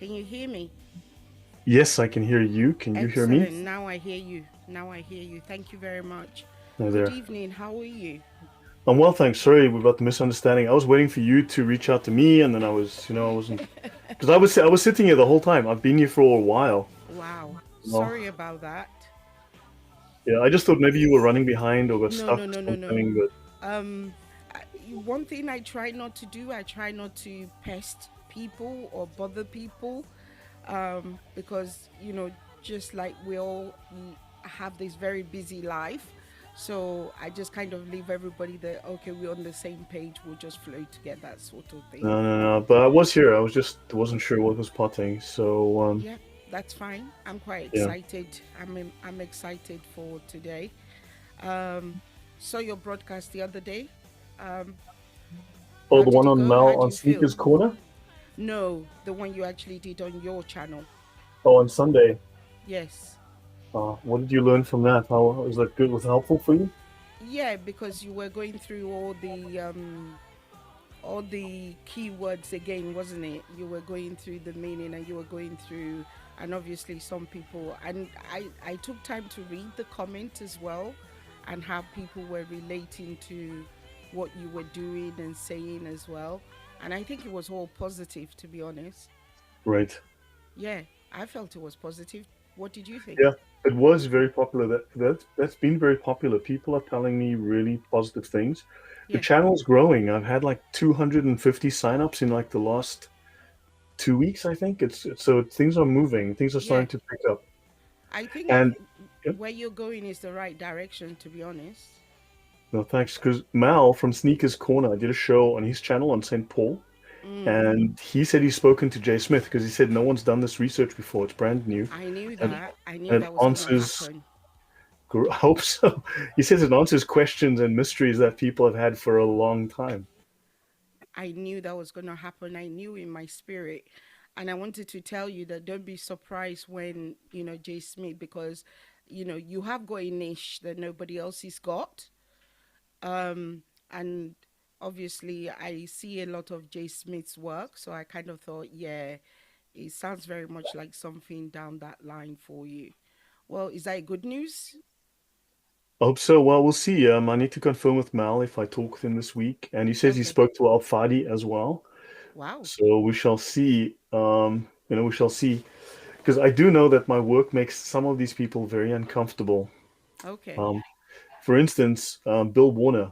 Can you hear me? Yes, I can hear you. Can you hear me? Excellent. Now I hear you. Now I hear you. Thank you very much. Hi Good there. evening. How are you? I'm well, thanks. Sorry about the misunderstanding. I was waiting for you to reach out to me, and then I wasn't because I was sitting here the whole time. I've been here for a while. Wow. Well, Sorry about that. yeah, I just thought maybe you were running behind or got No, stuck no, or no, no, no. something. But Um, One thing I try not to do, I try not to pest people or bother people, because just like we all have this very busy life, so I just kind of leave everybody there. Okay, we're on the same page. We'll just flow together, sort of thing. no, no, no. But I was here. I was just wasn't sure what was potting. So Yeah, that's fine. I'm quite yeah. excited. I'm excited for today. Um, saw your broadcast the other day. Um, Oh, how the did one it on go? How Mal do on you feel? Sneakers Corner. No, the one you actually did on your channel. Oh, on Sunday. Yes. What did you learn from that? How was that good? Was it helpful for you? Yeah, because you were going through all the keywords again, wasn't it? You were going through the meaning, and you were going through, and obviously some people, and I took time to read the comment as well, and how people were relating to what you were doing and saying as well. And I think it was all positive, to be honest. Right. Yeah, I felt it was positive. What did you think? Yeah, it was very popular. That's been very popular. People are telling me really positive things. The Yeah, channel's growing. I've had like 250 signups in like the last 2 weeks, I think. So things are moving. Things are yeah. starting to pick up. I think And yeah, where you're going is the right direction, to be honest. no thanks, because Mal from Sneakers Corner did a show on his channel on St. Paul, Mm, and he said he's spoken to Jay Smith because he said no one's done this research before. It's brand new, I knew and that. I knew and it that was going to answers. happen. I hope so. He says it answers questions and mysteries that people have had for a long time. I knew that was going to happen. I knew in my spirit. And I wanted to tell you that don't be surprised when, Jay Smith, because, you have got a niche that nobody else has got. And obviously, I see a lot of Jay Smith's work. So I kind of thought, yeah, it sounds very much like something down that line for you. Well, is that good news? I hope so. Well, we'll see. I need to confirm with Mal if I talk with him this week, and he says he Okay. spoke to Al Fadi as well. Wow. So we shall see. We shall see. Because I do know that my work makes some of these people very uncomfortable. Okay. Um, for instance, Bill Warner.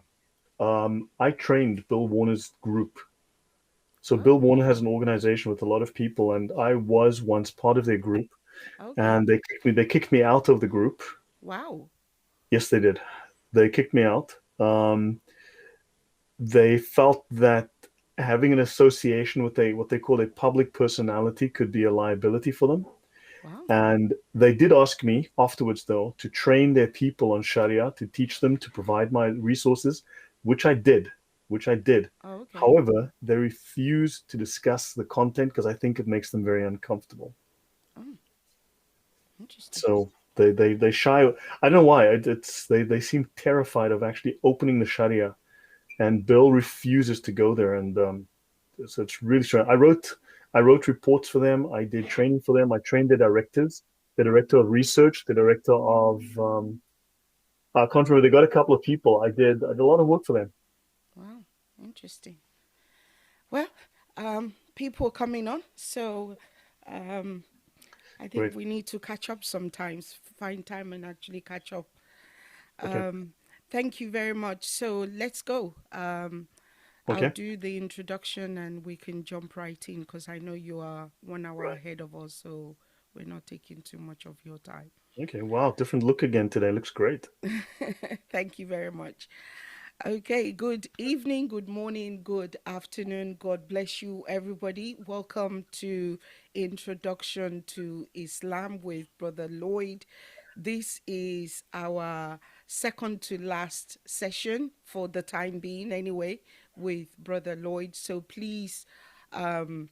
I trained Bill Warner's group. So Bill Oh, Warner has an organization with a lot of people, and I was once part of their group. okay. And they kicked me out of the group. Wow. Yes, they did. They kicked me out. They felt that having an association with a what they call a public personality could be a liability for them. Wow. And they did ask me afterwards, though, to train their people on Sharia, to teach them, to provide my resources, which I did. Which I did. Oh, okay. However, they refused to discuss the content because I think it makes them very uncomfortable. Oh, interesting. So they shy. I don't know why. They seem terrified of actually opening the Sharia, and Bill refuses to go there. And so it's really strange. I wrote reports for them. I did training for them. I trained the directors, the director of research, the director of I can't remember. They got a couple of people. I did a lot of work for them. Wow. Interesting. Well, people coming on, so um, I think Great. we need to catch up sometimes, find time and actually catch up. Okay. Um, Thank you very much. So let's go. I'll Okay. do the introduction and we can jump right in because I know you are 1 hour ahead of us, so we're not taking too much of your time. Okay. Wow. Different look again today. Looks great. Thank you very much. Okay, good evening, good morning, good afternoon. God bless you, everybody. Welcome to Introduction to Islam with Brother Lloyd. This is our second to last session for the time being, anyway, with Brother Lloyd. So please um,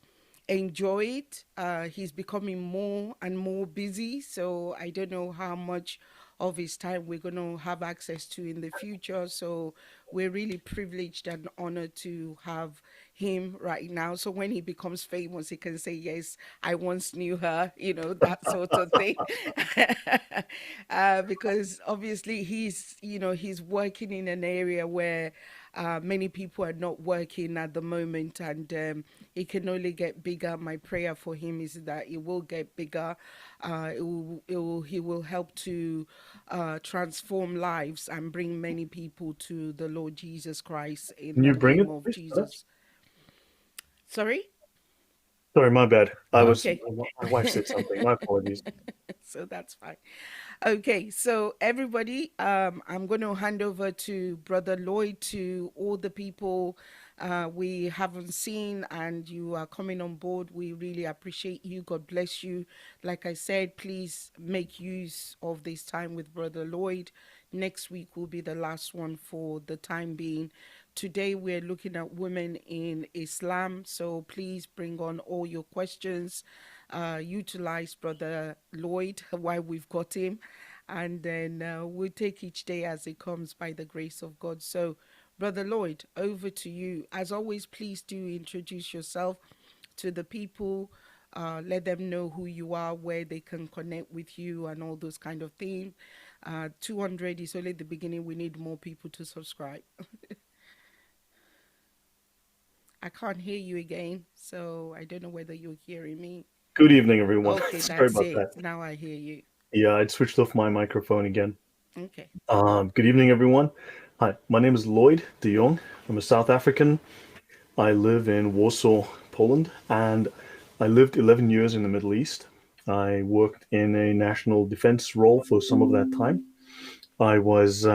enjoy it. He's becoming more and more busy, so I don't know how much of his time we're going to have access to in the future. So we're really privileged and honored to have him right now. So when he becomes famous, he can say, yes, I once knew her, that sort of thing. Because obviously he's working in an area where many people are not working at the moment, and it can only get bigger. My prayer for him is that it will get bigger. He will help to transform lives and bring many people to the Lord Jesus Christ in Can the you bring name it, of please? Jesus. Sorry? Sorry, my bad. I was Okay. my wife said something. My apologies. So that's fine. Okay, so everybody, I'm going to hand over to Brother Lloyd, to all the people we haven't seen and you are coming on board. We really appreciate you. God bless you. Like I said, please make use of this time with Brother Lloyd. Next week will be the last one for the time being. Today we're looking at women in Islam, so please bring on all your questions. Utilize Brother Lloyd while we've got him, and then we'll take each day as it comes by the grace of God. So, Brother Lloyd, over to you. As always, please do introduce yourself to the people. Let them know who you are, where they can connect with you, and all those kind of things. 200 is only the beginning. We need more people to subscribe. I can't hear you again, so I don't know whether you're hearing me. Good evening, everyone. Okay, Sorry that's about it. that. Now I hear you. Yeah, I'd switched off my microphone again. Okay. Good evening, everyone. Hi, my name is Lloyd de Jong. I'm a South African. I live in Warsaw, Poland, and I lived 11 years in the Middle East. I worked in a national defense role for some of that time. I was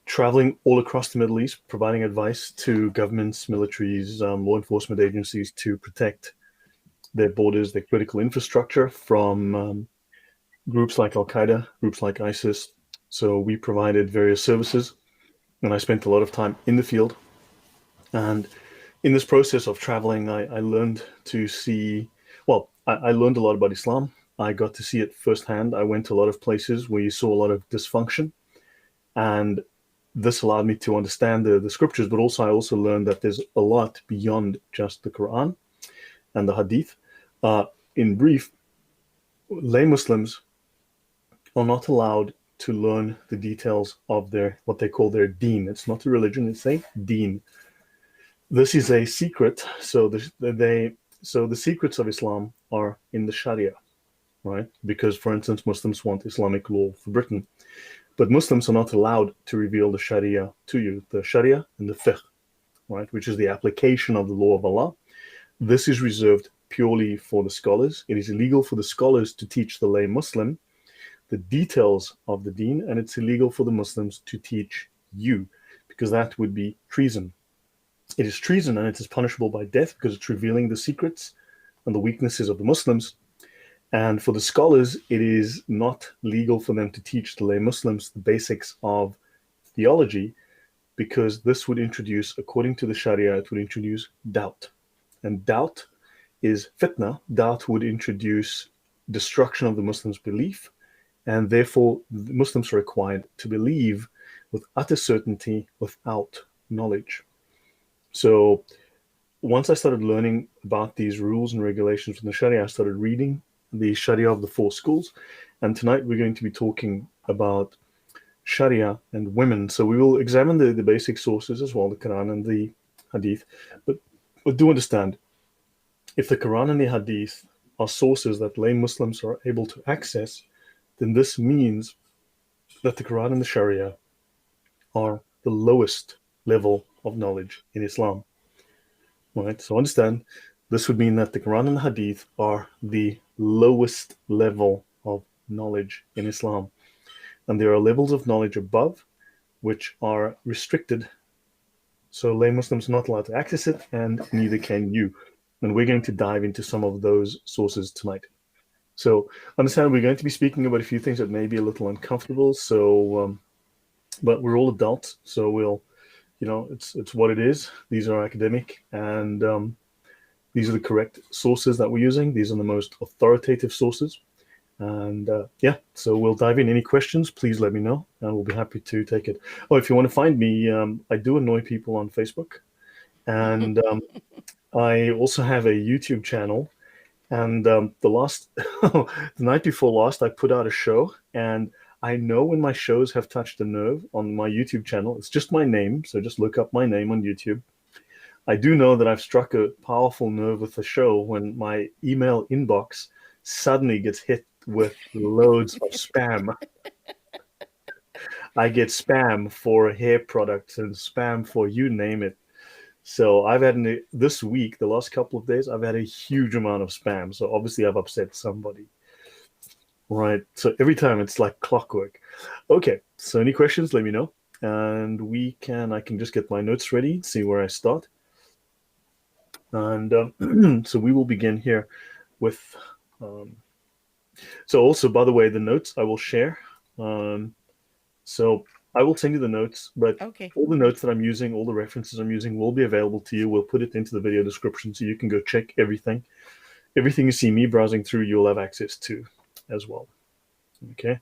traveling all across the Middle East, providing advice to governments, militaries, law enforcement agencies to protect their borders, their critical infrastructure from groups like Al Qaeda, groups like ISIS. So we provided various services, and I spent a lot of time in the field. And in this process of traveling, I learned to see, well, I learned a lot about Islam. I got to see it firsthand. I went to a lot of places where you saw a lot of dysfunction, and this allowed me to understand the scriptures, but also I also learned that there's a lot beyond just the Quran and the Hadith. Uh, in brief, lay Muslims are not allowed to learn the details of their what they call their deen. It's not a religion; it's a deen. This is a secret. So the secrets of Islam are in the Sharia, right? Because, for instance, Muslims want Islamic law for Britain, but Muslims are not allowed to reveal the Sharia to you. The Sharia and the fiqh, right, which is the application of the law of Allah. This is reserved purely for the scholars. It is illegal for the scholars to teach the lay Muslim the details of the deen, and it's illegal for the Muslims to teach you, because that would be treason. It is treason, and it is punishable by death because it's revealing the secrets and the weaknesses of the Muslims. And for the scholars, it is not legal for them to teach the lay Muslims the basics of theology, because this would introduce, according to the Sharia, it would introduce doubt. And doubt is fitna. Doubt would introduce destruction of the Muslims' belief, and therefore the Muslims are required to believe with utter certainty without knowledge. So once I started learning about these rules and regulations from the Sharia, I started reading the Sharia of the four schools. And tonight we're going to be talking about Sharia and women. So we will examine the basic sources as well, the Quran and the Hadith. But do understand, if the Quran and the Hadith are sources that lay Muslims are able to access, then this means that the Quran and the Sharia are the lowest level of knowledge in Islam. Right? So understand, this would mean that the Quran and the Hadith are the lowest level of knowledge in Islam. And there are levels of knowledge above which are restricted. So lay Muslims are not allowed to access it, and neither can you. And we're going to dive into some of those sources tonight. So understand, we're going to be speaking about a few things that may be a little uncomfortable. But we're all adults, so it's what it is. These are academic, and these are the correct sources that we're using. These are the most authoritative sources, And yeah, so we'll dive in. Any questions, please let me know, and we'll be happy to take it. Oh, if you want to find me, I do annoy people on Facebook, and I also have a YouTube channel. And the night before last, I put out a show, and I know when my shows have touched a nerve on my YouTube channel. It's just my name, so just look up my name on YouTube. I do know that I've struck a powerful nerve with the show when my email inbox suddenly gets hit with loads of spam. I get spam for hair products and spam for you name it. So I've had this week, the last couple of days, I've had a huge amount of spam. So obviously I've upset somebody, right? So every time it's like clockwork. Okay, so any questions, let me know. And I can just get my notes ready, see where I start. And so we will begin here with, um, so also, by the way, the notes I will share. Um, so I will send you the notes, but Okay. all the notes that I'm using, all the references I'm using will be available to you. We'll put it into the video description so you can go check everything. Everything you see me browsing through, you'll have access to as well. Okay,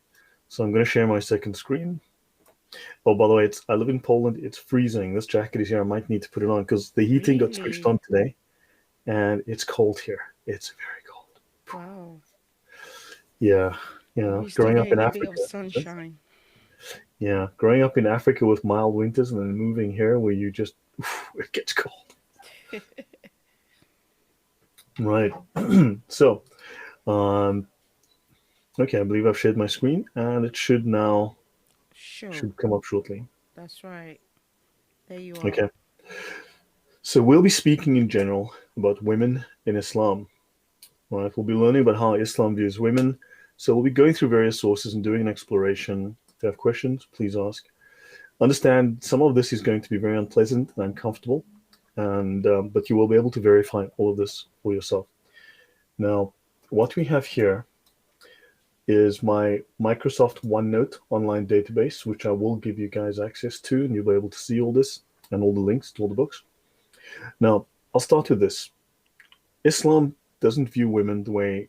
so I'm going to share my second screen. Oh, by the way, I live in Poland. It's freezing. This jacket is here. I might need to put it on because the heating got switched Really? on today, and it's cold here. It's very cold. Wow. Yeah, I'm used to growing up in getting a bit of Africa. sunshine. Yeah, growing up in Africa with mild winters and then moving here where you just it gets cold. Right. So, um, okay, I believe I've shared my screen and it Sure. should come up shortly. That's right. There you are. Okay. So we'll be speaking in general about women in Islam. Right. We'll be learning about how Islam views women. So we'll be going through various sources and doing an exploration. If you have questions, please ask. Understand some of this is going to be very unpleasant and uncomfortable, and but you will be able to verify all of this for yourself. Now, what we have here is my Microsoft OneNote online database, which I will give you guys access to, and you'll be able to see all this and all the links to all the books. Now, I'll start with this. Islam doesn't view women the way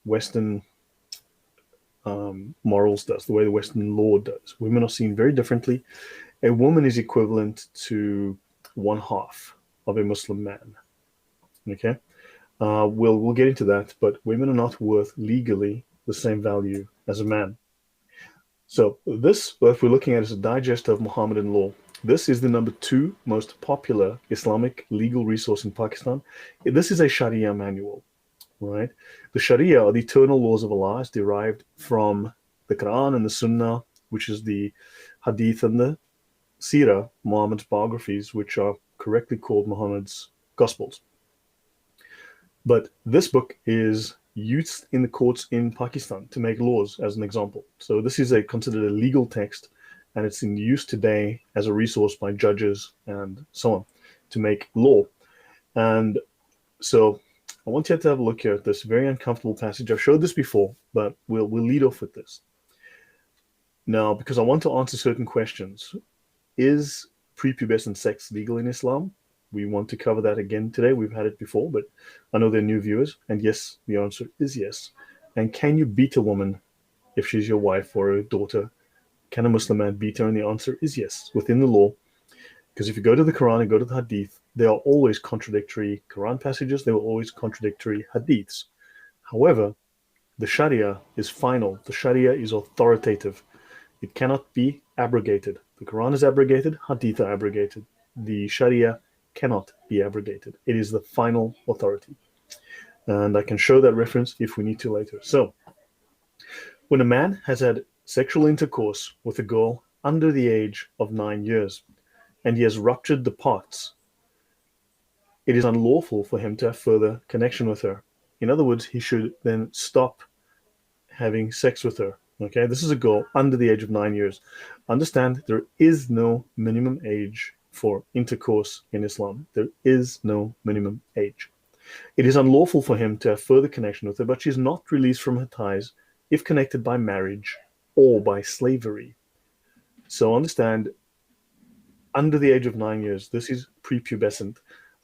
Western morals does, the way the Western law does. Women are seen very differently. A woman is equivalent to one half of a Muslim man. Okay, we'll get into that, but women are not worth legally the same value as a man. So this, if we're looking at, is a digest of Muhammadan law. This is the number two most popular Islamic legal resource in Pakistan. This is a Sharia manual, right? The Sharia are the eternal laws of Allah, is derived from the Quran and the Sunnah, which is the Hadith and the Sirah, Muhammad's biographies, which are correctly called Muhammad's Gospels. But this book is used in the courts in Pakistan to make laws, as an example. So this is considered a legal text, and it's in use today as a resource by judges and so on to make law. And so I want you to have a look here at this very uncomfortable passage. I've showed this before, but we'll lead off with this now because I want to answer certain questions. Is prepubescent sex legal in Islam? We want to cover that again today. We've had it before, but I know there are new viewers. And yes, the answer is yes. And can you beat a woman if she's your wife or a daughter? Can a Muslim man beat her? And the answer is yes, within the law. Because if you go to the Quran and go to the Hadith, there are always contradictory Quran passages. There are always contradictory Hadiths. However, the Sharia is final. The Sharia is authoritative. It cannot be abrogated. The Quran is abrogated, Hadith are abrogated. The Sharia cannot be abrogated. It is the final authority. And I can show that reference if we need to later. So, when a man has had sexual intercourse with a girl under the age of 9 years and he has ruptured the parts, it is unlawful for him to have further connection with her. In other words, he should then stop having sex with her. Okay, this is a girl under the age of 9 years. Understand, there is no minimum age for intercourse in Islam. There is no minimum age. It is unlawful for him to have further connection with her, but she is not released from her ties if connected by marriage or by slavery. So understand, under the age of 9 years, this is prepubescent.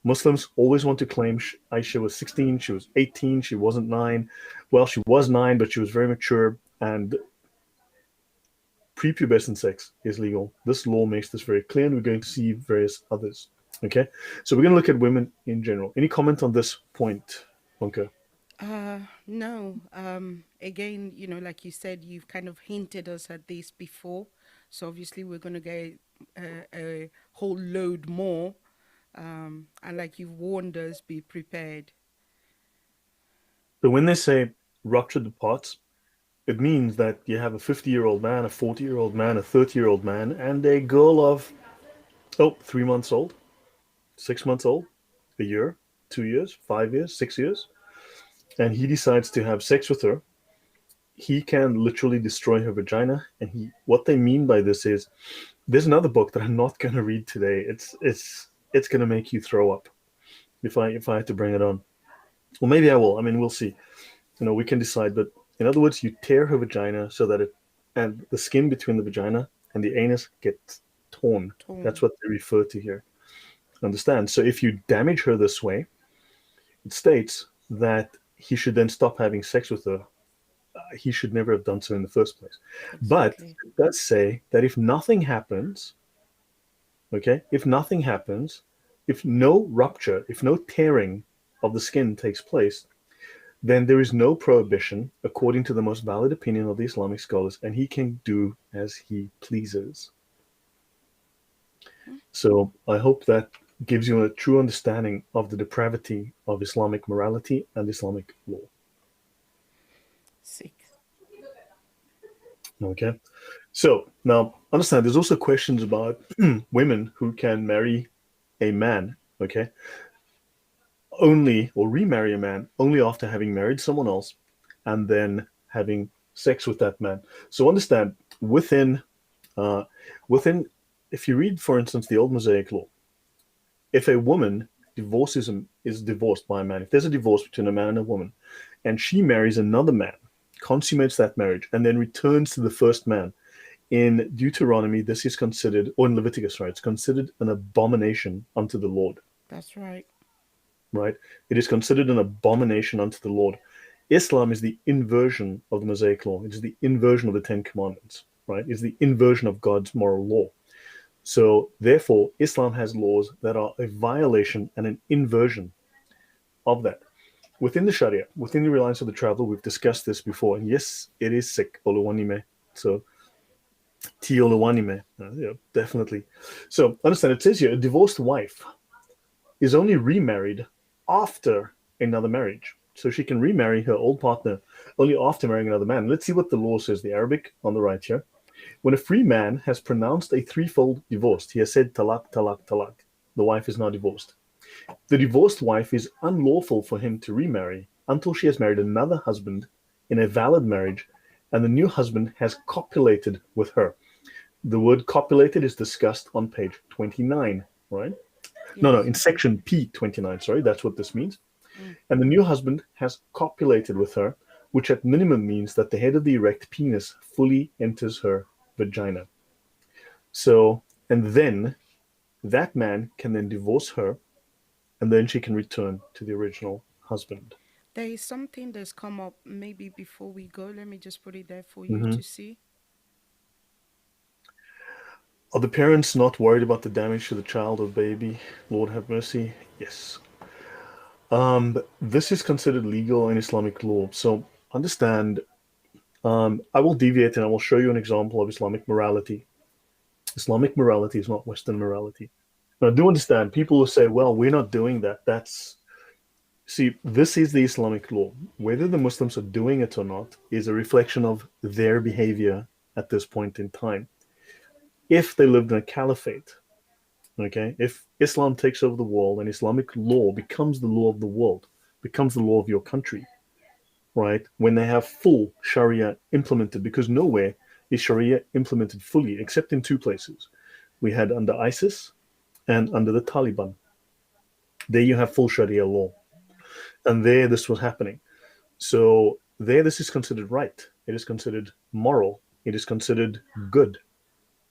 Muslims always want to claim Aisha was 16, she was 18, she wasn't 9. Well, she was 9, but she was very mature, and prepubescent sex is legal. This law makes this very clear, and we're going to see various others. Okay, so we're going to look at women in general. Any comment on this point, Bunker? No. Again, like you said, you've kind of hinted us at this before. So obviously, we're going to get a whole load more. And like you've warned us, be prepared. So when they say rupture the pots, it means that you have a 50-year-old man, a 40-year-old man, a 30-year-old man, and a girl of, 3 months old, 6 months old, a year, 2 years, 5 years, 6 years, and he decides to have sex with her. He can literally destroy her vagina. And what they mean by this is, there's another book that I'm not going to read today. It's going to make you throw up if I had to bring it on. Well, maybe I will. I mean, we'll see. We can decide. But in other words, you tear her vagina so that and the skin between the vagina and the anus gets torn. That's Torn. what they refer to here. Understand? So if you damage her this way, it states that he should then stop having sex with her. He should never have done so in the first place. But Exactly. it does say that if nothing happens, okay, if nothing happens, if no rupture, if no tearing of the skin takes place, then there is no prohibition, according to the most valid opinion of the Islamic scholars, and he can do as he pleases. Hmm. So I hope that gives you a true understanding of the depravity of Islamic morality and Islamic law. Sick. Okay. So now understand there's also questions about women who can marry a man, okay, only or remarry a man only after having married someone else and then having sex with that man. So understand uh, within if you read, for instance, the old Mosaic law, if a woman is divorced by a man, if there's a divorce between a man and a woman, and she marries another man, consummates that marriage, and then returns to the first man, in Deuteronomy, this is considered, or in Leviticus, right, it's considered an abomination unto the Lord, That's right. right? It is considered an abomination unto the Lord. Islam is the inversion of the Mosaic law. It is the inversion of the Ten Commandments, right? It's the inversion of God's moral law. So, therefore, Islam has laws that are a violation and an inversion of that. Within the Sharia, within the reliance of the traveler, we've discussed this before. And yes, it is sick, Oluwanime. So, Tioluwanime. Yeah, definitely. So, understand, it says here a divorced wife is only remarried after another marriage. So she can remarry her old partner only after marrying another man. Let's see what the law says, the Arabic on the right here. When a free man has pronounced a threefold divorce, he has said talak, talak, talak. The wife is now divorced. The divorced wife is unlawful for him to remarry until she has married another husband in a valid marriage and the new husband has copulated with her. The word copulated is discussed on page 29, right? No, Yes. in section P29, sorry, that's what this means. Mm. And the new husband has copulated with her, which at minimum means that the head of the erect penis fully enters her vagina. So, and then that man can then divorce her, and then she can return to the original husband. There is something that's come up maybe before we go. Let me just put it there for you Mm-hmm. to see. Are the parents not worried about the damage to the child or baby? Lord have mercy. Yes. This is considered legal in Islamic law. So understand, I will deviate and I will show you an example of Islamic morality. Islamic morality is not Western morality. Now, do understand, people will say, well, we're not doing that. See, this is the Islamic law. Whether the Muslims are doing it or not is a reflection of their behavior at this point in time. If they lived in a caliphate, okay, if Islam takes over the world and Islamic law becomes the law of the world, becomes the law of your country, right, when they have full Sharia implemented, because nowhere is Sharia implemented fully except in two places. We had under ISIS and under the Taliban. There you have full Sharia law. And there this was happening. So there this is considered right. It is considered moral. It is considered good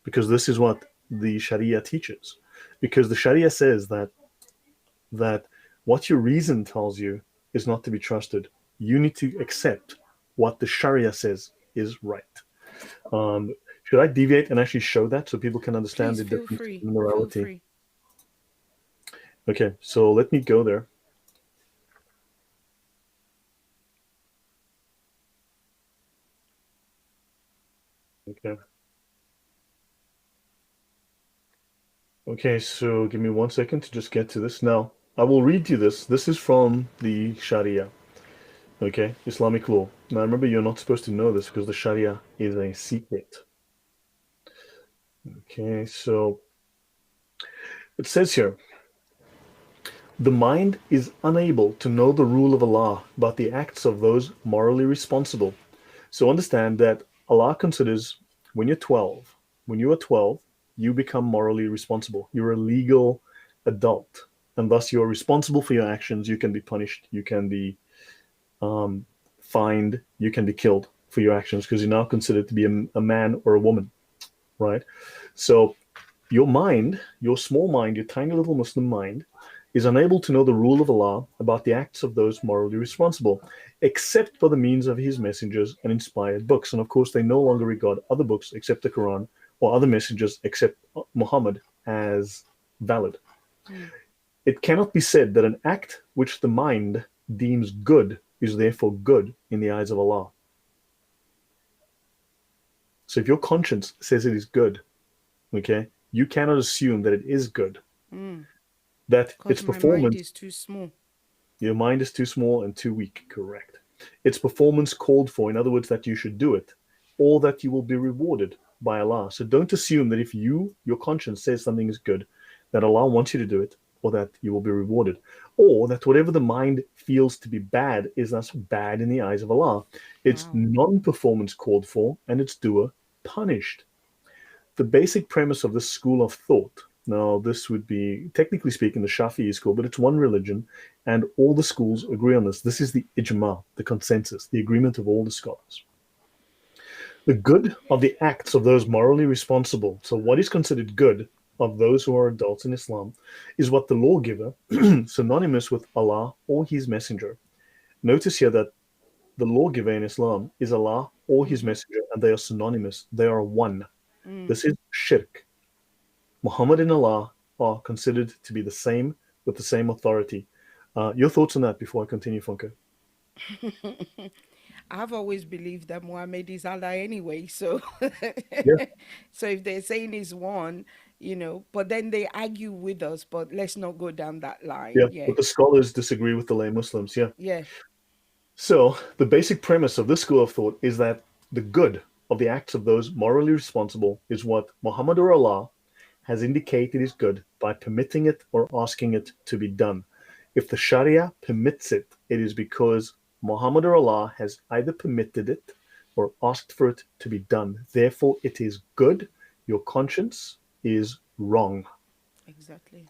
because this is what the Sharia teaches. Because the Sharia says that that what your reason tells you is not to be trusted. You need to accept what the Sharia says is right. Um, should I deviate and actually show that so people can understand Please the feel difference free. in Feel morality? free. Okay, so let me go there. Okay. Okay, so give me 1 second to just get to this. Now, I will read you this. This is from the Sharia, okay? Islamic law. Now, remember, you're not supposed to know this because the Sharia is a secret. Okay, so it says here, the mind is unable to know the rule of Allah about the acts of those morally responsible. So understand that Allah considers when you're 12, when you are 12, you become morally responsible. You're a legal adult, and thus you're responsible for your actions. You can be punished, you can be um, fined, you can be killed for your actions because you're now considered to be a man or a woman, right? So your mind, your small mind, your tiny little Muslim mind, is unable to know the rule of Allah about the acts of those morally responsible, except by the means of his messengers and inspired books. And of course, they no longer regard other books except the Quran or other messengers except Muhammad as valid. Mm. It cannot be said that an act which the mind deems good is therefore good in the eyes of Allah. So if your conscience says it is good, okay, you cannot assume that it is good, Mm. that its Because my mind performance, is too small. your mind is too small and too weak, correct. Its performance called for, in other words, that you should do it, or that you will be rewarded by Allah. So don't assume that if your conscience says something is good, that Allah wants you to do it, or that you will be rewarded, or that whatever the mind feels to be bad is thus bad in the eyes of Allah. It's Wow. non-performance called for, and its doer punished. The basic premise of this school of thought, now this would be technically speaking the Shafi'i school, but it's one religion, and all the schools agree on this. This is the ijma, the consensus, the agreement of all the scholars. The good of the acts of those morally responsible, so what is considered good of those who are adults in Islam, is what the lawgiver, synonymous with Allah or his messenger. Notice here that the lawgiver in Islam is Allah or his Mm-hmm. messenger, and they are synonymous. They are one. Mm. This is shirk. Muhammad and Allah are considered to be the same with the same authority. Your thoughts on that before I continue, Funke? I've always believed that Muhammad is Allah anyway. So, Yeah, so if they're saying he's one, but then they argue with us. But let's not go down that line. yeah. Yeah, But the scholars disagree with the lay Muslims. Yeah. yeah. So the basic premise of this school of thought is that the good of the acts of those morally responsible is what Muhammad or Allah has indicated is good by permitting it or asking it to be done. If the Sharia permits it, it is because Muhammad or Allah has either permitted it or asked for it to be done. Therefore, it is good. Your conscience is wrong. Exactly.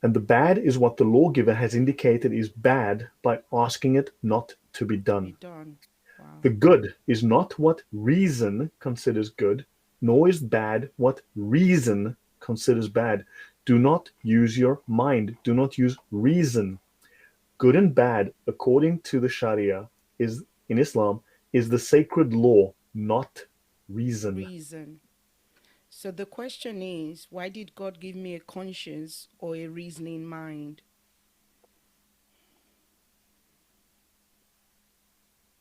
And the bad is what the lawgiver has indicated is bad by asking it not to be To be done. done. Wow. The good is not what reason considers good, nor is bad what reason considers bad. Do not use your mind. Do not use reason. Good and bad, according to the Sharia, is in Islam, is the sacred law, not reason. Reason. So the question is, why did God give me a conscience or a reasoning mind?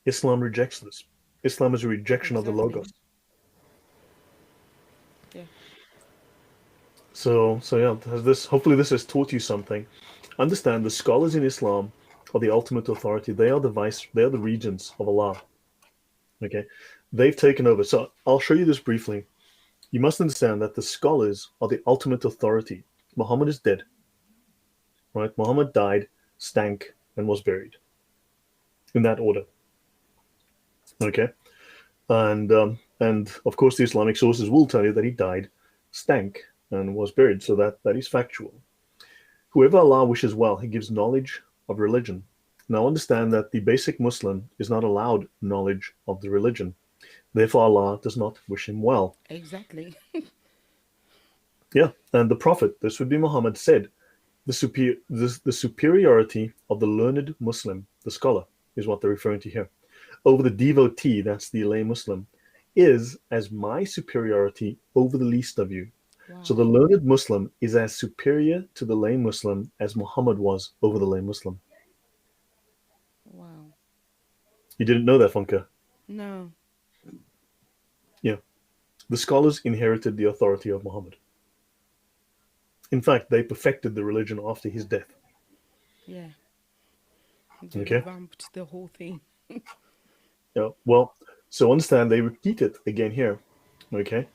Islam rejects this. Islam is a rejection of the Exactly. logos. Yeah. So yeah, has this hopefully this has taught you something. Understand the scholars in Islam are the ultimate authority. They are the regents of Allah. Okay. They've taken over. So I'll show you this briefly. You must understand that the scholars are the ultimate authority. Muhammad is dead, right? Muhammad died, stank, and was buried in that order. Okay. And of course the Islamic sources will tell you that he died, stank, and was buried. So that is factual. Whoever Allah wishes well, He gives knowledge of religion. Now understand that the basic Muslim is not allowed knowledge of the religion. Therefore, Allah does not wish him well. Exactly. Yeah, and the Prophet, this would be Muhammad, said, the superiority of the learned Muslim, the scholar, is what they're referring to here, over the devotee, that's the lay Muslim, is as my superiority over the least of you. So Wow. the learned Muslim is as superior to the lay Muslim as Muhammad was over the lay Muslim. Wow. You didn't know that, Funka? No. Yeah. The scholars inherited the authority of Muhammad. In fact, they perfected the religion after his death. Yeah. They Okay? revamped the whole thing. Yeah. Well, so understand they repeat it again here. Okay?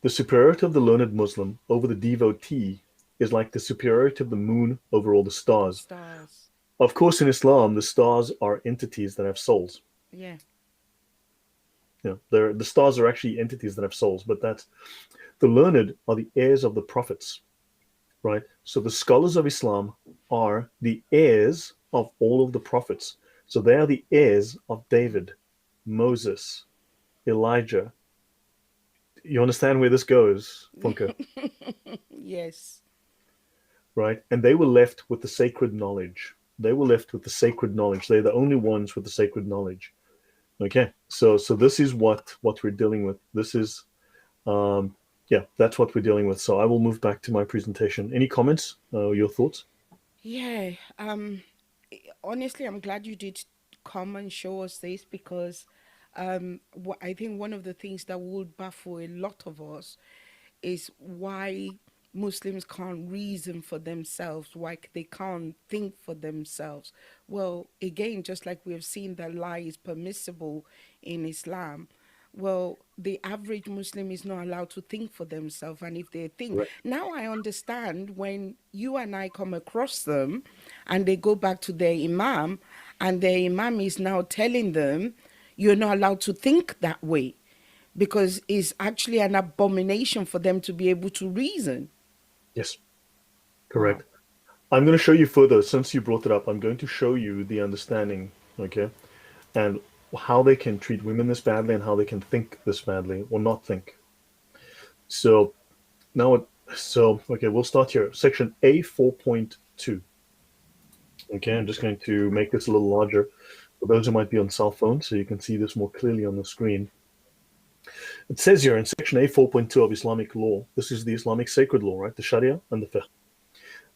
The superiority of the learned Muslim over the devotee is like the superiority of the moon over all the stars. Stars. Of course, in Islam, the stars are entities that have souls. Yeah. The stars are actually entities that have souls, but that's the learned are the heirs of the prophets, right? So the scholars of Islam are the heirs of all of the prophets. So they are the heirs of David, Moses, Elijah. You understand where this goes, Funke, Yes. right? And they were left with the sacred knowledge. They were left with the sacred knowledge. They're the only ones with the sacred knowledge. Okay, so this is what we're dealing with. This is yeah, that's what we're dealing with. So I will move back to my presentation. Any comments? Your thoughts? Yeah. Honestly, I'm glad you did come and show us this because I think one of the things that would baffle a lot of us is why Muslims can't reason for themselves, why they can't think for themselves. Well, again, just like we have seen that lie is permissible in Islam, well, the average Muslim is not allowed to think for themselves. And if they think, Correct. now I understand when you and I come across them and they go back to their Imam, and their Imam is now telling them, you're not allowed to think that way because it's actually an abomination for them to be able to reason. Yes, Wow. correct. I'm going to show you further. Since you brought it up, I'm going to show you the understanding, okay, and how they can treat women this badly and how they can think this badly or not think. So now, okay, we'll start here. Section A 4.2. Okay, I'm just going to make this a little larger for those who might be on cell phones so you can see this more clearly on the screen. It says here in Section A 4.2 of Islamic law, this is the Islamic sacred law, right? The Sharia and the Fiqh.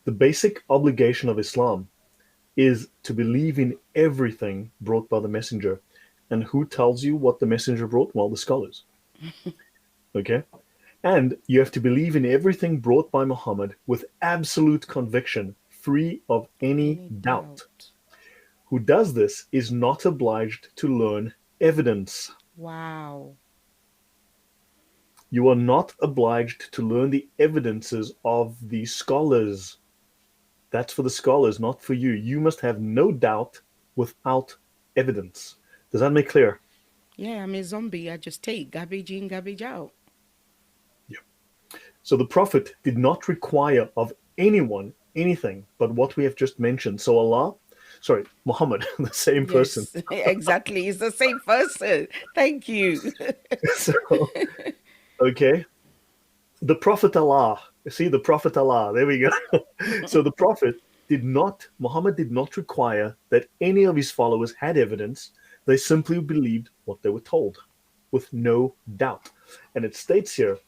The basic obligation of Islam is to believe in everything brought by the messenger. And who tells you what the messenger brought? Well, the scholars. Okay? And you have to believe in everything brought by Muhammad with absolute conviction, free of any Any doubt. doubt? Who does this is not obliged to learn evidence. Wow. You are not obliged to learn the evidences of the scholars. That's for the scholars, not for you. You must have no doubt without evidence. Does that make clear? Yeah, I'm a zombie. I just take garbage in, garbage out. Yeah. So the Prophet did not require of anyone anything but what we have just mentioned. So Muhammad, the same person. Yes, exactly. It's the same person. Thank you. So, okay. The Prophet Allah. See, the Prophet Allah. There we go. So the Prophet Muhammad did not require that any of his followers had evidence. They simply believed what they were told with no doubt. And it states here,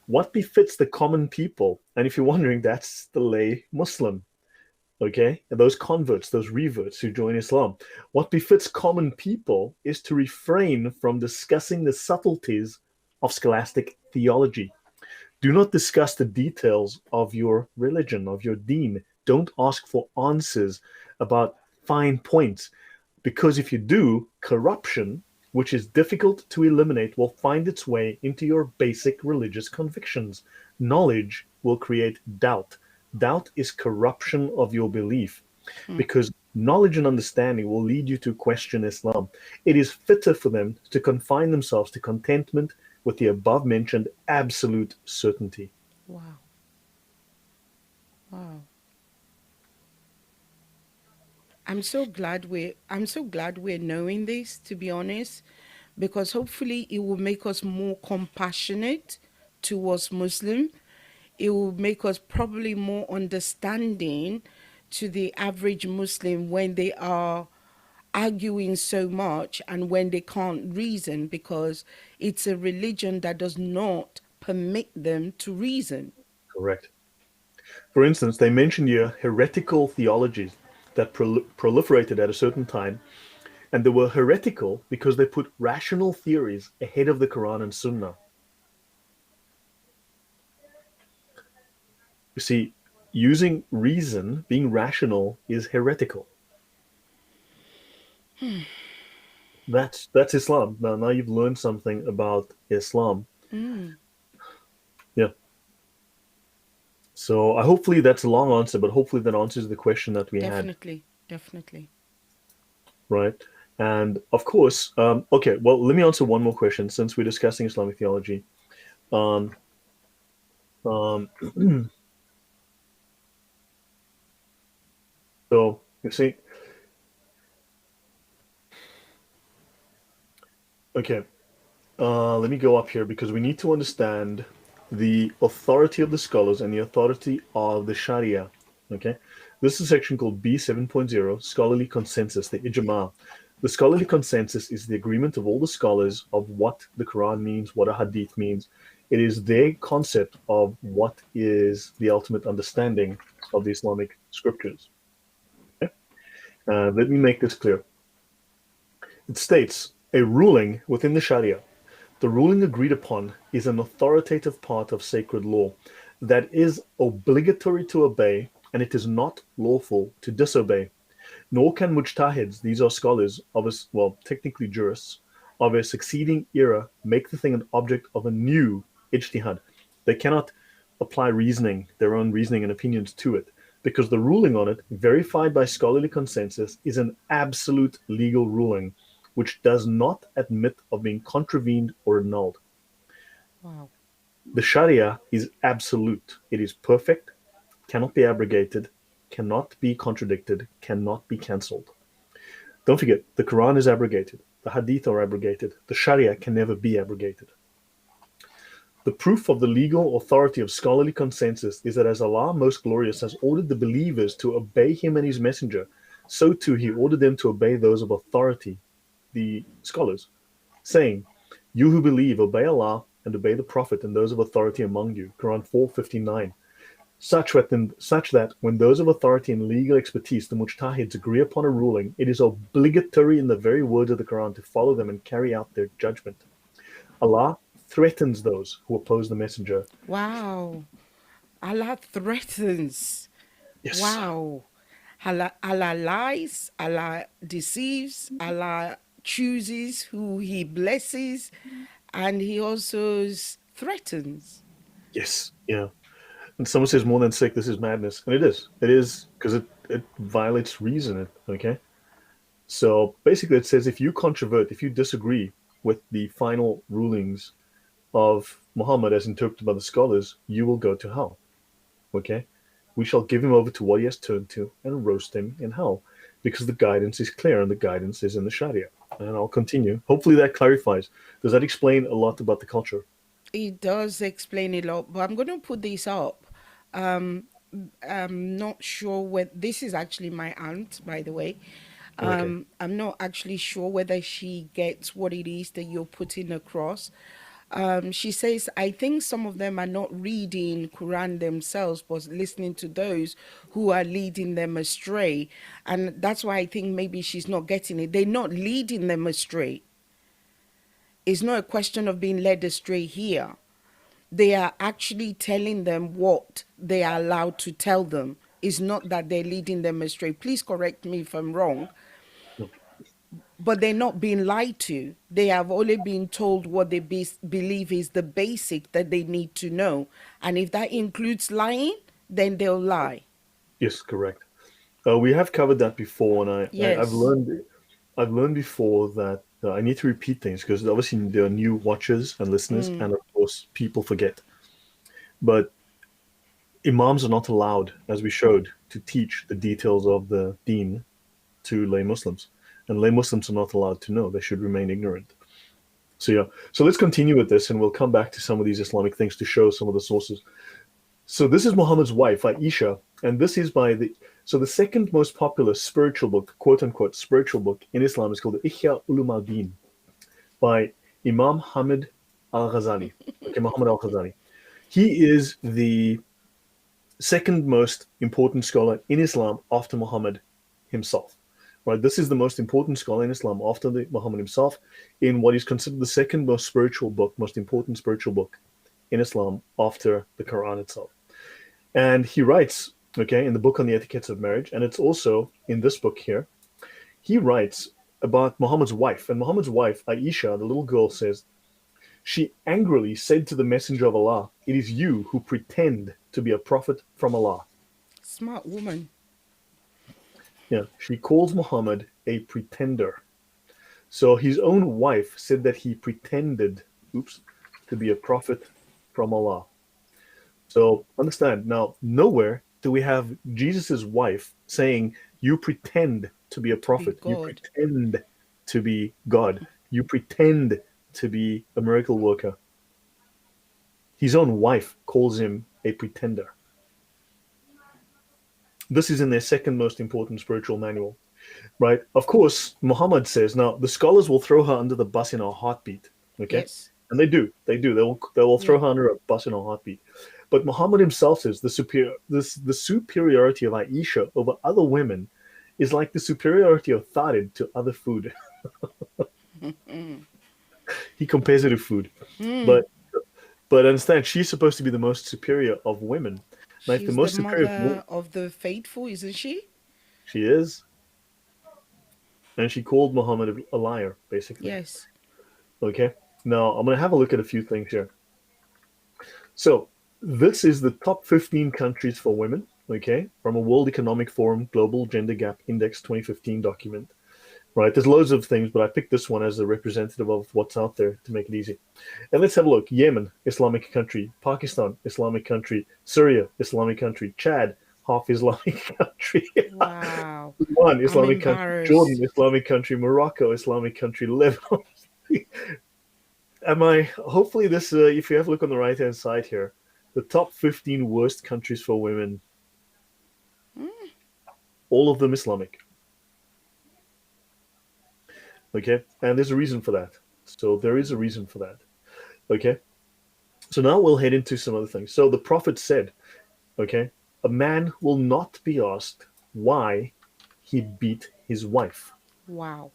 what befits the common people? And if you're wondering, that's the lay Muslim, okay? And those converts, those reverts who join Islam. What befits common people is to refrain from discussing the subtleties of scholastic theology. Do not discuss the details of your religion, of your deen. Don't ask for answers about fine points, because if you do, corruption, which is difficult to eliminate, will find its way into your basic religious convictions. Knowledge will create doubt. Doubt is corruption of your belief, Hmm. because knowledge and understanding will lead you to question Islam. It is fitter for them to confine themselves to contentment with the above mentioned absolute certainty. Wow. Wow. I'm so glad we're knowing this, to be honest, because hopefully it will make us more compassionate towards Muslim. it will make us probably more understanding to the average Muslim when they are arguing so much and when they can't reason, because it's a religion that does not permit them to reason. Correct. For instance, they mention here heretical theologies that proliferated at a certain time, and they were heretical because they put rational theories ahead of the Quran and Sunnah. You see, using reason, being rational, is heretical. That's Islam. Now you've learned something about Islam. Mm, Yeah. So hopefully that's a long answer, but hopefully that answers the question that we had, definitely, definitely. right? And of course, okay. Well, let me answer one more question since we're discussing Islamic theology. Um, um, so you see, okay. Let me go up here because we need to understand the authority of the scholars and the authority of the Sharia. Okay, this is a section called B 7.0, Scholarly Consensus, the Ijma. The scholarly consensus is the agreement of all the scholars of what the Quran means, what a hadith means. It is their concept of what is the ultimate understanding of the Islamic scriptures. Okay? Let me make this clear. It states a ruling within the Sharia. The ruling agreed upon is an authoritative part of sacred law that is obligatory to obey, and it is not lawful to disobey. Nor can mujtahids, these are scholars of a, well, technically jurists, of a succeeding era make the thing an object of a new ijtihad. They cannot apply reasoning, their own reasoning and opinions to it, because the ruling on it, verified by scholarly consensus, is an absolute legal ruling which does not admit of being contravened or annulled. Wow. The Sharia is absolute. It is perfect, cannot be abrogated, cannot be contradicted, cannot be cancelled. Don't forget, the Quran is abrogated, the Hadith are abrogated, the Sharia can never be abrogated. The proof of the legal authority of scholarly consensus is that as Allah Most Glorious has ordered the believers to obey Him and His Messenger, so too He ordered them to obey those of authority, the scholars, saying, "You who believe, obey Allah and obey the Prophet and those of authority among you." Quran 4:59. Such that when those of authority and legal expertise, the mujtahids, agree upon a ruling, it is obligatory in the very words of the Quran to follow them and carry out their judgment. Allah threatens those who oppose the messenger. Wow. Allah threatens. Yes, Wow. Allah lies, Allah deceives, Allah chooses who He blesses, and He also threatens. yes, yeah. And someone says more than sick, this is madness. And it is. It is because it violates reason. Okay? So basically, it says if you controvert, if you disagree with the final rulings of Muhammad as interpreted by the scholars, you will go to hell. Okay? We shall give him over to what he has turned to and roast him in hell because the guidance is clear and the guidance is in the Sharia. And I'll continue. Hopefully that clarifies. Does that explain a lot about the culture? It does explain a lot, but I'm going to put this up. Um, I'm not sure what this is actually my aunt, by the way. Okay. I'm not actually sure whether she gets what it is that you're putting across. She says, I think some of them are not reading Quran themselves, but listening to those who are leading them astray. And that's why I think maybe she's not getting it. They're not leading them astray. It's not a question of being led astray here. They are actually telling them what they are allowed to tell them. It's not that they're leading them astray. Please correct me if I'm wrong, No. but they're not being lied to. They have only been told what they believe is the basic that they need to know. And if that includes lying, then they'll lie. Yes, correct. We have covered that before, and Yes. I've learned before that I need to repeat things because obviously there are new watchers and listeners, Mm, and of course people forget. But imams are not allowed, as we showed, to teach the details of the deen to lay Muslims, and lay Muslims are not allowed to know. They should remain ignorant. So yeah, so let's continue with this, and we'll come back to some of these Islamic things to show some of the sources. So this is Muhammad's wife, Aisha, and this is by the so the second most popular spiritual book, quote unquote spiritual book in Islam is called the Ihya Ulum al-Din by Imam Hamid al-Ghazali. Okay, Muhammad al-Ghazali. He is the second most important scholar in Islam after Muhammad himself. Right, this is the most important scholar in Islam after Muhammad himself, in what is considered the second most spiritual book, most important spiritual book in Islam after the Quran itself. And he writes, okay, in the book on the etiquettes of marriage, and it's also in this book here, he writes about Muhammad's wife. And Muhammad's wife, Aisha, the little girl, says, she angrily said to the Messenger of Allah, "It is you who pretend to be a prophet from Allah." Smart woman. Yeah, she calls Muhammad a pretender. So his own wife said that he pretended, oops, to be a prophet from Allah. So understand now, nowhere do we have Jesus's wife saying, "You pretend to be a To be prophet. You God. pretend to be God. You pretend to be a miracle worker." His own wife calls him a pretender. This is in their second most important spiritual manual, right? Of course, Muhammad says, now the scholars will throw her under the bus in a heartbeat, okay? Yes. And they do, they will Yeah. throw her under a bus in a heartbeat. But Muhammad himself says the superiority of Aisha over other women is like the superiority of tharid to other food. He compares it to food, Mm. but understand she's supposed to be the most superior of women, like the She's the most superior of women. mother of the faithful, isn't she? She is, and she called Muhammad a liar, basically. Yes. Okay, now I'm gonna have a look at a few things here. So this is the top 15 countries for women, okay, from a World Economic Forum Global Gender Gap Index 2015 document. Right, there's loads of things, but I picked this one as a representative of what's out there to make it easy. And let's have a look. Yemen, Islamic country. Pakistan, Islamic country. Syria, Islamic country. Chad, half Islamic country. Wow. One, I'm Islamic country. Jordan, embarrassed. Islamic country. Morocco, Islamic country. Lebanon. Am I? Hopefully, this. If you have a look on the right hand side here, the top 15 worst countries for women, Mm. all of them Islamic. Okay, and there's a reason for that. So there is a reason for that. Okay, so now we'll head into some other things. So the prophet said, okay, a man will not be asked why he beat his wife. Wow.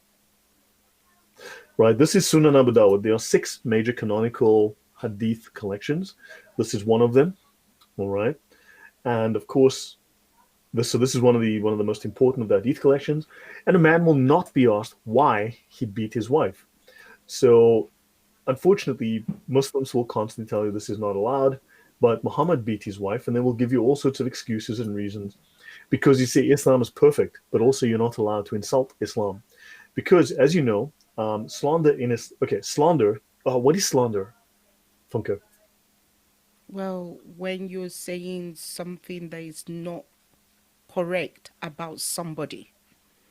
Right, this is Sunan Abu Dawud. There are six major canonical hadith collections. This is one of them. All right, and of course, this is one of the most important of the hadith collections. And a man will not be asked why he beat his wife. So unfortunately, Muslims will constantly tell you this is not allowed, but Muhammad beat his wife, and they will give you all sorts of excuses and reasons. Because you see, Islam is perfect, but also you're not allowed to insult Islam. Because, as you know, slander in is okay. Slander. What is slander, Funke? Well, when you're saying something that is not correct about somebody,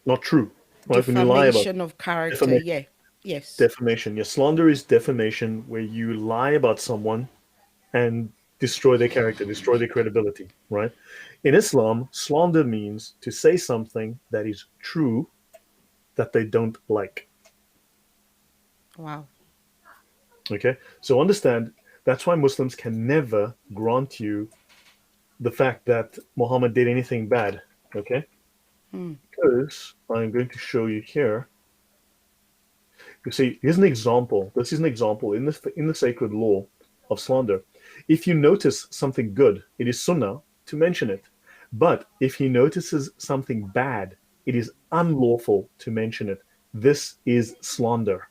Not true, right? When you lie about defamation of character, defamation, yeah. Yes. defamation. Yeah, slander is defamation, where you lie about someone and destroy their character, destroy their credibility, right? In Islam, slander means to say something that is true that they don't like. Wow. Okay? So understand that's why Muslims can never grant you the fact that Muhammad did anything bad. Okay? Mm. Because I'm going to show you here. You see, here's an example. This is an example in the sacred law of slander. If you notice something good, it is sunnah to mention it. But if he notices something bad, it is unlawful to mention it. This is slander.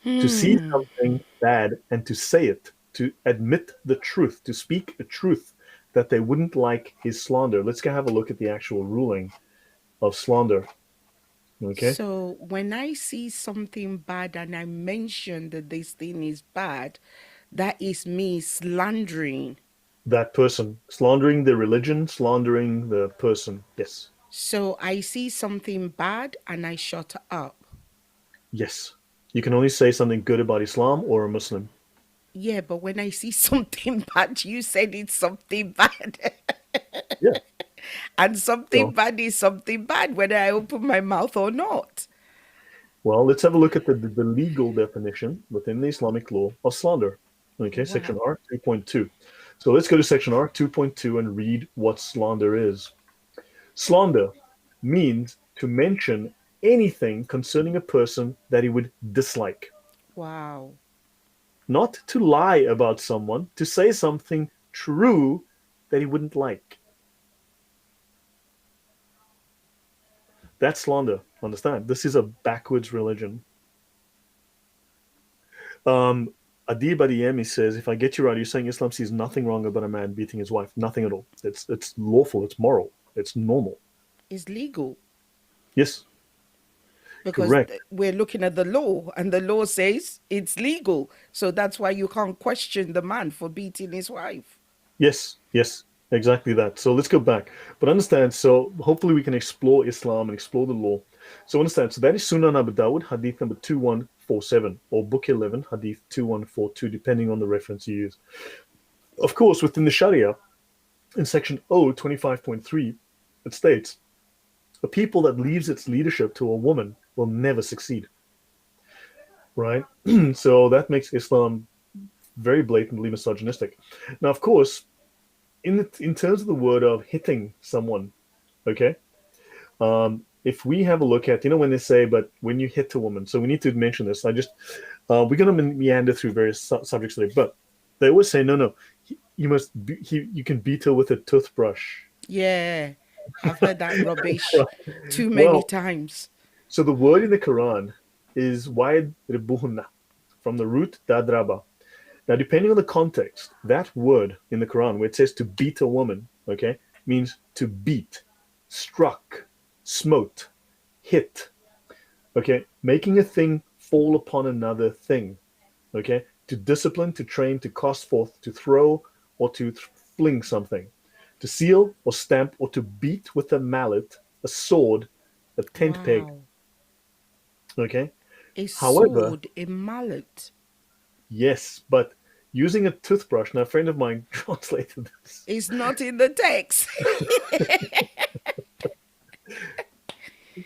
To see Hmm. something bad and to say it, to admit the truth, to speak a truth that they wouldn't like is slander. Let's go have a look at the actual ruling of slander. Okay? So when I see something bad and I mention that this thing is bad, that is me slandering. That person, slandering the religion, slandering the person. Yes. So I see something bad and I shut up. Yes. You can only say something good about Islam or a Muslim. Yeah, but when I see something bad, you said it's something bad. Yeah. And something So, bad is something bad, whether I open my mouth or not. well, let's have a look at the legal definition within the Islamic law of slander. Okay, section Wow. R 2.2. So let's go to section R 2.2 and read what slander is. Slander means to mention anything concerning a person that he would dislike. Wow. Not to lie about someone, to say something true that he wouldn't like. That's slander. Understand? This is a backwards religion. Um, Adib Adiyemi says, if I get you right, you're saying Islam sees nothing wrong about a man beating his wife. Nothing at all. It's lawful. It's moral. It's normal. It's legal Yes, because correct. we're looking at the law and the law says it's legal. So that's why you can't question the man for beating his wife. Yes, yes, exactly that. So let's go back. But understand, so hopefully we can explore Islam and explore the law. So understand, so that is Sunan Abu Dawud, Hadith number 2147, or Book 11, Hadith 2142, depending on the reference you use. Of course, within the Sharia, in section O 25.3, it states, a people that leaves its leadership to a woman will never succeed, right? So that makes Islam very blatantly misogynistic. Now, of course, in terms of the word of hitting someone, okay, if we have a look at, when they say, but when you hit a woman, so we need to mention this. We're going to meander through various subjects today, but they always say, no, no, you can beat her with a toothbrush. Yeah, I've heard that rubbish Right. too many Well, times. so the word in the Quran is wa'id ribuhunna, from the root dadraba. Now, depending on the context, that word in the Quran, where it says to beat a woman, okay, means to beat, struck, smote, hit, okay, making a thing fall upon another thing, okay, to discipline, to train, to cast forth, to throw, or to fling something, to seal or stamp, or to beat with a mallet, a sword, a tent peg, Wow. okay. A However, sword, a mallet yes, but using a toothbrush, now a friend of mine translated this. is not in the text.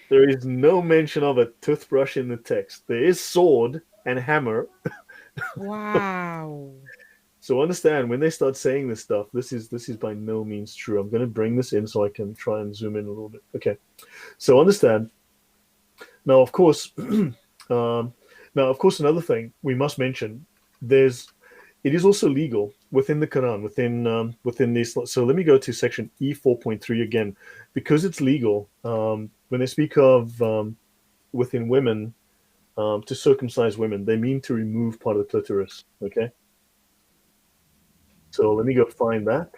There is no mention of a toothbrush in the text. There is sword and hammer. Wow. So understand when they start saying this stuff, this is by no means true. I'm going to bring this in so I can try and zoom in a little bit. Okay. So understand. Now, of course, another thing we must mention, there's it is also legal within the Quran, within these. So let me go to section E 4.3 again, because it's legal. When they speak of within women, to circumcise women, they mean to remove part of the clitoris. Okay, so let me go find that.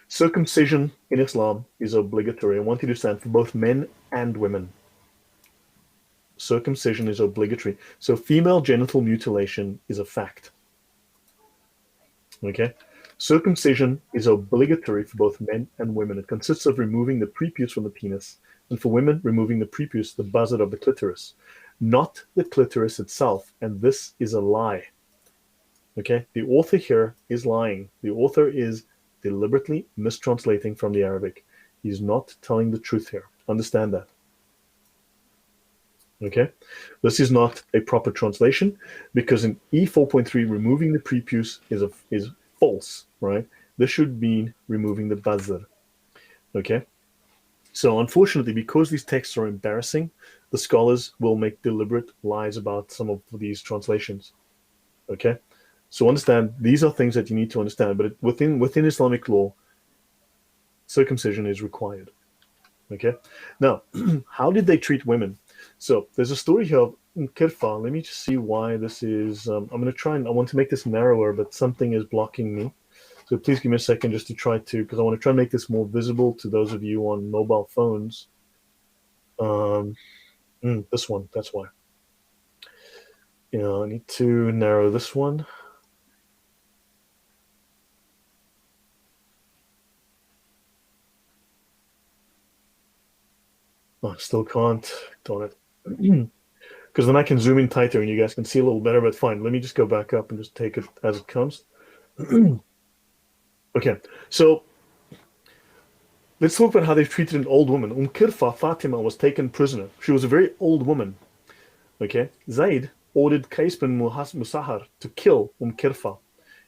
Circumcision in Islam is obligatory. I want you to stand for both men and women. Circumcision is obligatory. So female genital mutilation is a fact. Okay. Circumcision is obligatory for both men and women. It consists of removing the prepuce from the penis, and for women, removing the prepuce, the buzzard of the clitoris, not the clitoris itself. And this is a lie. Okay. The author here is lying. The author is deliberately mistranslating from the Arabic. He's not telling the truth here. Understand that. Okay, this is not a proper translation because in E4.3, removing the prepuce is false, right? This should mean removing the buzzer. Okay, so unfortunately, because these texts are embarrassing, the scholars will make deliberate lies about some of these translations. Okay, so understand these are things that you need to understand. But within Islamic law, circumcision is required. Okay. Now, how did they treat women? So there's a story here of Kirfa. Let me just see why this is. I'm going to try and I want to make this narrower, but something is blocking me. So please give me a second just to try to, because I want to try and make this more visible to those of you on mobile phones. Um, this one, that's why. I need to narrow this one. Oh, I still can't. Darn it. because then I can zoom in tighter and you guys can see a little better. But fine, let me just go back up and just take it as it comes. Okay, so let's talk about how they've treated an old woman. Kirfa Fatima was taken prisoner. She was a very old woman. Okay, Zaid ordered Qais bin Musahar to kill Kirfa,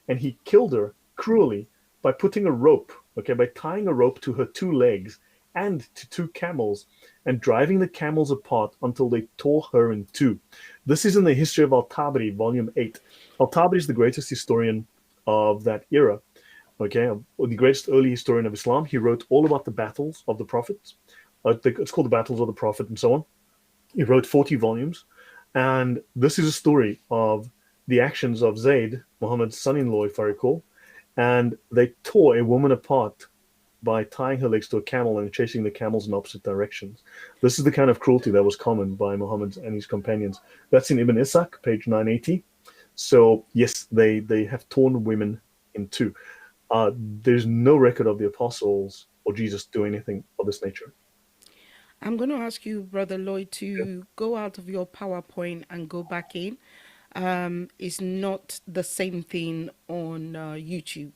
and he killed her cruelly by putting a rope, okay, by tying a rope to her two legs and to two camels and driving the camels apart until they tore her in two. This is in the History of Al-Tabari, volume 8. Al-Tabari is the greatest historian of that era, okay, the greatest early historian of Islam. He wrote all about the battles of the prophets. It's called the Battles of the Prophet and so on. He wrote 40 volumes. And this is a story of the actions of Zayd, Muhammad's son-in-law, if I recall. And they tore a woman apart by tying her legs to a camel and chasing the camels in opposite directions. This is the kind of cruelty that was common by Muhammad and his companions. That's in Ibn Ishaq, page 980. So, yes, they have torn women in two. There's no record of the apostles or Jesus doing anything of this nature. I'm going to ask you, Brother Lloyd, to go out of your PowerPoint and go back in. It's not the same thing on YouTube.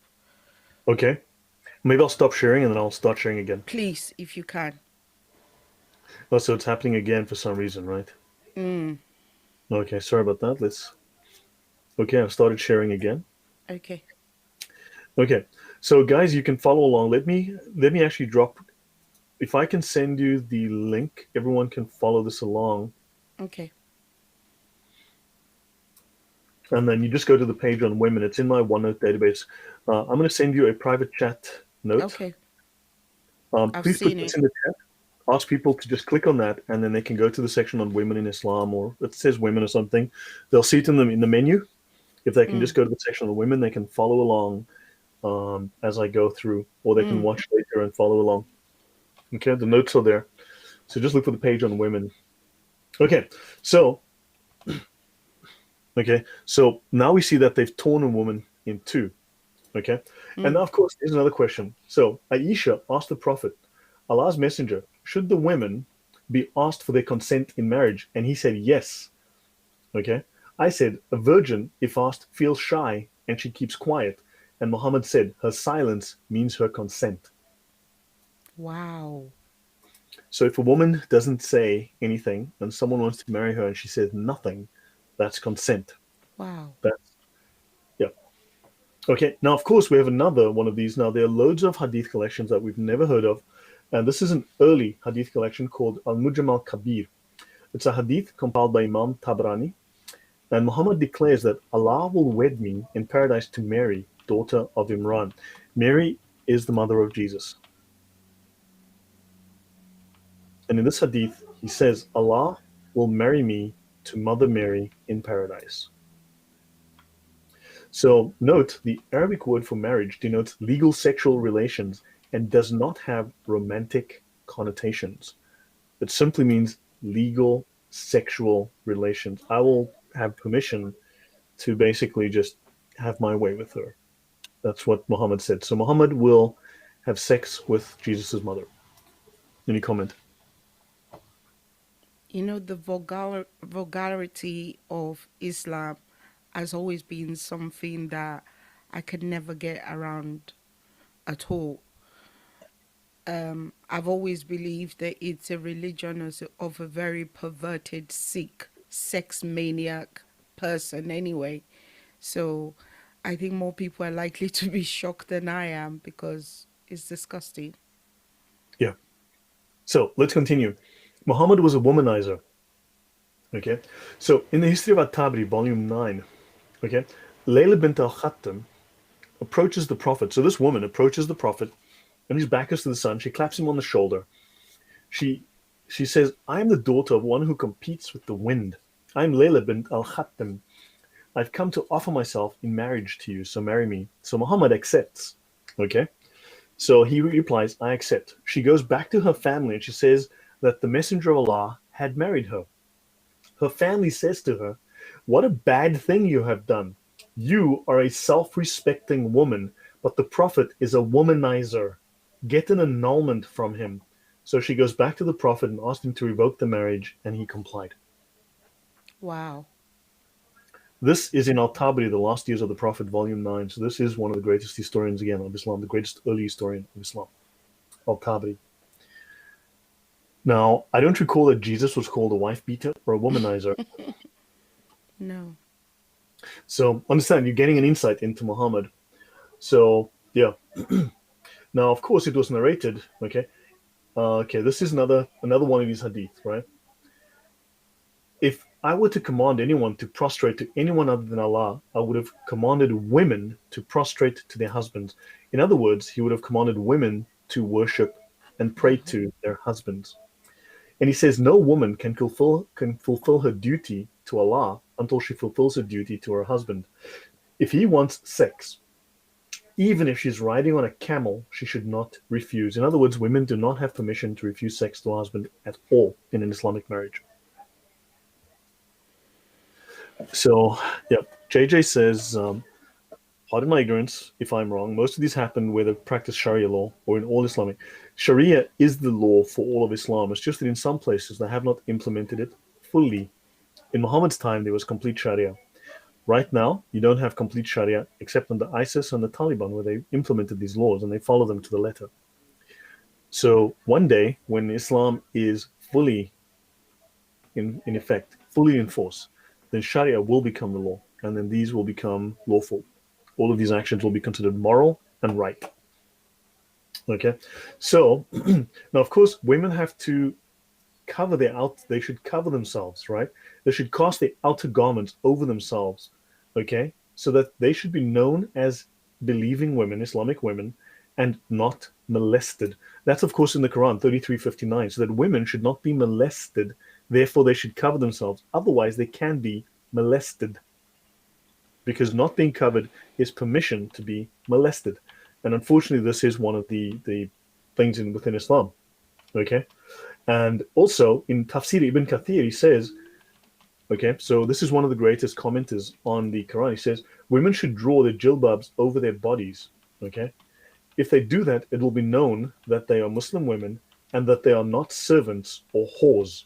Okay. Maybe I'll stop sharing and then I'll start sharing again. Please, if you can. Oh, so it's happening again for some reason, right? Mm, Okay, sorry about that. Okay, I've started sharing again. okay. Okay, so guys, you can follow along. Let me actually drop. If I can send you the link, everyone can follow this along, Okay. and then you just go to the page on women. It's in my OneNote database. I'm going to send you a private chat note. Okay. I've Please put seen this it. in the chat. Ask people to just click on that, and then they can go to the section on women in Islam, or it says women or something. They'll see it in the menu. If they can Mm, just go to the section on women, they can follow along as I go through, or they can mm. watch later and follow along. Okay, the notes are there. So just look for the page on women. Okay, so now we see that they've torn a woman in two. Okay, and Mm, now of course here's another question. So Aisha asked the Prophet, Allah's messenger, should the women be asked for their consent in marriage? And he said yes. Okay, I said a virgin, if asked, feels shy and she keeps quiet. And Muhammad said her silence means her consent. wow. So if a woman doesn't say anything and someone wants to marry her and she says nothing, that's consent. Wow. That's yeah. Okay. Now, of course, we have another one of these. Now, there are loads of hadith collections that we've never heard of, and this is an early hadith collection called Al Mujam al Kabir. It's a hadith compiled by Imam Tabrani, and Muhammad declares that Allah will wed me in paradise to Mary, daughter of Imran. Mary is the mother of Jesus. And in this hadith, he says, Allah will marry me to Mother Mary in paradise. So note, the Arabic word for marriage denotes legal sexual relations and does not have romantic connotations. It simply means legal sexual relations. I will have permission to basically just have my way with her. That's what Muhammad said. So Muhammad will have sex with Jesus' mother. Any comment? The vulgarity of Islam has always been something that I could never get around at all. I've always believed that it's a religion of a very perverted, sick, sex maniac person, anyway. So I think more people are likely to be shocked than I am because it's disgusting. Yeah. So let's continue. Muhammad was a womanizer. Okay. So in the history of At-Tabari, volume 9, okay, Layla bint al-Khattam approaches the Prophet. So this woman approaches the Prophet and his back is to the sun. She claps him on the shoulder. She she says, I am the daughter of one who competes with the wind. I am Layla bint al-Khattam. I've come to offer myself in marriage to you, so marry me. So Muhammad accepts. Okay. So he replies, I accept. She goes back to her family and she says that the Messenger of Allah had married her. Her family says to her, what a bad thing you have done. You are a self respecting woman, but the Prophet is a womanizer. Get an annulment from him. So she goes back to the Prophet and asked him to revoke the marriage, and he complied. Wow. This is in Al-Tabari, The Last Years of the Prophet, Volume 9. So this is one of the greatest historians, again, of Islam, the greatest early historian of Islam, Al-Tabari. Now, I don't recall that Jesus was called a wife beater or a womanizer. No. So understand, you're getting an insight into Muhammad. So, yeah. Now, of course, it was narrated, okay? Okay, this is another one of these hadith, right? If I were to command anyone to prostrate to anyone other than Allah, I would have commanded women to prostrate to their husbands. In other words, he would have commanded women to worship and pray Mm-hmm. to their husbands. And he says no woman can fulfill her duty to Allah until she fulfills her duty to her husband. If he wants sex, even if she's riding on a camel, she should not refuse. In other words, women do not have permission to refuse sex to a husband at all in an Islamic marriage. So, yeah, JJ says, pardon my ignorance if I'm wrong. Most of these happen whether practice Sharia law or in all Islamic. Sharia is the law for all of Islam. It's just that in some places they have not implemented it fully. In Muhammad's time, there was complete Sharia. Right now, you don't have complete Sharia except under ISIS and the Taliban, where they implemented these laws and they follow them to the letter. So one day, when Islam is fully in effect, fully in force, then Sharia will become the law, and then these will become lawful. All of these actions will be considered moral and right. Okay, so now of course women have to cover their out. They should cover themselves, right? They should cast their outer garments over themselves, okay, so that they should be known as believing women, Islamic women, and not molested. That's of course in the Quran 33:59. So that women should not be molested. Therefore, they should cover themselves. Otherwise, they can be molested because not being covered is permission to be molested. And unfortunately, this is one of the things within Islam. Okay, and also in Tafsir Ibn Kathir, he says, okay, so this is one of the greatest commenters on the Quran. He says women should draw their jilbabs over their bodies. Okay, if they do that, it will be known that they are Muslim women and that they are not servants or whores.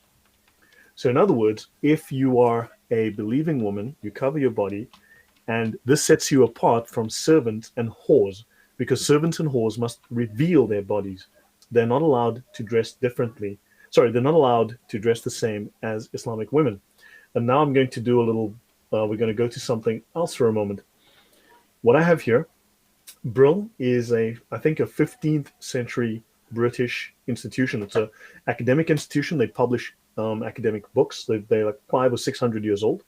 So, in other words, if you are a believing woman, you cover your body, and this sets you apart from servants and whores, because servants and whores must reveal their bodies. They're not allowed to dress differently. Sorry, they're not allowed to dress the same as Islamic women. And now I'm going to do a little, we're going to go to something else for a moment. What I have here, Brill is I think, a 15th century British institution. It's an academic institution. They publish academic books. They're like 500 or 600 years old.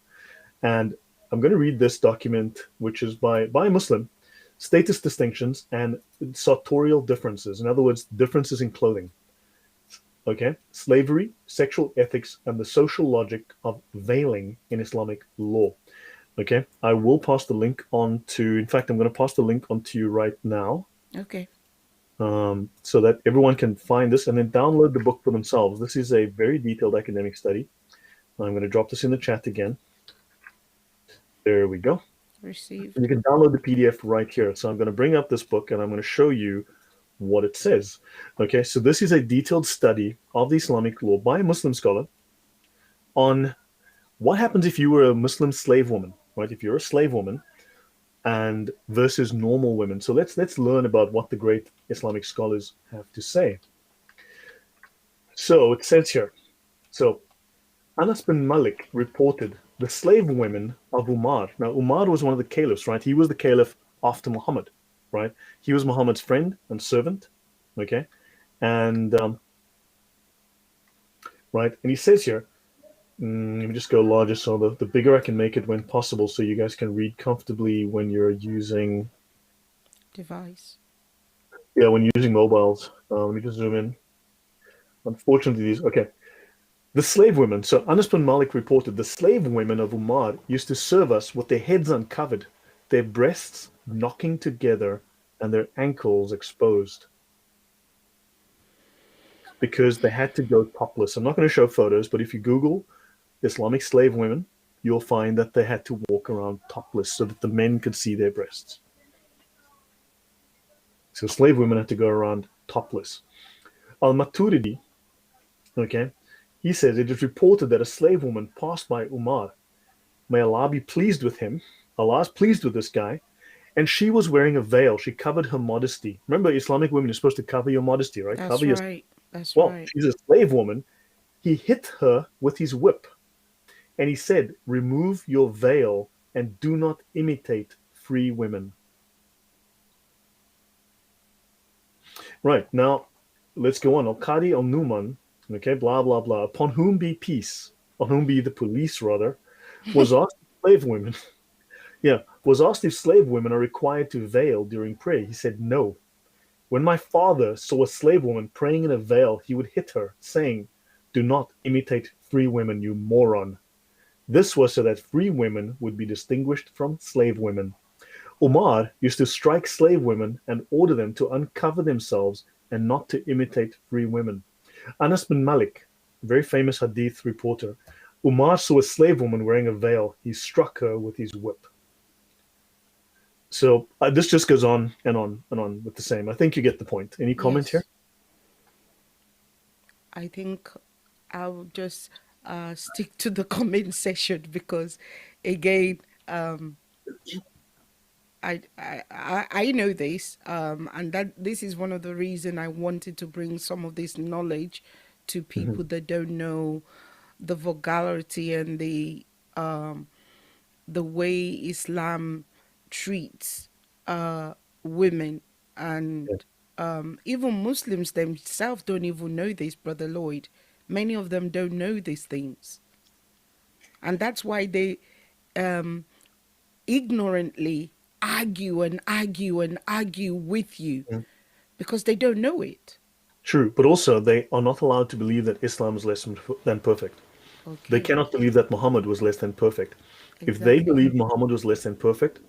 And I'm going to read this document, which is by a Muslim, status distinctions and sartorial differences. In other words, differences in clothing. Okay, slavery, sexual ethics, and the social logic of veiling in Islamic law. Okay, I will pass the link on to, in fact, I'm going to pass the link on to you right now, Okay. so that everyone can find this and then download the book for themselves. This is a very detailed academic study. I'm going to drop this in the chat again. There we go. You Received. can download the PDF right here. So I'm going to bring up this book and I'm going to show you what it says. Okay, so this is a detailed study of the Islamic law by a Muslim scholar on what happens if you were a Muslim slave woman, right? If you're a slave woman and versus normal women. So let's learn about what the great Islamic scholars have to say. So it says here. So Anas bin Malik reported the slave women of Umar. Now Umar was one of the caliphs, right? He was the caliph after Muhammad, right? He was Muhammad's friend and servant, okay? And right, and he says here, let me just go larger so the bigger I can make it when possible so you guys can read comfortably when you're using, Device. yeah, when you're using mobiles. Let me just zoom in. Unfortunately, okay. The slave women. So Anas bin Malik reported the slave women of Umar used to serve us with their heads uncovered, their breasts knocking together, and their ankles exposed because they had to go topless. I'm not going to show photos, but if you Google Islamic slave women, you'll find that they had to walk around topless so that the men could see their breasts. So slave women had to go around topless. Al-Maturidi, okay, he says it is reported that a slave woman passed by Umar May Allah be pleased with him. Allah is pleased with this guy. And she was wearing a veil. She covered her modesty. Remember, Islamic women are supposed to cover your modesty, right? Cover That's your. right. That's Well, right. she's a slave woman. He hit her with his whip, and he said, "Remove your veil and do not imitate free women." Right now, let's go on. Al Qadi al Numan, okay, blah blah blah. Upon whom be peace, on whom be the police rather, was asked if slave women. Yeah, was asked if slave women are required to veil during prayer. He said no. When my father saw a slave woman praying in a veil, he would hit her, saying, "Do not imitate free women, you moron." This was so that free women would be distinguished from slave women. Umar used to strike slave women and order them to uncover themselves and not to imitate free women. Anas bin Malik, a very famous hadith reporter, Umar saw a slave woman wearing a veil. He struck her with his whip. So this just goes on and on and on with the same. I think you get the point. Any comment here? Yes. I think I'll just stick to the comment section because, again, um, I know this, and that this is one of the reason I wanted to bring some of this knowledge to Mhm. people that don't know the vulgarity and the way Islam treats women, and Yeah, even Muslims themselves don't even know this, Brother Lloyd. Many of them don't know these things, and that's why they um, ignorantly argue and argue and argue with you yeah. because they don't know it. True, but also they are not allowed to believe that Islam is less than perfect. They Okay, cannot believe that Muhammad was less than perfect. If they exactly. believe Muhammad was less than perfect,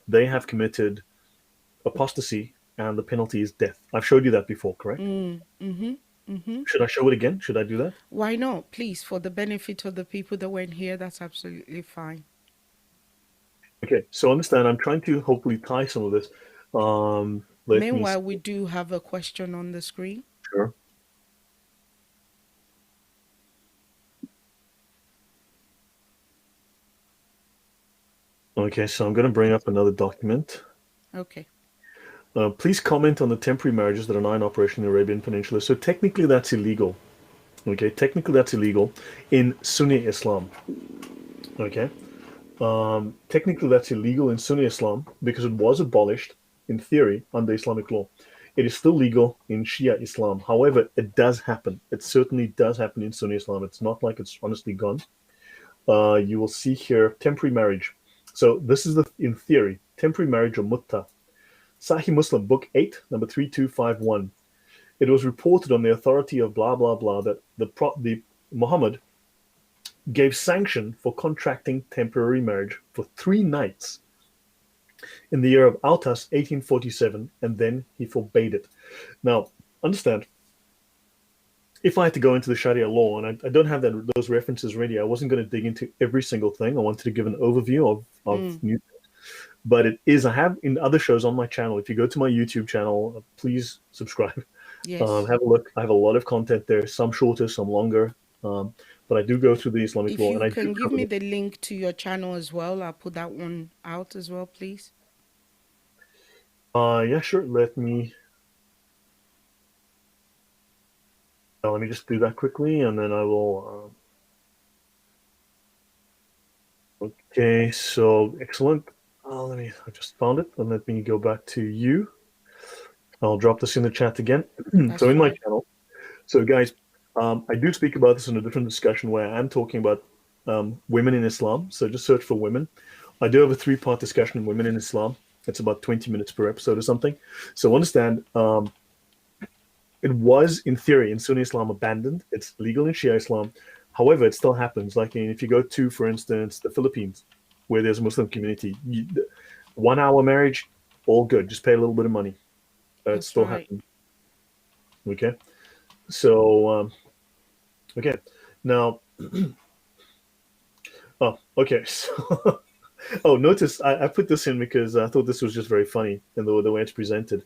they have committed apostasy and the penalty is death. I've showed you that before, correct? Mm-hmm. Mm-hmm. Should I show it again? Should I do that? Why not? Please, for the benefit of the people that weren't here, that's absolutely fine. Okay, so understand I'm trying to hopefully tie some of this. Let me see. Meanwhile, we do have a question on the screen. Sure. Okay, so I'm going to bring up another document. Okay. Please comment on the temporary marriages that are now in operation in the Arabian Peninsula. So technically that's illegal. Okay, technically that's illegal in Sunni Islam. Okay, technically that's illegal in Sunni Islam because it was abolished in theory under Islamic law. It is still legal in Shia Islam. However, it does happen. It certainly does happen in Sunni Islam. It's not like it's honestly gone. You will see here temporary marriage. So this is the in theory temporary marriage or mutta. Sahih Muslim, Book 8, number 3251. It was reported on the authority of blah blah blah that the Muhammad gave sanction for contracting temporary marriage for 3 nights in the year of Altas 1847, and then he forbade it. Now, understand, if I had to go into the Sharia law, and I don't have those references ready, I wasn't going to dig into every single thing. I wanted to give an overview of Mm, new, but it is, I have in other shows on my channel. If you go to my YouTube channel, please subscribe. yes. Have a look. I have a lot of content there, some shorter, some longer. Um, but I do go through the Islamic If law, and you I do can give cover me this. the link to your channel as well, I'll put that one out as well, please. Yeah, sure. Let me just do that quickly, and then I will. Okay, so excellent. I just found it, and let me go back to you. I'll drop this in the chat again. That's So in my fine. channel, so guys, I do speak about this in a different discussion where I'm talking about women in Islam. So just search for women. I do have a three-part discussion on women in Islam. It's about 20 minutes per episode or something. So understand, it was in theory in Sunni Islam abandoned. It's legal in Shia Islam. However, it still happens. Like if you go to, for instance, the Philippines, where there's a Muslim community, 1 hour marriage, all good. Just pay a little bit of money. It That's still right. happens. Okay. So, okay. Now, oh, okay. So, oh, notice I put this in because I thought this was just very funny in the way it's presented.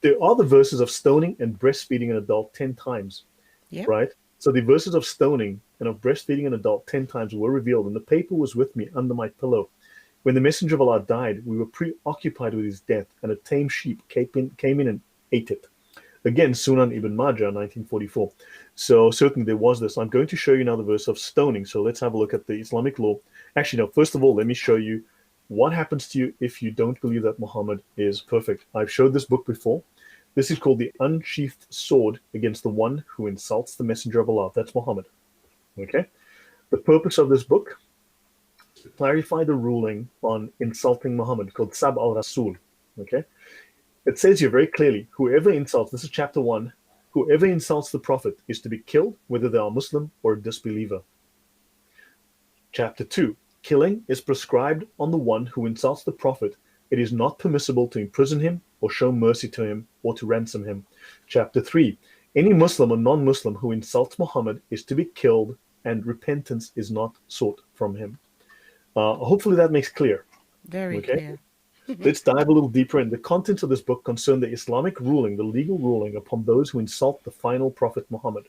There are the verses of stoning and breastfeeding an adult 10 times, Yep. right? So the verses of stoning and of breastfeeding an adult 10 times were revealed, and the paper was with me under my pillow. When the messenger of Allah died, we were preoccupied with his death, and a tame sheep came in and ate it. Again, Sunan ibn Majah, 1944. So certainly there was this. I'm going to show you now the verse of stoning. So let's have a look at the Islamic law. Actually, no, first of all, let me show you what happens to you if you don't believe that Muhammad is perfect. I've showed this book before. This is called the Unsheathed Sword Against the One Who Insults the Messenger of Allah. That's Muhammad. Okay? The purpose of this book is to clarify the ruling on insulting Muhammad, called Sab al-Rasul. Okay? It says here very clearly, whoever insults, this is chapter 1, whoever insults the Prophet is to be killed, whether they are Muslim or a disbeliever. Chapter 2, killing is prescribed on the one who insults the Prophet. It is not permissible to imprison him or show mercy to him or to ransom him. Chapter 3, any Muslim or non-Muslim who insults Muhammad is to be killed, and repentance is not sought from him. Hopefully that makes clear. Very Okay? clear. Let's dive a little deeper in. The contents of this book concern the Islamic ruling, the legal ruling upon those who insult the final Prophet Muhammad.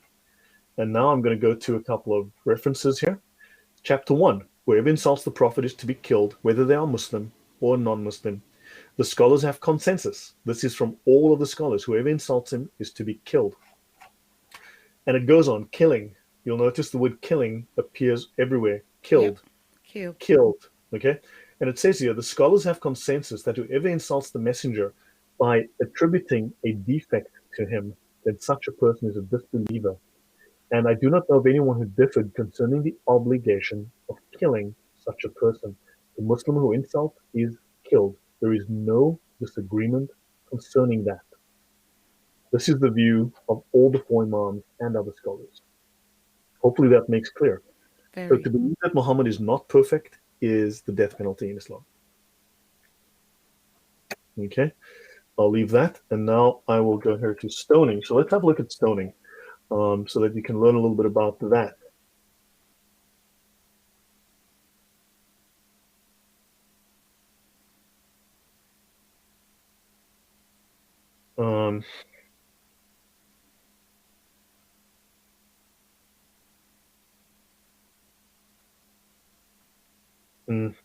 And now I'm going to go to a couple of references here. Chapter 1, whoever insults the Prophet is to be killed, whether they are Muslim or non-Muslim. The scholars have consensus. This is from all of the scholars. Whoever insults him is to be killed. And it goes on, killing. You'll notice the word killing appears everywhere. Yep. Killed. Kill. Killed. Okay? And it says here, the scholars have consensus that whoever insults the messenger by attributing a defect to him, then such a person is a disbeliever. And I do not know of anyone who differed concerning the obligation of killing such a person. The Muslim who insults is killed. There is no disagreement concerning that. This is the view of all the four Imams and other scholars. Hopefully that makes clear. So Very. to believe that Muhammad is not perfect is the death penalty in Islam. Okay, I'll leave that. And now I will go here to stoning. So let's have a look at stoning so that you can learn a little bit about that. Um,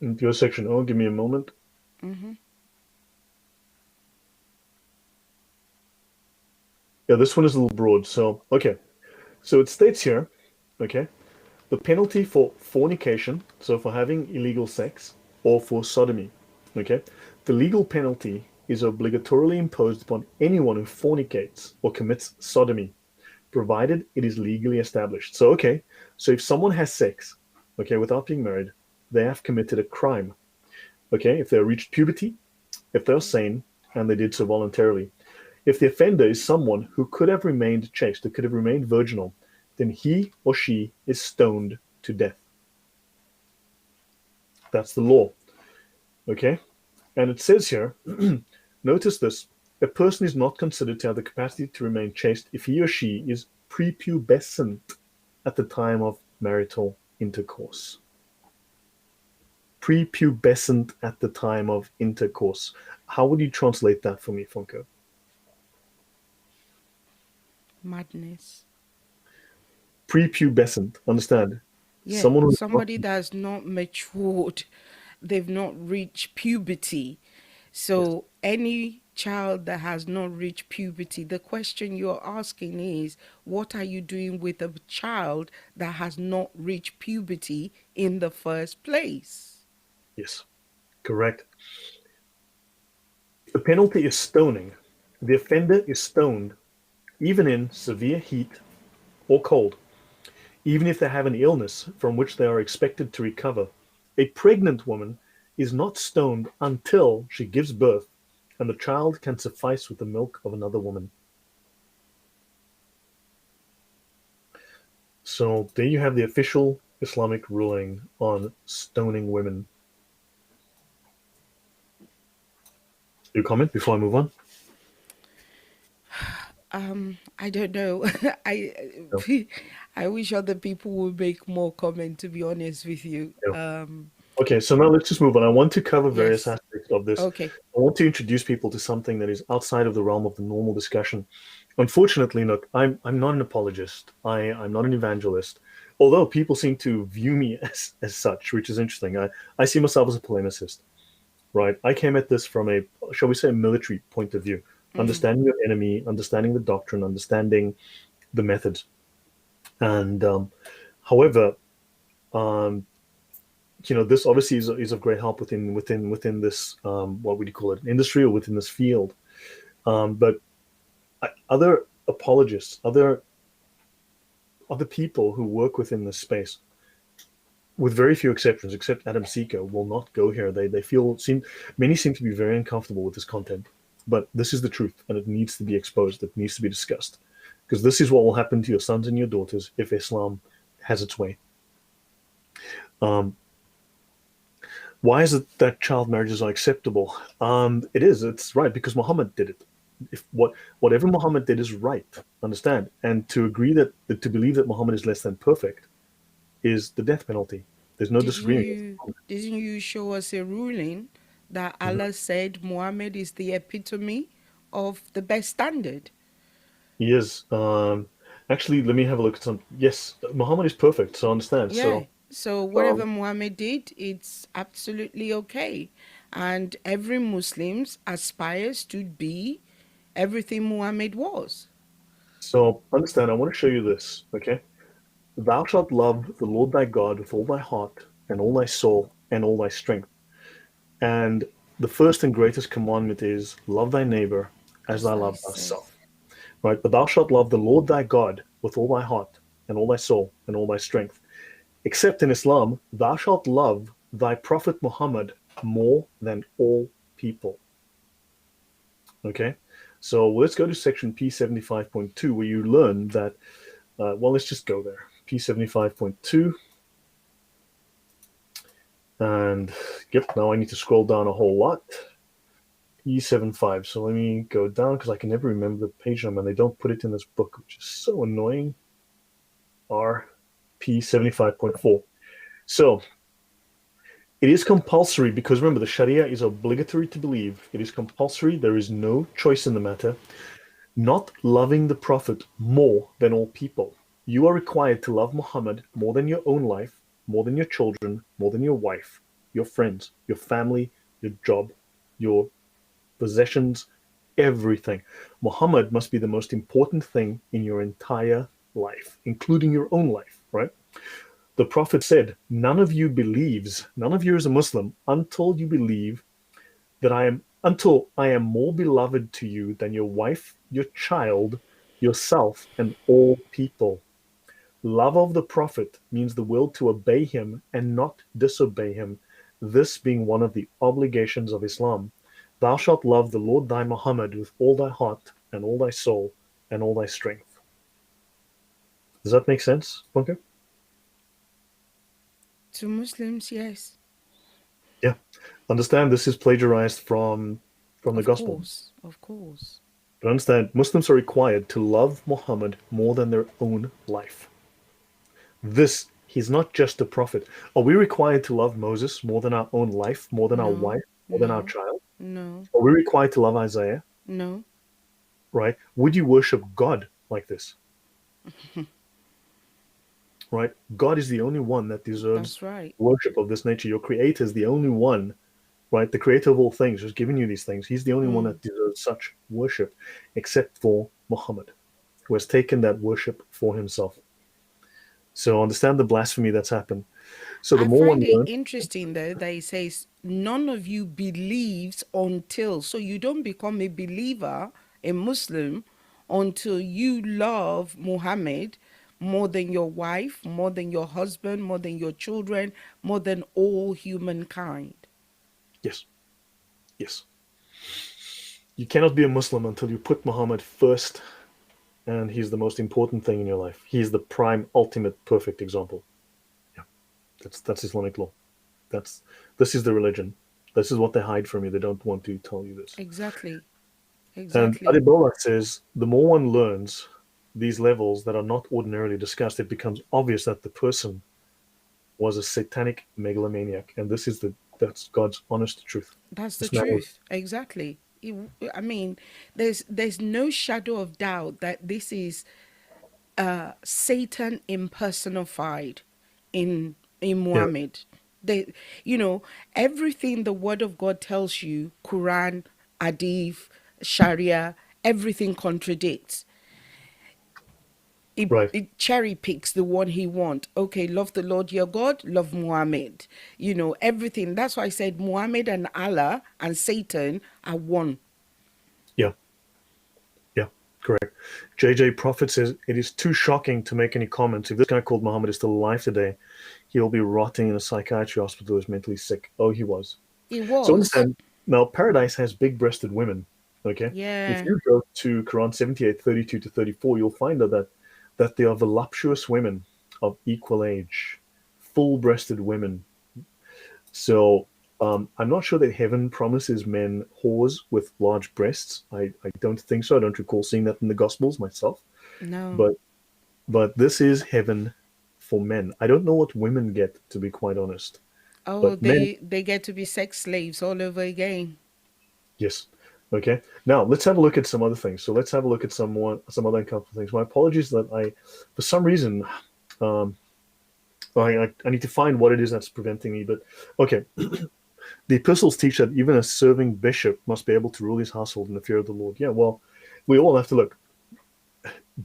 into section O, give me a moment. Mm-hmm. Yeah, this one is a little broad. So, okay. So it states here, okay, the penalty for fornication, so for having illegal sex, or for sodomy, okay, the legal penalty is obligatorily imposed upon anyone who fornicates or commits sodomy, provided it is legally established. So, okay, so if someone has sex, okay, without being married, they have committed a crime. Okay, if they reached puberty, if they're sane, and they did so voluntarily. If the offender is someone who could have remained chaste, who could have remained virginal, then he or she is stoned to death. That's the law. Okay? And it says here, notice this, a person is not considered to have the capacity to remain chaste if he or she is prepubescent at the time of marital intercourse. Prepubescent at the time of intercourse. How would you translate that for me, Funko? Madness. Prepubescent, understand? Yeah. Someone who's not, Somebody that's not matured. They've not reached puberty. yes, So any child that has not reached puberty, the question you're asking is, what are you doing with a child that has not reached puberty in the first place? yes, correct. The penalty is stoning. The offender is stoned, even in severe heat or cold, even if they have an illness from which they are expected to recover. A pregnant woman is not stoned until she gives birth, and the child can suffice with the milk of another woman. So there you have the official Islamic ruling on stoning women. Do you comment before I move on? I don't know. I No. I wish other people would make more comment, to be honest with you. No. Okay, so now let's just move on. I want to cover various Yes. aspects of this. Okay. I want to introduce people to something that is outside of the realm of the normal discussion. Unfortunately, look, I'm not an apologist. I'm not an evangelist. although people seem to view me as such, which is interesting. I see myself as a polemicist, right? I came at this from a, shall we say, a military point of view, Mm, understanding your enemy, understanding the doctrine, understanding the methods. And however, um, this obviously is of great help within this what would you call it, industry, or within this field. But other apologists, other people who work within this space, with very few exceptions, except Adam Seeker, will not go here. They feel seem many seem to be very uncomfortable with this content. But this is the truth, and it needs to be exposed. It needs to be discussed, because this is what will happen to your sons and your daughters if Islam has its way. Um, why is it that child marriages are acceptable? It is. It's right because Muhammad did it. If whatever Muhammad did is right, understand, and to agree that to believe that Muhammad is less than perfect is the death penalty. There's no didn't disagreeing. you didn't you show us a ruling that Mhm. Allah said Muhammad is the epitome of the best standard? He is. Actually, let me have a look at some. Yes, Muhammad is perfect. So understand. Yeah. So, So whatever um, Muhammad did, it's absolutely okay. And every Muslim aspires to be everything Muhammad was. so understand. I want to show you this. Okay. Thou shalt love the Lord thy God with all thy heart and all thy soul and all thy strength. And the first and greatest commandment is love thy neighbor as As thy I love said. thyself. Right? But thou shalt love the Lord thy God with all thy heart and all thy soul and all thy strength. Except in Islam, thou shalt love thy Prophet Muhammad more than all people. Okay? So let's go to section P75.2, where you learn that, well, let's just go there. P75.2. And yep, now I need to scroll down a whole lot. E75. So let me go down because I can never remember the page number and they don't put it in this book, which is so annoying. RP75.4. So it is compulsory because remember, the Sharia is obligatory to believe. It is compulsory. There is no choice in the matter. Not loving the Prophet more than all people. You are required to love Muhammad more than your own life, more than your children, more than your wife, your friends, your family, your job, your possessions, everything. Muhammad must be the most important thing in your entire life, including your own life, right? The Prophet said, none of you believes, none of you is a Muslim until you believe that until I am more beloved to you than your wife, your child, yourself, and all people. Love of the Prophet means the will to obey him and not disobey him, this being one of the obligations of Islam. Thou shalt love the Lord thy Muhammad with all thy heart and all thy soul and all thy strength. Does that make sense, Bunker? To Muslims, yes. Yeah. Understand this is plagiarized from the Of gospel. course. Of course. But understand Muslims are required to love Muhammad more than their own life. This he's not just a prophet. Are we required to love Moses more than our own life, more than our No. wife, more than our No. child? No. Are we required to love Isaiah? No. Right? Would you worship God like this? Right? God is the only one that deserves That's right. worship of this nature. Your creator is the only one, right? The creator of all things who's given you these things. He's the only one Mm. that deserves such worship, except for Muhammad, who has taken that worship for himself. So understand the blasphemy that's happened. So the I more find one it learns, interesting though that it says none of you believes until, so you don't become a believer, a Muslim, until you love Muhammad more than your wife, more than your husband, more than your children, more than all humankind. yes, yes, you cannot be a Muslim until you put Muhammad first, and he's the most important thing in your life. He's the prime, ultimate, perfect example. Yeah, that's Islamic law. That's this is the religion. This is what they hide from you. They don't want to tell you this. Exactly. And Exactly. Adibola says the more one learns these levels that are not ordinarily discussed, it becomes obvious that the person was a satanic megalomaniac, and that's God's honest truth. That's the This man was truth. Exactly. I mean, there's no shadow of doubt that this is Satan impersonified in Yeah, Muhammad. They, you know, everything the Word of God tells you, Quran, Hadith, Sharia, everything contradicts. right. It cherry picks the one he want. Okay, love the Lord your God, love Muhammad. Everything. That's why I said Muhammad and Allah and Satan are one. Yeah, yeah, correct. JJ Prophet says it is too shocking to make any comments. If this guy called Muhammad is still alive today, he'll be rotting in a psychiatry hospital who's mentally sick. Oh, he was. It So was. understand now, paradise has big-breasted women. Okay, if Yeah. you go to Quran 78:32 to 34, you'll find that they are voluptuous women of equal age, full-breasted women. So I'm not sure that heaven promises men whores with large breasts. I don't think so. I don't recall seeing that in the Gospels myself. No. But this is heaven for men. I don't know what women get, to be quite honest. Oh, But men, they get to be sex slaves all over again. yes. Okay. Now let's have a look at some other things. So let's have a look at some other uncomfortable things. My apologies that for some reason, um, I need to find what it is that's preventing me. But okay, the epistles teach that even a serving bishop must be able to rule his household in the fear of the Lord. Yeah. Well, we all have to look.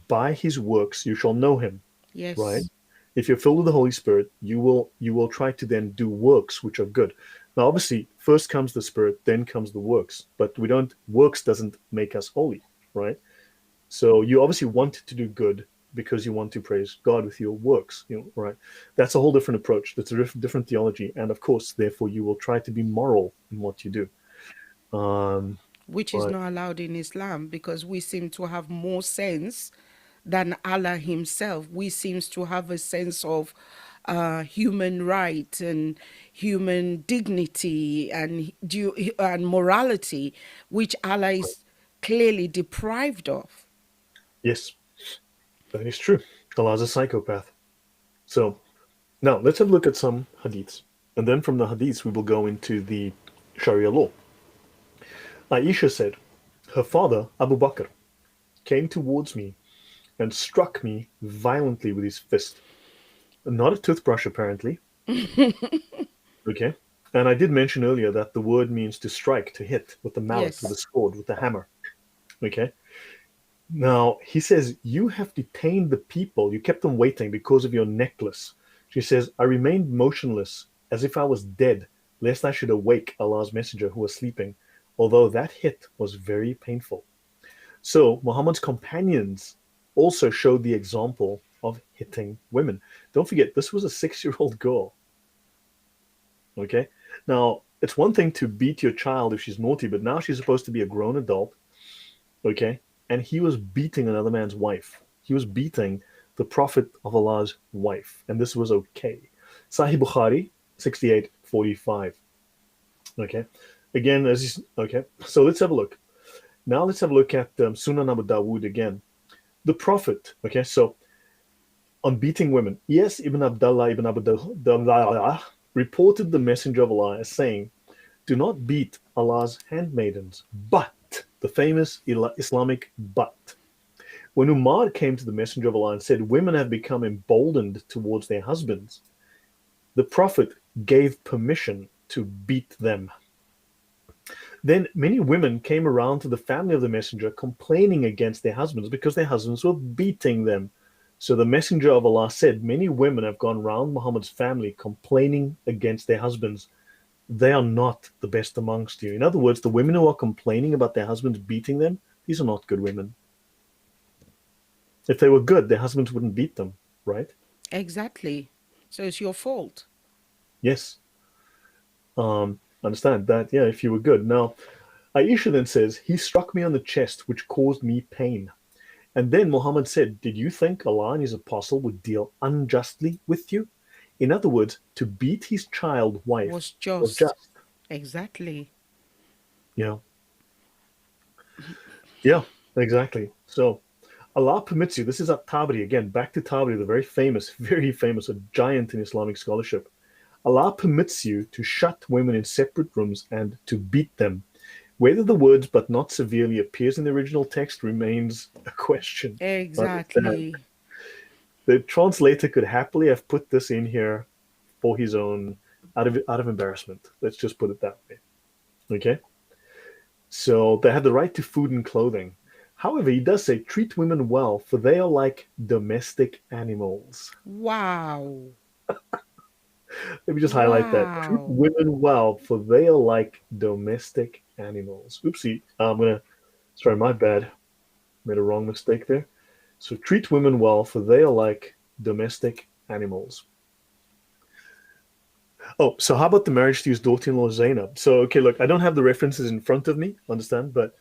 By his works you shall know him. Right? Yes. If you're filled with the Holy Spirit, you will try to then do works which are good. Now, obviously, first comes the Spirit, then comes the works. But we don't works doesn't make us holy, right? So you obviously want to do good because you want to praise God with your works, right? That's a whole different approach. That's a different theology, and of course, therefore, you will try to be moral in what you do. Um, Which is but not allowed in Islam because we seem to have more sense than Allah Himself. We seems to have a sense of human right and human dignity and and morality, which Allah is clearly deprived of. yes, that is true. Allah's a psychopath. So now, let's have a look at some hadiths. And then from the hadiths, we will go into the Sharia law. Aisha said, her father, Abu Bakr, came towards me and struck me violently with his fist. Not a toothbrush, apparently. Okay. And I did mention earlier that the word means to strike, to hit with the mallet, with the Yes. sword, with the hammer. Okay. Now, he says, you have detained the people. You kept them waiting because of your necklace. She says, I remained motionless as if I was dead, lest I should awake Allah's messenger who was sleeping, although that hit was very painful. So, Muhammad's companions also showed the example of hitting women. Don't forget, this was a 6-year-old girl. Okay. Now, it's one thing to beat your child if she's naughty, but now she's supposed to be a grown adult. Okay. And he was beating another man's wife. He was beating the Prophet of Allah's wife. And this was okay. Sahih Bukhari 68:45. Okay. Again, okay. So let's have a look. Now let's have a look at Sunan Abu Dawood again. The Prophet, okay, so on beating women, yes, Ibn Abdullah ibn Abu Dawud reported the Messenger of Allah as saying, do not beat Allah's handmaidens, but, the famous Islamic but. When Umar came to the Messenger of Allah and said, women have become emboldened towards their husbands, the Prophet gave permission to beat them. Then many women came around to the family of the Messenger complaining against their husbands because their husbands were beating them. So the Messenger of Allah said, many women have gone round Muhammad's family complaining against their husbands. They are not the best amongst you. In other words, the women who are complaining about their husbands beating them, these are not good women. If they were good, their husbands wouldn't beat them, right? Exactly. So it's your fault. Yes. Understand that, yeah, if you were good. Now, Aisha then says, he struck me on the chest, which caused me pain. And then Muhammad said, did you think Allah and his apostle would deal unjustly with you? In other words, to beat his child wife Was was just. just. Exactly. Yeah, yeah, exactly. So Allah permits you, this is at Tabari, again, back to Tabari, the very famous, a giant in Islamic scholarship. Allah permits you to shut women in separate rooms and to beat them. Whether the words but not severely appears in the original text remains a question. Understand? Exactly. The translator could happily have put this in here for his own, out of embarrassment. Let's just put it that way. Okay. So they have the right to food and clothing. However, he does say, treat women well, for they are like domestic animals. Wow. Let me just highlight that. Treat Wow. women well, for they are like domestic animals. Oopsie. Sorry, my bad. Made a wrong mistake there. So treat women well, for they are like domestic animals. Oh, so how about the marriage to his daughter-in-law Zainab? So, okay, look, I don't have the references in front of me, understand? But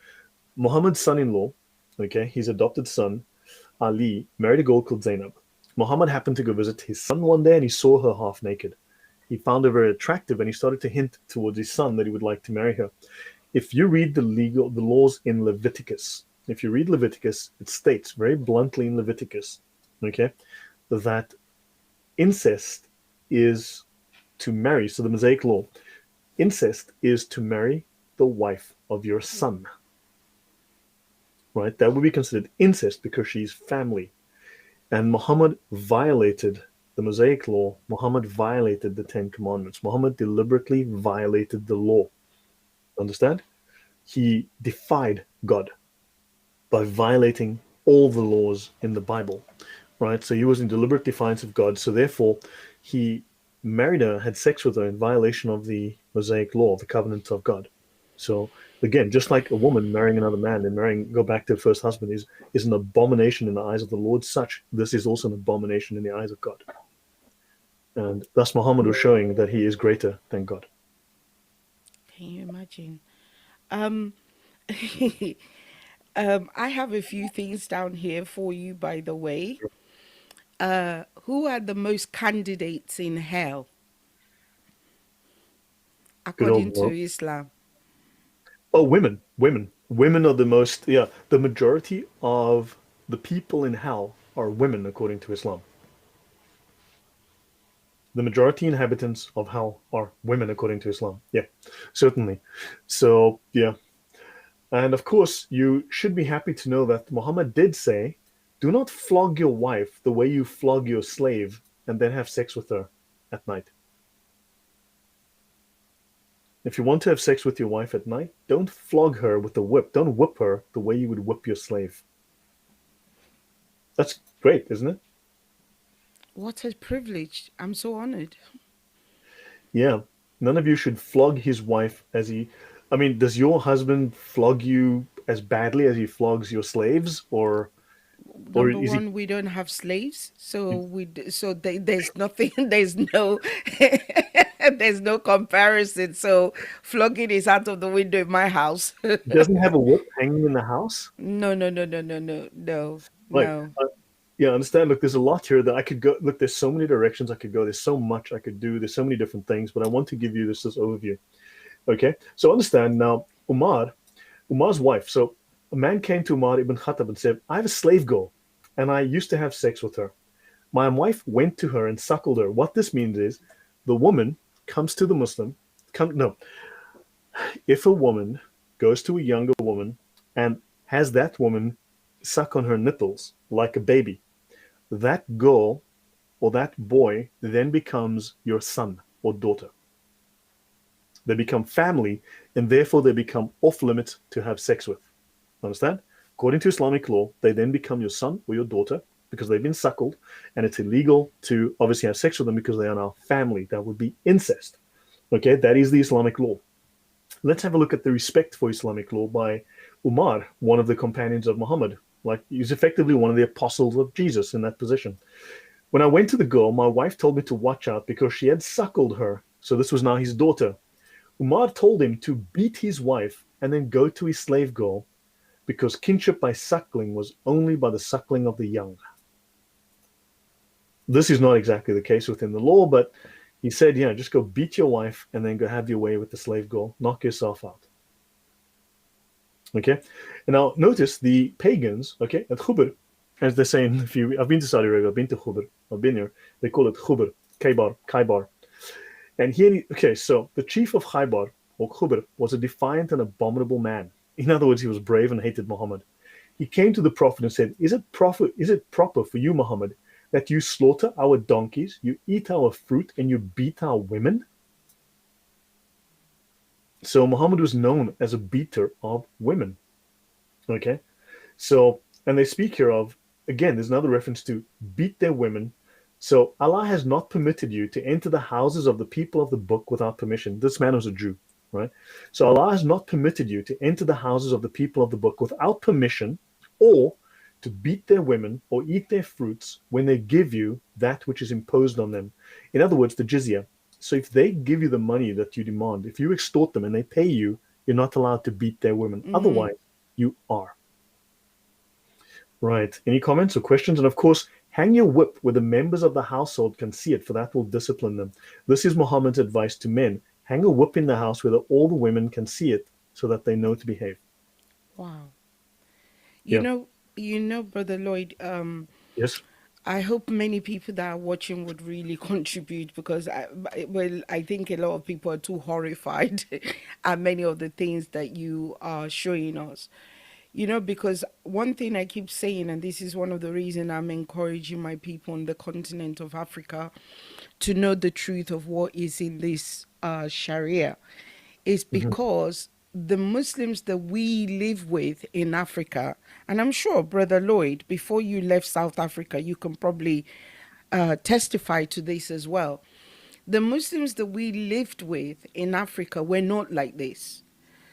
Muhammad's son-in-law, okay, his adopted son, Ali, married a girl called Zainab. Muhammad happened to go visit his son one day and he saw her half naked. He found her very attractive and he started to hint towards his son that he would like to marry her. If you read the laws in Leviticus, if you read Leviticus, it states very bluntly in Leviticus, okay, that incest is to marry. So the Mosaic law, incest is to marry the wife of your son, right? That would be considered incest because she's family. And Muhammad violated the Mosaic law. Muhammad violated the Ten Commandments. Muhammad deliberately violated the law. Understand? He defied God by violating all the laws in the Bible, right? So he was in deliberate defiance of God. So therefore, he married her, had sex with her in violation of the Mosaic law, the covenant of God. So again, just like a woman marrying another man and go back to her first husband is an abomination in the eyes of the Lord, such this is also an abomination in the eyes of God. And thus Muhammad was showing that he is greater than God. Can you imagine? Um, I have a few things down here for you, by the way. Who are the most candidates in hell Good old according to Mo. Islam? Oh, women are the most. Yeah, the majority of the people in hell are women according to Islam. The majority inhabitants of hell are women according to Islam. Yeah, certainly. So yeah, and of course you should be happy to know that Muhammad did say, "Do not flog your wife the way you flog your slave, and then have sex with her at night." If you want to have sex with your wife at night, don't flog her with a whip. Don't whip her the way you would whip your slave. That's great, isn't it? What a privilege. I'm so honored. Yeah. None of you should flog his wife as he. I mean, does your husband flog you as badly as he flogs your slaves, or Number is he? one, we don't have slaves, so there's nothing, there's no, there's no comparison. So flogging is out of the window in my house. He doesn't have a whip hanging in the house? No, no, no, no, no, no, no, Right. no. Yeah, I understand. Look, there's a lot here that I could go. Look, there's so many directions I could go. There's so much I could do. There's so many different things, but I want to give you this overview. Okay. So understand now, Umar's wife. So a man came to Umar ibn Khattab and said, I have a slave girl, and I used to have sex with her. My wife went to her and suckled her. What this means is the woman comes to the Muslim. No, if a woman goes to a younger woman and has that woman suck on her nipples like a baby, that girl or that boy then becomes your son or daughter. They become family and therefore they become off limits to have sex with. Understand? According to Islamic law, they then become your son or your daughter because they've been suckled, and it's illegal to obviously have sex with them because they are now family. That would be incest. Okay, that is the Islamic law. Let's have a look at the respect for Islamic law by Umar, one of the companions of Muhammad. Like he's effectively one of the apostles of Jesus in that position. When I went to the girl, my wife told me to watch out because she had suckled her. So this was now his daughter. Umar told him to beat his wife and then go to his slave girl because kinship by suckling was only by the suckling of the young. This is not exactly the case within the law, but he said, yeah, just go beat your wife and then go have your way with the slave girl. Knock yourself out. Okay. And now notice the pagans, okay, at Khubr, as they say in a few, I've been to Saudi Arabia, I've been to Khubr, I've been here. They call it Khubr, Khaybar. And here, okay, so the chief of Khaybar, or Khubr, was a defiant and abominable man. In other words, he was brave and hated Muhammad. He came to the Prophet and said, is it proper for you, Muhammad, that you slaughter our donkeys, you eat our fruit, and you beat our women? So Muhammad was known as a beater of women. Okay. So, and they speak here of, again, there's another reference to beat their women. So Allah has not permitted you to enter the houses of the people of the book without permission. This man was a Jew, right? So Allah has not permitted you to enter the houses of the people of the book without permission, or to beat their women or eat their fruits when they give you that which is imposed on them. In other words, the jizya. So if they give you the money that you demand, if you extort them and they pay you, you're not allowed to beat their women. Mm-hmm. Otherwise, you are. Right. Any comments or questions? And of course, hang your whip where the members of the household can see it, for that will discipline them. This is Muhammad's advice to men. Hang a whip in the house where all the women can see it so that they know to behave. Wow. You Yeah. know, Brother Lloyd, Yes. I hope many people that are watching would really contribute, because I think a lot of people are too horrified at many of the things that you are showing us. Because one thing I keep saying, and this is one of the reasons I'm encouraging my people on the continent of Africa to know the truth of what is in this Sharia, is Hmm. because the Muslims that we live with in Africa, and I'm sure, Brother Lloyd, before you left South Africa, you can probably testify to this as well. The Muslims that we lived with in Africa were not like this.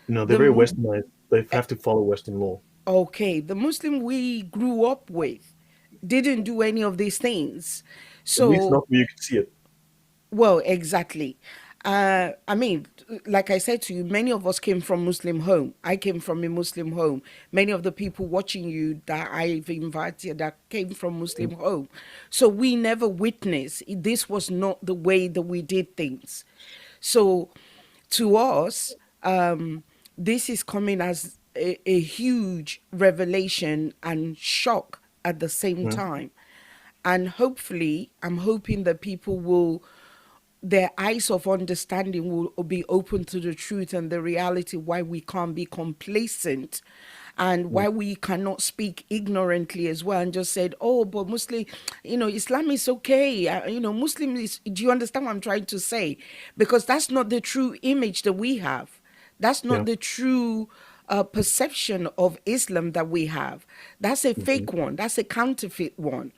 No, they're The very Mu- westernized. They have to follow Western law. okay, the Muslim we grew up with didn't do any of these things. At least So, not where you can see it. well, exactly. I mean, like I said to you, many of us came from Muslim home. I came from a Muslim home. Many of the people watching you that I've invited that came from Muslim home. So we never witnessed. This was not the way that we did things. So to us, this is coming as a huge revelation and shock at the same Mhm. time. And hopefully, I'm hoping that people will, their eyes of understanding will be open to the truth and the reality, why we can't be complacent and Mhm. why we cannot speak ignorantly as well and just said, oh, but Muslim, Islam is okay. Muslim is, do you understand what I'm trying to say? Because that's not the true image that we have. That's Yeah. not the true perception of Islam that we have. That's a Mhm. fake one. That's a counterfeit one.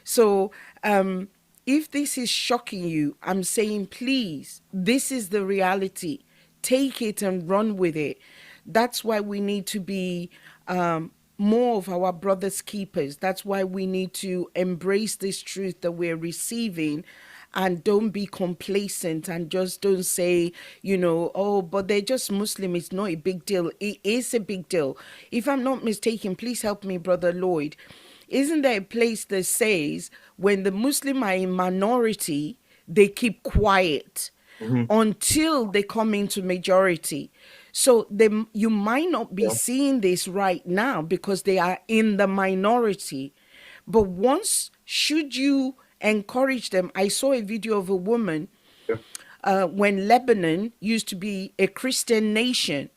So, if this is shocking you, I'm saying, please, this is the reality. Take it and run with it. That's why we need to be more of our brothers' keepers. That's why we need to embrace this truth that we're receiving, and don't be complacent and just don't say, oh, but they're just Muslim. It's not a big deal. It is a big deal. If I'm not mistaken, please help me, Brother Lloyd. Isn't there a place that says when the Muslim are in minority, they keep quiet Mhm. until they come into majority? So you might not be Yeah. seeing this right now because they are in the minority. But once, should you encourage them? I saw a video of a woman Yeah. when Lebanon used to be a Christian nation.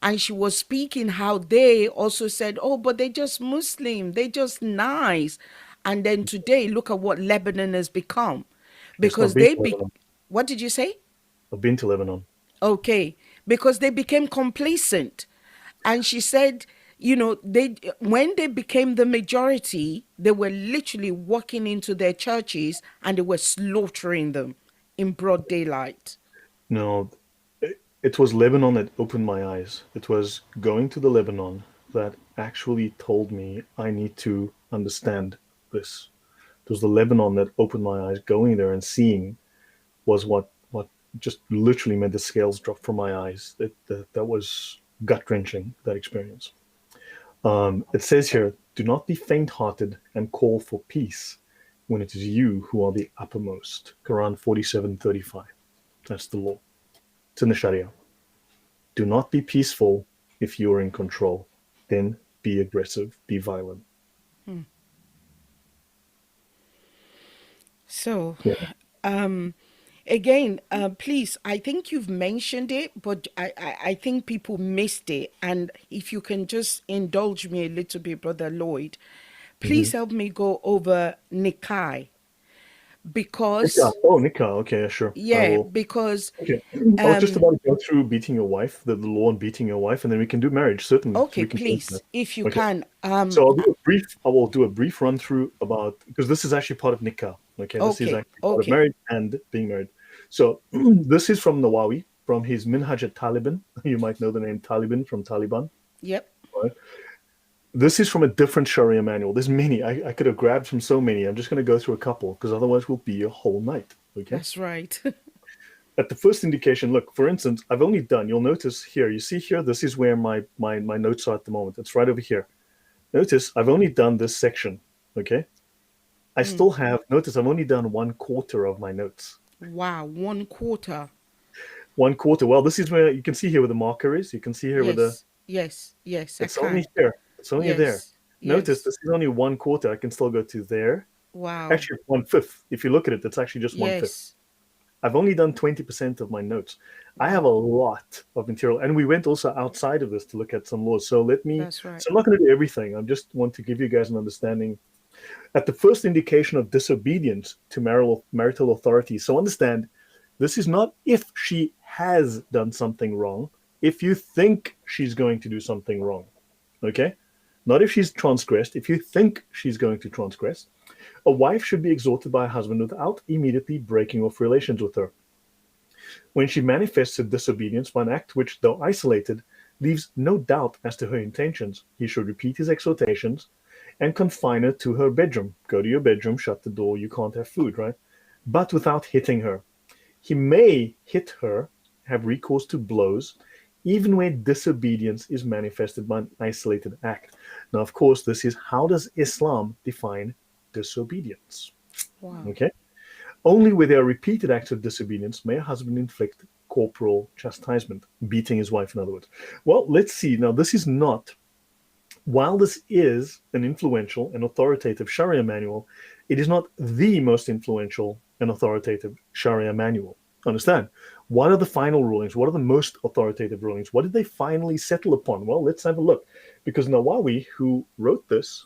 And she was speaking how they also said, oh, but they're just Muslim, they're just nice. And then today, look at what Lebanon has become. Yes. I've Because been to Lebanon. what did you say? I've been to Lebanon. Okay. Because they became complacent. And she said, they when they became the majority, they were literally walking into their churches and they were slaughtering them in broad daylight. No, it was Lebanon that opened my eyes. It was going to the Lebanon that actually told me I need to understand this. It was the Lebanon that opened my eyes. Going there and seeing was what just literally made the scales drop from my eyes. That was gut wrenching. That experience. It says here, "Do not be faint-hearted and call for peace when it is you who are the uppermost." Quran 47:35. That's the law. It's in the Sharia. Do not be peaceful if you are in control. Then be aggressive, be violent. So, Yeah. um, again, please, I think you've mentioned it, but I think people missed it. And if you can just indulge me a little bit, Brother Lloyd, Hmm. Please help me go over Nikai Nikah. because, Oh, Nikah. Okay, yeah, sure. I yeah, will. because, Okay. I was just um, about to go through beating your wife, the law on beating your wife, and then we can do marriage, certainly. So okay, we can go into please, that. if you Okay. can, So I will do a brief run through about, because this is actually part of nikah. Okay, this is okay, actually part of okay, marriage and being married. So this is from Nawawi, from his Minhaj al-Taliban. You might know the name Taliban from Taliban. yep, Right? This is from a different Sharia manual. There's many. I could have grabbed from so many. I'm just going to go through a couple because otherwise we'll be a whole night. Okay. that's right. At the first indication, look, for instance, I've only done, you'll notice here, you see here, this is where my notes are at the moment. It's right over here. Notice I've only done this section. Okay. I Mm. still have, notice I've only done 1/4 of my notes. Wow, 1/4. 1/4. Well, this is where you can see here where the marker is. You can see here where the, Yes, yes, yes, I it's only can. here. It's only there. Yes, Notice yes. this is only 1/4. I can still go to there. Wow. Actually, 1/5. If you look at it, it's actually just 1/5. Yes, I've only done 20% of my notes. I have wow. a lot of material. And we went also outside of this to look at some laws. So That's right. so I'm not going to do everything. I just want to give you guys an understanding at the first indication of disobedience to marital authority. So understand, this is not if she has done something wrong, if you think she's going to do something wrong. Okay? Not if she's transgressed, if you think she's going to transgress. A wife should be exhorted by a husband without immediately breaking off relations with her. When she manifests her disobedience by an act which, though isolated, leaves no doubt as to her intentions, he should repeat his exhortations and confine her to her bedroom. Go to your bedroom, shut the door, you can't have food, right? But without hitting her. He may hit her, have recourse to blows, even where disobedience is manifested by an isolated act. Now, of course, this is how does Islam define disobedience? Wow. Okay. Only where there are repeated acts of disobedience may a husband inflict corporal chastisement, beating his wife, in other words. Well, let's see. Now, this is not, while this is an influential and authoritative Sharia manual, it is not the most influential and authoritative Sharia manual. Understand? What are the final rulings? What are the most authoritative rulings? What did they finally settle upon? Well, let's have a look. Because Nawawi, who wrote this,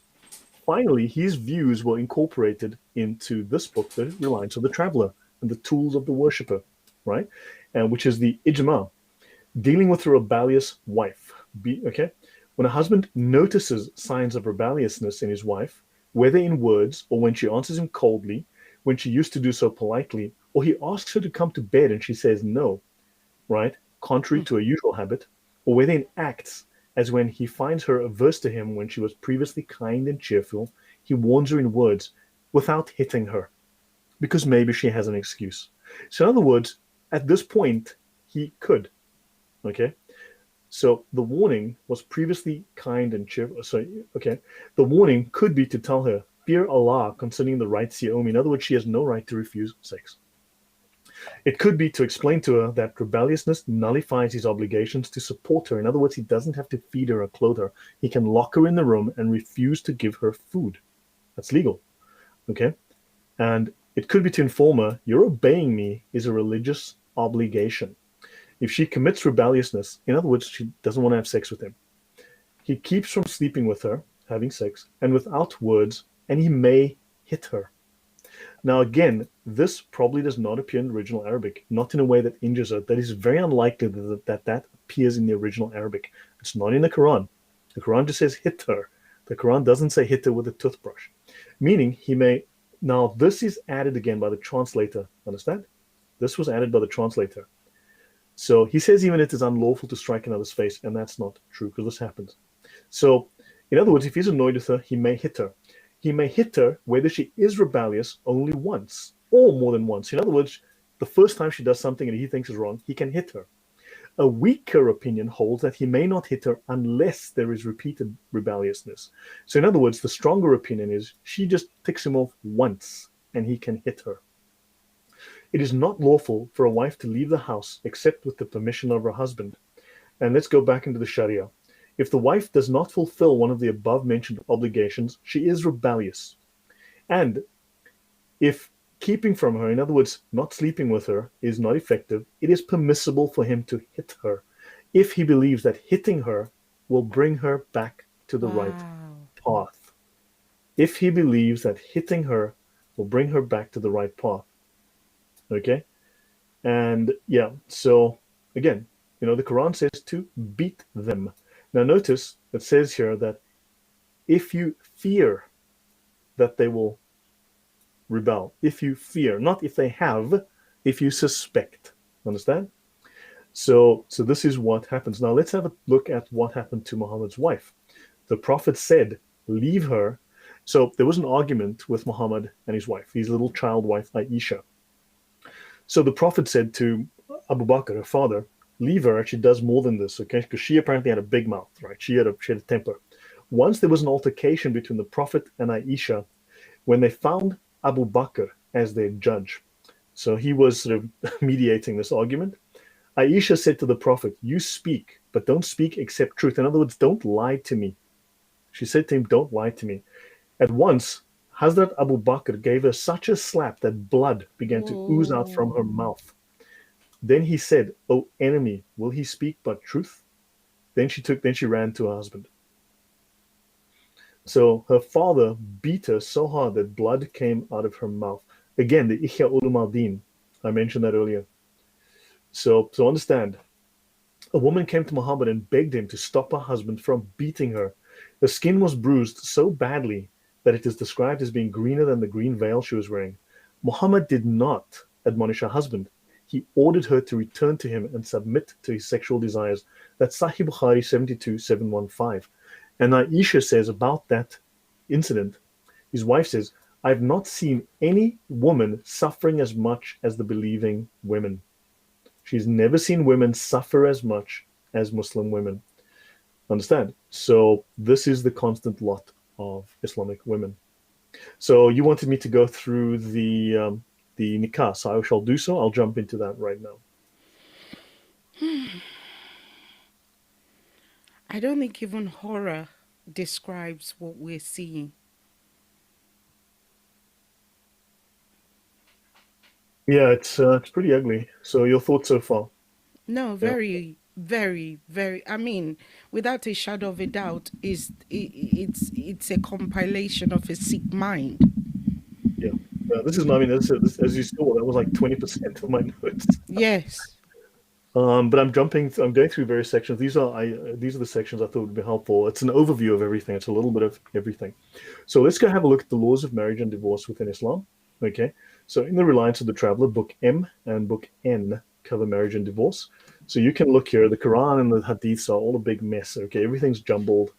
finally, his views were incorporated into this book, The Reliance of the Traveler and the Tools of the Worshipper, right? And which is the Ijma, dealing with a rebellious wife. Okay? When a husband notices signs of rebelliousness in his wife, whether in words or when she answers him coldly, when she used to do so politely, or he asks her to come to bed and she says no, right? Contrary Hmm. to her usual habit, or whether in acts, as when he finds her averse to him when she was previously kind and cheerful, he warns her in words without hitting her, because maybe she has an excuse. So, in other words, at this point, he could, okay? So the warning was previously kind and cheerful. So, okay, the warning could be to tell her, fear Allah concerning the rights you owe me. In other words, she has no right to refuse sex. It could be to explain to her that rebelliousness nullifies his obligations to support her. In other words, he doesn't have to feed her or clothe her. He can lock her in the room and refuse to give her food. That's legal. Okay. And it could be to inform her, you're obeying me is a religious obligation. If she commits rebelliousness, in other words, she doesn't want to have sex with him, he keeps from sleeping with her, having sex, and without words, and he may hit her. Now, again, this probably does not appear in the original Arabic, not in a way that injures her. That is very unlikely that appears in the original Arabic. It's not in the Quran. The Quran just says hit her. The Quran doesn't say hit her with a toothbrush, meaning he may. Now, this is added again by the translator. Understand? This was added by the translator. So he says even it is unlawful to strike another's face, and that's not true because this happens. So, in other words, if he's annoyed with her, he may hit her. He may hit her whether she is rebellious only once or more than once. In other words, the first time she does something and he thinks is wrong, he can hit her. A weaker opinion holds that he may not hit her unless there is repeated rebelliousness. So, in other words, the stronger opinion is she just ticks him off once and he can hit her. It is not lawful for a wife to leave the house except with the permission of her husband. And let's go back into the Sharia. If the wife does not fulfill one of the above mentioned obligations, she is rebellious. And if keeping from her, in other words, not sleeping with her, is not effective, it is permissible for him to hit her if he believes that hitting her will bring her back to the right Wow. path. if he believes that hitting her will bring her back to the right path. Okay? And yeah, so again, the Quran says to beat them. Now, notice it says here that if you fear that they will rebel, if you fear, not if they have, if you suspect. Understand? So this is what happens. Now, let's have a look at what happened to Muhammad's wife. The Prophet said, leave her. So there was an argument with Muhammad and his wife, his little child wife, Aisha. So the Prophet said to Abu Bakr, her father, leave her. She does more than this, okay? Because she apparently had a big mouth, right? She had a temper. Once there was an altercation between the Prophet and Aisha when they found Abu Bakr as their judge. So he was sort of mediating this argument. Aisha said to the Prophet, you speak, but don't speak except truth. In other words, don't lie to me. She said to him, don't lie to me. At once, Hazrat Abu Bakr gave her such a slap that blood began to ooze out from her Oh. mouth. Then he said, O enemy, will he speak but truth? Then she ran to her husband. So her father beat her so hard that blood came out of her mouth. Again, the Ihya Ulum al-Din. I mentioned that earlier. So understand, a woman came to Muhammad and begged him to stop her husband from beating her. Her skin was bruised so badly that it is described as being greener than the green veil she was wearing. Muhammad did not admonish her husband. He ordered her to return to him and submit to his sexual desires. That's Sahih Bukhari 72715. And Aisha says about that incident, his wife says, I've not seen any woman suffering as much as the believing women. She's never seen women suffer as much as Muslim women. Understand? So this is the constant lot of Islamic women. So you wanted me to go through the nikah, so I shall do so. I'll jump into that right now. I don't think even horror describes what we're seeing. Yeah, it's pretty ugly. So your thoughts so far? No, Yeah. very, very, very. I mean, without a shadow of a doubt, it's a compilation of a sick mind. Yeah. This is, I mean, as you saw, that was like 20% of my notes. Yes. But I'm going through various sections. These are the sections I thought would be helpful. It's an overview of everything. It's a little bit of everything. So let's go have a look at the laws of marriage and divorce within Islam. Okay. So in the Reliance of the Traveler, Book M and Book N cover marriage and divorce. So you can look here. The Quran and the Hadiths are all a big mess. Okay, everything's jumbled.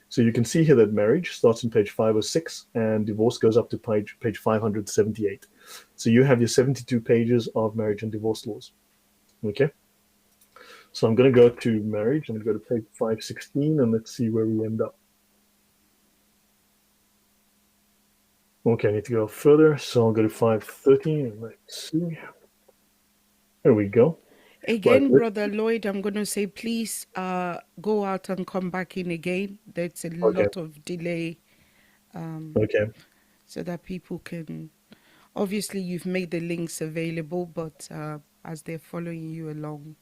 So you can see here that marriage starts on page 506 and divorce goes up to page 578. So you have your 72 pages of marriage and divorce laws. Okay. So I'm going to go to marriage. I'm going to go to page 516 and let's see where we end up. Okay, I need to go further. So I'll go to 513 and let's see. There we go. Right. Again, Brother Lloyd, I'm going to say, please go out and come back in again. There's a Okay. lot of delay, Okay. so that people can. Obviously, you've made the links available, but as they're following you along.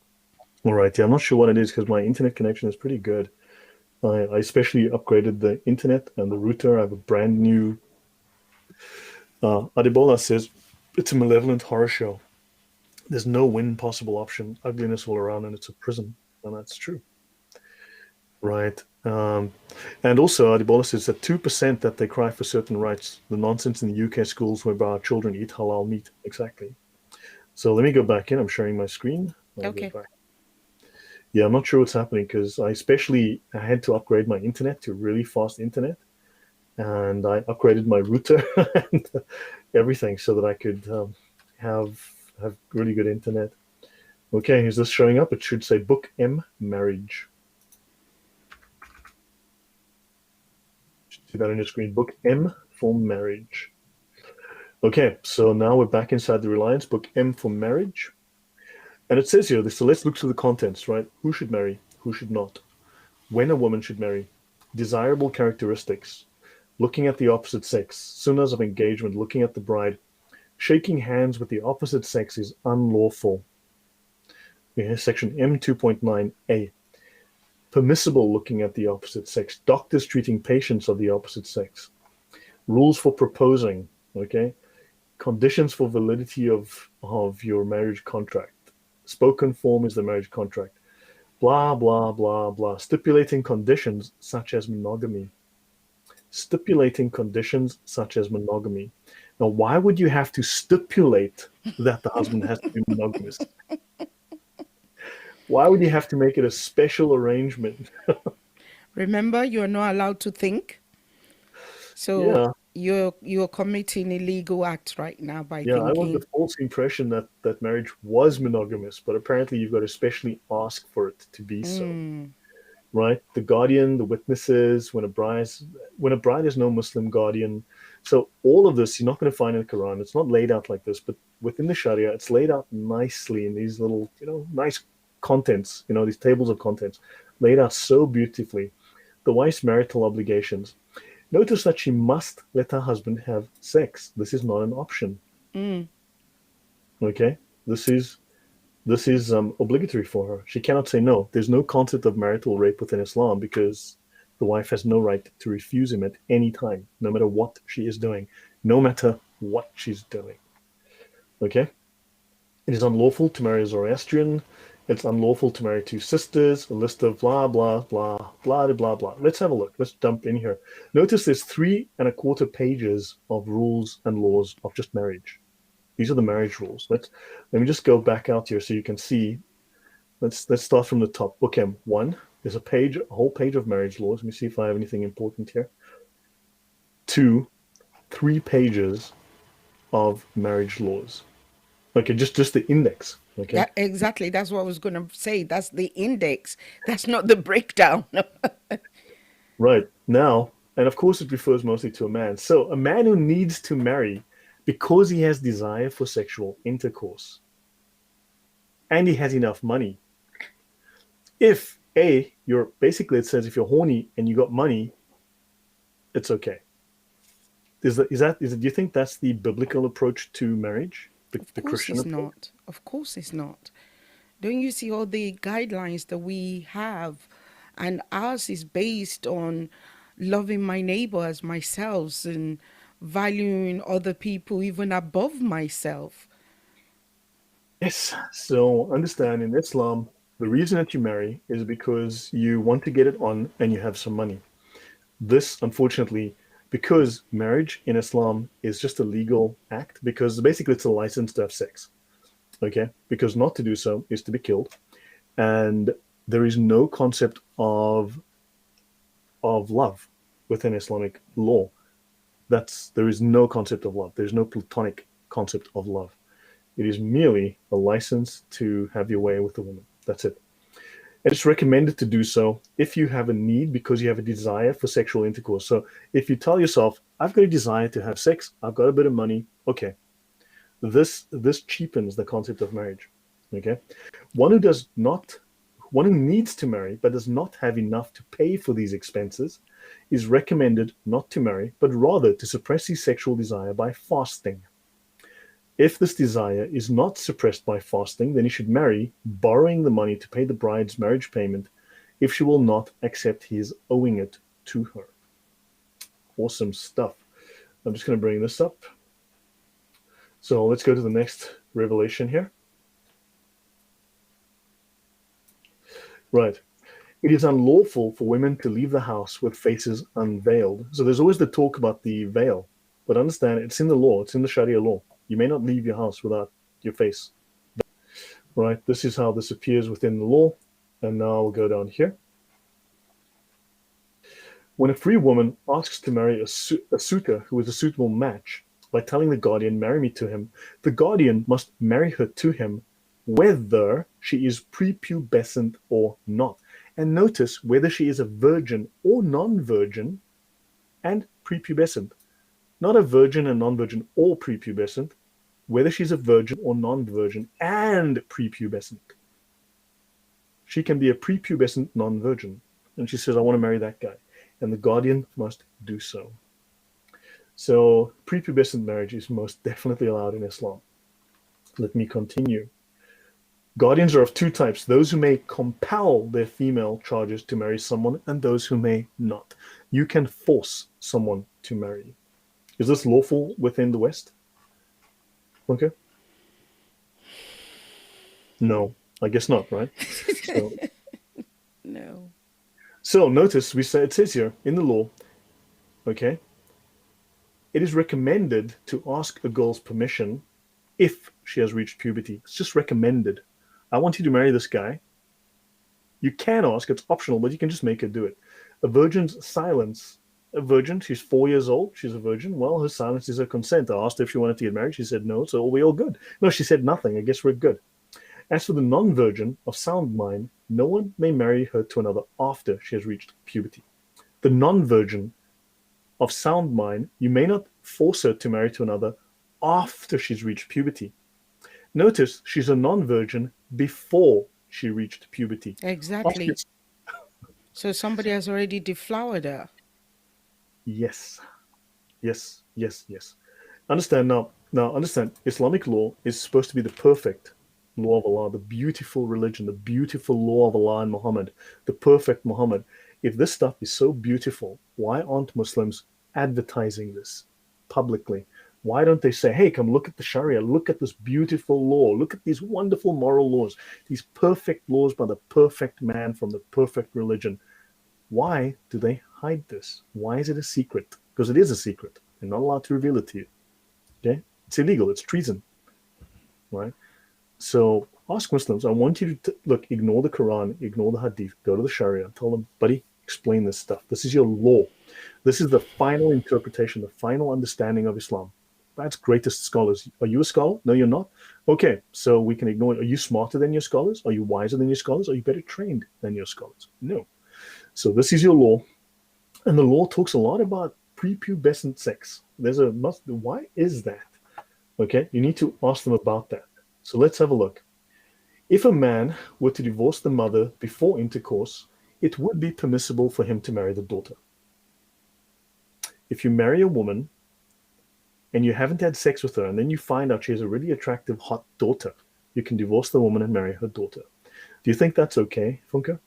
All right. Yeah, I'm not sure what it is because my internet connection is pretty good. I especially upgraded the internet and the router. I have a brand new. Adibola says it's a malevolent horror show. There's no win possible option. Ugliness all around, and it's a prison, and that's true. Right. And also, Adibola says that 2% that they cry for certain rights. The nonsense in the UK schools whereby our children eat halal meat. Exactly. So let me go back in. I'm sharing my screen. I'll go Okay. back. Yeah, I'm not sure what's happening because I had to upgrade my internet to really fast internet, and I upgraded my router and everything so that I could have have really good internet. Okay, is this showing up? It should say Book M Marriage. See that on your screen? Book M for Marriage. Okay, so now we're back inside the Reliance. Book M for Marriage. And it says here, so let's look through the contents, right? Who should marry? Who should not? When a woman should marry? Desirable characteristics. Looking at the opposite sex. Sunnahs of engagement. Looking at the bride. Shaking hands with the opposite sex is unlawful. Here's section M 2.9a. Permissible looking at the opposite sex. Doctors treating patients of the opposite sex. rules for proposing, okay, conditions for validity of your marriage contract. Spoken form is the marriage contract. Blah blah blah blah. Stipulating conditions such as monogamy. Stipulating conditions such as monogamy. Now, why would you have to stipulate that the husband has to be monogamous? Why would you have to make it a special arrangement? Remember, you're not allowed to think. So Yeah, you're committing a legal act right now by yeah. I was the thinking. false impression that marriage was monogamous, but apparently you've got to specially ask for it to be so. Mm, Right? The guardian, the witnesses, when a bride has no Muslim guardian. So all of this you're not going to find in the Quran. It's not laid out like this, but within the Sharia, it's laid out nicely in these little, nice contents, these tables of contents, laid out so beautifully. The wife's marital obligations. Notice that she must let her husband have sex. This is not an option. mm. Okay? This is obligatory for her. She cannot say no. There's no concept of marital rape within Islam because the wife has no right to refuse him at any time, no matter what she is doing, no matter what she's doing. Okay? It is unlawful to marry a Zoroastrian. It's unlawful to marry two sisters. A list of blah, blah, blah, blah, blah, blah. Let's have a look. Let's jump in here. Notice there's 3.25 pages of rules and laws of just marriage. These are the marriage rules. Let me just go back out here so you can see. Let's start from the top. Book M1. There's a whole page of marriage laws. Let me see if I have anything important here. 2, 3 pages of marriage laws. Okay, just the index. Okay, That exactly. That's what I was going to say. That's the index. That's not the breakdown. right now, and of course it refers mostly to a man. So a man who needs to marry because he has desire for sexual intercourse and he has enough money. If you're basically, it says if you're horny and you got money, it's okay. Do you think that's the biblical approach to marriage, Of the course Christian it's approach? not. Of course it's not. Don't you see all the guidelines that we have? And ours is based on loving my neighbor as myself and valuing other people even above myself. Yes. So understand in Islam, the reason that you marry is because you want to get it on and you have some money. This, unfortunately, because marriage in Islam is just a legal act, because basically it's a license to have sex. Okay? Because not to do so is to be killed. And there is no concept of love within Islamic law. There is no concept of love. There's no platonic concept of love. It is merely a license to have your way with a woman. That's it. And it's recommended to do so if you have a need because you have a desire for sexual intercourse. So if you tell yourself, I've got a desire to have sex, I've got a bit of money, okay. This cheapens the concept of marriage. Okay. One who does not one who needs to marry but does not have enough to pay for these expenses is recommended not to marry, but rather to suppress his sexual desire by fasting. If this desire is not suppressed by fasting, then he should marry, borrowing the money to pay the bride's marriage payment if she will not accept his owing it to her. Awesome stuff. I'm just going to bring this up. So let's go to the next revelation here. Right. It is unlawful for women to leave the house with faces unveiled. So there's always the talk about the veil, but understand it's in the law, it's in the Sharia law. You may not leave your house without your face. Right, this is how this appears within the law. And now we'll go down here. When a free woman asks to marry a suitor who is a suitable match by telling the guardian, marry me to him, the guardian must marry her to him whether she is prepubescent or not. And notice whether she is a virgin or non-virgin and prepubescent. Not a virgin and non-virgin or prepubescent, whether she's a virgin or non-virgin and prepubescent. She can be a prepubescent non-virgin. And she says, I want to marry that guy. And the guardian must do so. So prepubescent marriage is most definitely allowed in Islam. Let me continue. Guardians are of two types, those who may compel their female charges to marry someone and those who may not. You can force someone to marry. Is this lawful within the West? Okay. No, I guess not, right? So, No. so notice we say it says here in the law, okay, it is recommended to ask a girl's permission if she has reached puberty. It's just recommended. I want you to marry this guy. You can ask, it's optional, but you can just make her do it. A virgin's silence. A virgin, she's 4 years old, she's a virgin. Well, her silence is her consent. I asked her if she wanted to get married. She said no, so are we all good? No, she said nothing. I guess we're good. As for the non virgin of sound mind, no one may marry her to another after she has reached puberty. The non virgin of sound mind, you may not force her to marry to another after she's reached puberty. Notice she's a non virgin before she reached puberty. Ask Exactly. it. So somebody has already deflowered her. Yes, yes, yes, yes. Understand now. Now, understand. Islamic law is supposed to be the perfect law of Allah, the beautiful religion, the beautiful law of Allah and Muhammad, the perfect Muhammad. If this stuff is so beautiful, why aren't Muslims advertising this publicly? Why don't they say, "Hey, come look at the Sharia, look at this beautiful law, look at these wonderful moral laws, these perfect laws by the perfect man from the perfect religion"? Why do they hide this? Why is it a secret? Because it is a secret. They're not allowed to reveal it to you. Okay? It's illegal. It's treason, right? So ask Muslims. I want you to look, ignore the Quran, ignore the Hadith, go to the Sharia, tell them, buddy, explain this stuff. This is your law. This is the final interpretation, the final understanding of Islam. That's greatest scholars. Are you a scholar? No, you're not. Okay, so we can ignore it. Are you smarter than your scholars? Are you wiser than your scholars? Are you better trained than your scholars? No. So this is your law, and the law talks a lot about prepubescent sex. There's a must. Why is that? Okay, you need to ask them about that. So let's have a look. If a man were to divorce the mother before intercourse, it would be permissible for him to marry the daughter. If you marry a woman and you haven't had sex with her, and then you find out she has a really attractive, hot daughter, you can divorce the woman and marry her daughter. Do you think that's okay, Funke?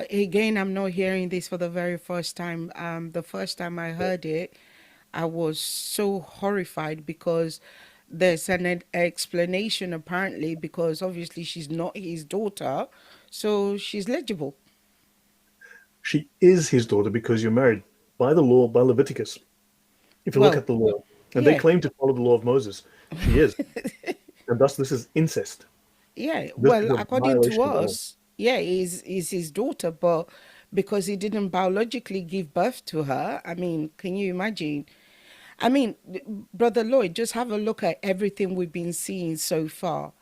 Again, I'm not hearing this for the very first time. The first time I heard it, I was so horrified because there's an explanation apparently because obviously she's not his daughter, so she's legible. She is his daughter because you're married by the law, by Leviticus. If you look Well, at the law, and they yeah, claim to follow the law of Moses, she is. And thus, this is incest. yeah. This Well, is a according to violation of the law. us, yeah, is his daughter, but because he didn't biologically give birth to her, I mean, can you imagine? I mean, Brother Lloyd, just have a look at everything we've been seeing so far.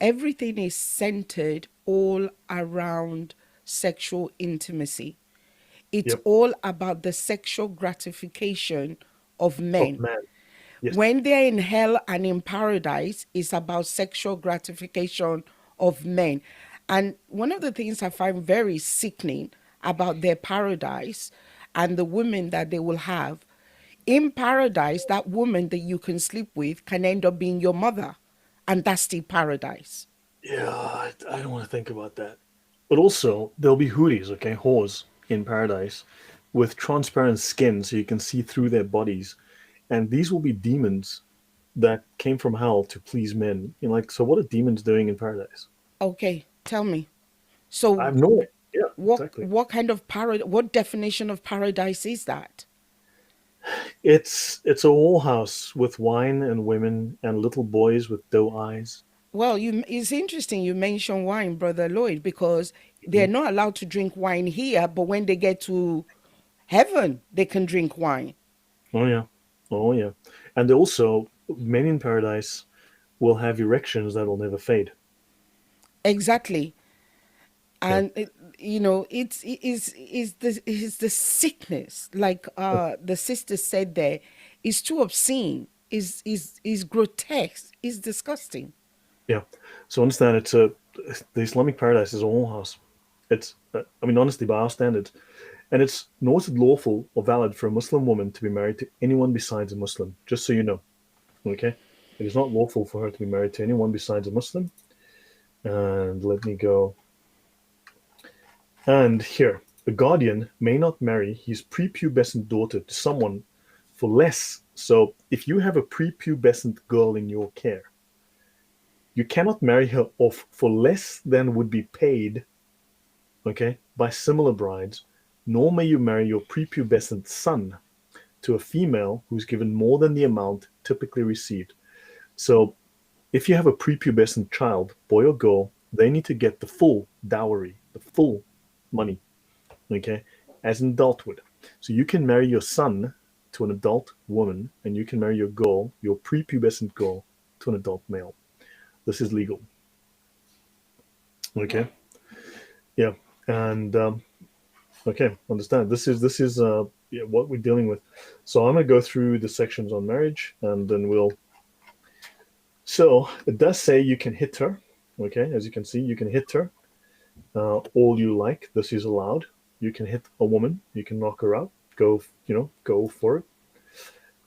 Everything is centered all around sexual intimacy. It's Yep. all about the sexual gratification of Of men. man. Yes. When they're in hell and in paradise, it's about sexual gratification of men. And one of the things I find very sickening about their paradise and the women that they will have in paradise, that woman that you can sleep with can end up being your mother. And that's the paradise. Yeah, I don't want to think about that. But also, there'll be houris, okay, whores in paradise with transparent skin so you can see through their bodies. And these will be demons that came from hell to please men. Like, so what are demons doing in paradise? Okay, tell me. I So have no idea. Yeah, exactly. what kind of what definition of paradise is that? It's a whole house with wine and women and little boys with doe eyes. Well, you it's interesting you mention wine, Brother Lloyd, because they're Mhm. not allowed to drink wine here, but when they get to heaven, they can drink wine. Oh yeah. Oh yeah. And also, men in paradise will have erections that will never fade. Exactly. Yeah. And it's the sickness, like the sister said there, is too obscene, is grotesque, is disgusting. Yeah. So understand the Islamic paradise is a whole house. It's I mean honestly by our standards, and it's nor is it lawful or valid for a Muslim woman to be married to anyone besides a Muslim. Just so you know, okay? It is not lawful for her to be married to anyone besides a Muslim. And let me go. And here, a guardian may not marry his prepubescent daughter to someone for less. So if you have a prepubescent girl in your care, you cannot marry her off for less than would be paid, okay, by similar brides, nor may you marry your prepubescent son to a female who's given more than the amount typically received. So if you have a prepubescent child, boy or girl, they need to get the full dowry, the full money, okay, as an adult would. So you can marry your son to an adult woman, and you can marry your girl, your prepubescent girl, to an adult male. This is legal, okay? Yeah, and okay, understand. This is yeah, what we're dealing with. So I'm gonna go through the sections on marriage, and then we'll. So it does say you can hit her, okay? As you can see, you can hit her all you like. This is allowed. You can hit a woman. You can knock her out. Go, go for it.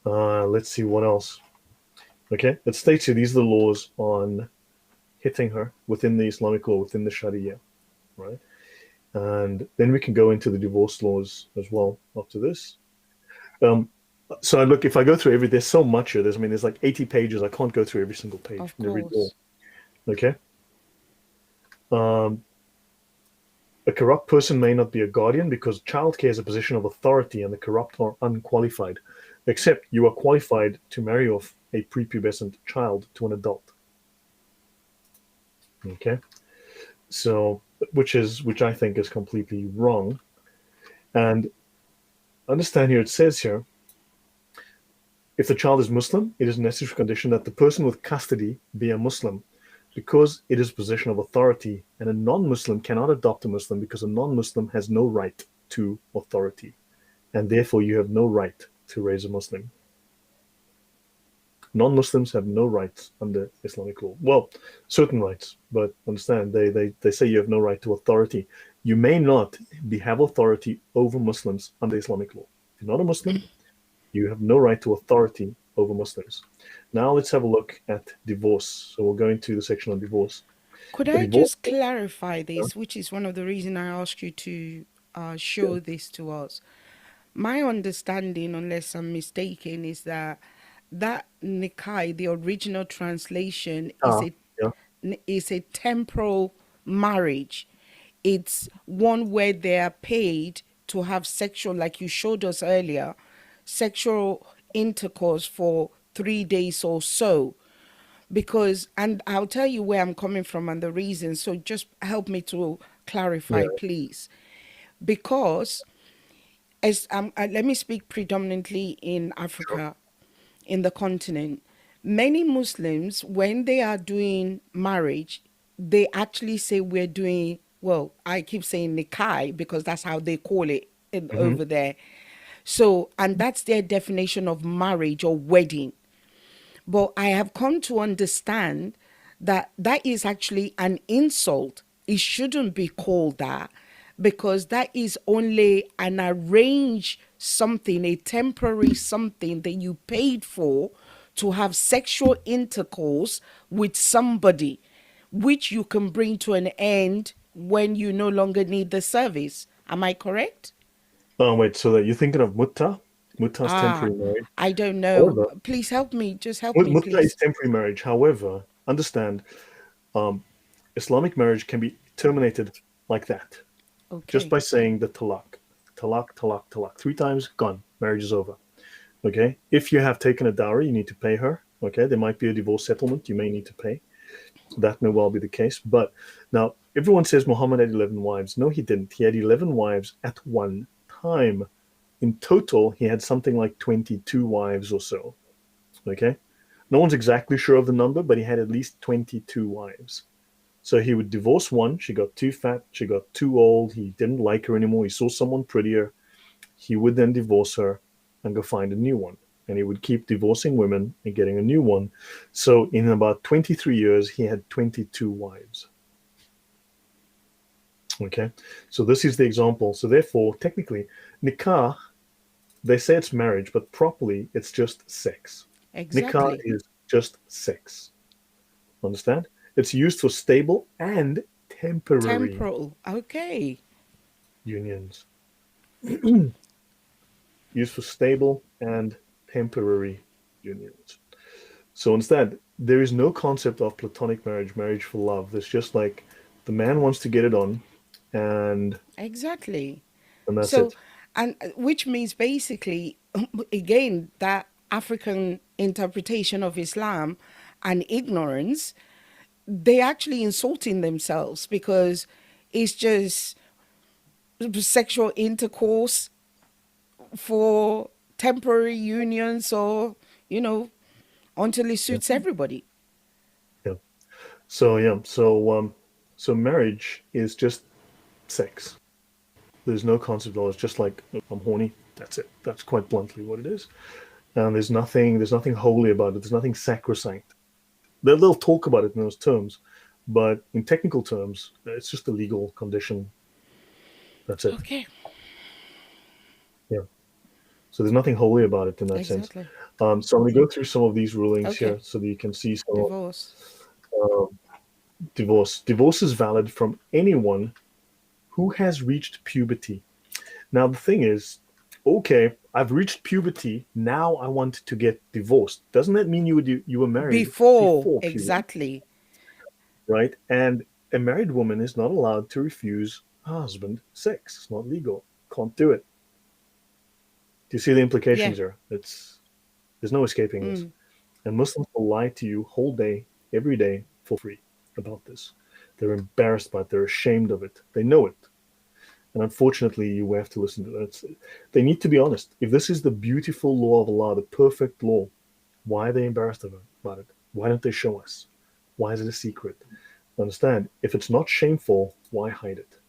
Let's see what else. Okay, it states here these are the laws on hitting her within the Islamic law, within the Sharia, right? And then we can go into the divorce laws as well after this. Um, so look, if I go through there's so much here. There's like 80 pages. I can't go through every single page Of and every law. course. Okay. Um, a corrupt person may not be a guardian because childcare is a position of authority and the corrupt are unqualified, except you are qualified to marry off a prepubescent child to an adult. Okay. So, which I think is completely wrong. And understand here, it says here, if the child is Muslim, it is a necessary condition that the person with custody be a Muslim because it is a position of authority, and a non-Muslim cannot adopt a Muslim because a non-Muslim has no right to authority, and therefore you have no right to raise a Muslim. Non-Muslims have no rights under Islamic law. Well, certain rights, but understand they say you have no right to authority. You may not have authority over Muslims under Islamic law. If you're not a Muslim, you have no right to authority over Muslims. Now let's have a look at divorce. So we'll go into the section on divorce. Could A I divorce. just clarify this, which is one of the reasons I asked you to show this to us? My understanding, unless I'm mistaken, is that Nikai, the original translation, Ah, yeah. is a temporal marriage. It's one where they are paid to have sexual, like you showed us earlier, sexual intercourse for 3 days or so. Because, and I'll tell you where I'm coming from and the reason. So just help me to clarify, Yeah. please. Because let me speak predominantly in Sure. Africa, in the continent. Many Muslims, when they are doing marriage, they actually say we're doing, well, I keep saying nikai because that's how they call it Hmm. over there. So, and that's their definition of marriage or wedding. But I have come to understand that that is actually an insult. It shouldn't be called that because that is only an arranged something, a temporary something that you paid for to have sexual intercourse with somebody, which you can bring to an end when you no longer need the service. Am I correct? Oh wait, so that you're thinking of mutta? Mutta is Ah, temporary marriage. I don't know. However, Please help me. Just help me, mutta is please. temporary marriage. However, understand, um, Islamic marriage can be terminated like that, just Okay. by saying the talaq, talaq, talaq, talaq, three times, gone. Marriage is over. Okay. If you have taken a dowry, you need to pay her. Okay. There might be a divorce settlement you may need to pay. That may well be the case. But now everyone says Muhammad had 11 wives. No, he didn't. He had 11 wives at one time. In total, he had something like 22 wives or so. Okay. No one's exactly sure of the number, but he had at least 22 wives. So he would divorce one. She got too fat. She got too old. He didn't like her anymore. He saw someone prettier. He would then divorce her and go find a new one. And he would keep divorcing women and getting a new one. So in about 23 years, he had 22 wives. Okay. So this is the example. So therefore, technically, nikah, they say it's marriage, but properly, it's just sex. Nikah Exactly. is just sex. Understand? It's used for stable and temporary Temporal. Okay. unions. Used for stable and temporary unions. So instead, there is no concept of platonic marriage, marriage for love. There's just like the man wants to get it on, and Exactly. that's So, it. and which means basically, again, that African interpretation of Islam and ignorance, they actually insulting themselves because it's just sexual intercourse for temporary unions or, you know, until it Yeah, suits everybody. yeah. So marriage is just sex. There's no concept of it. It's just like I'm horny. That's it. That's quite bluntly what it is. And there's nothing holy about it. There's nothing sacrosanct. They'll talk about it in those terms, but in technical terms, it's just a legal condition. That's it. Okay, Yeah. So there's nothing holy about it in that sense. exactly. So I'm going to go through some of these rulings Okay, here so that you can see some of divorce. divorce. Divorce is valid from anyone who has reached puberty. Now the thing is, okay, I've reached puberty. Now I want to get divorced. Doesn't that mean you were married Before, before puberty, exactly. right? And a married woman is not allowed to refuse her husband sex. It's not legal. Can't do it. Do you see the Yeah. implications here? It's There's no escaping this. Mm. And Muslims will lie to you whole day, every day, for free about this. They're embarrassed by it. They're ashamed of it. They know it. And unfortunately, you have to listen to that. They need to be honest. If this is the beautiful law of Allah, the perfect law, why are they embarrassed about it? Why don't they show us? Why is it a secret? Understand, if it's not shameful, why hide it?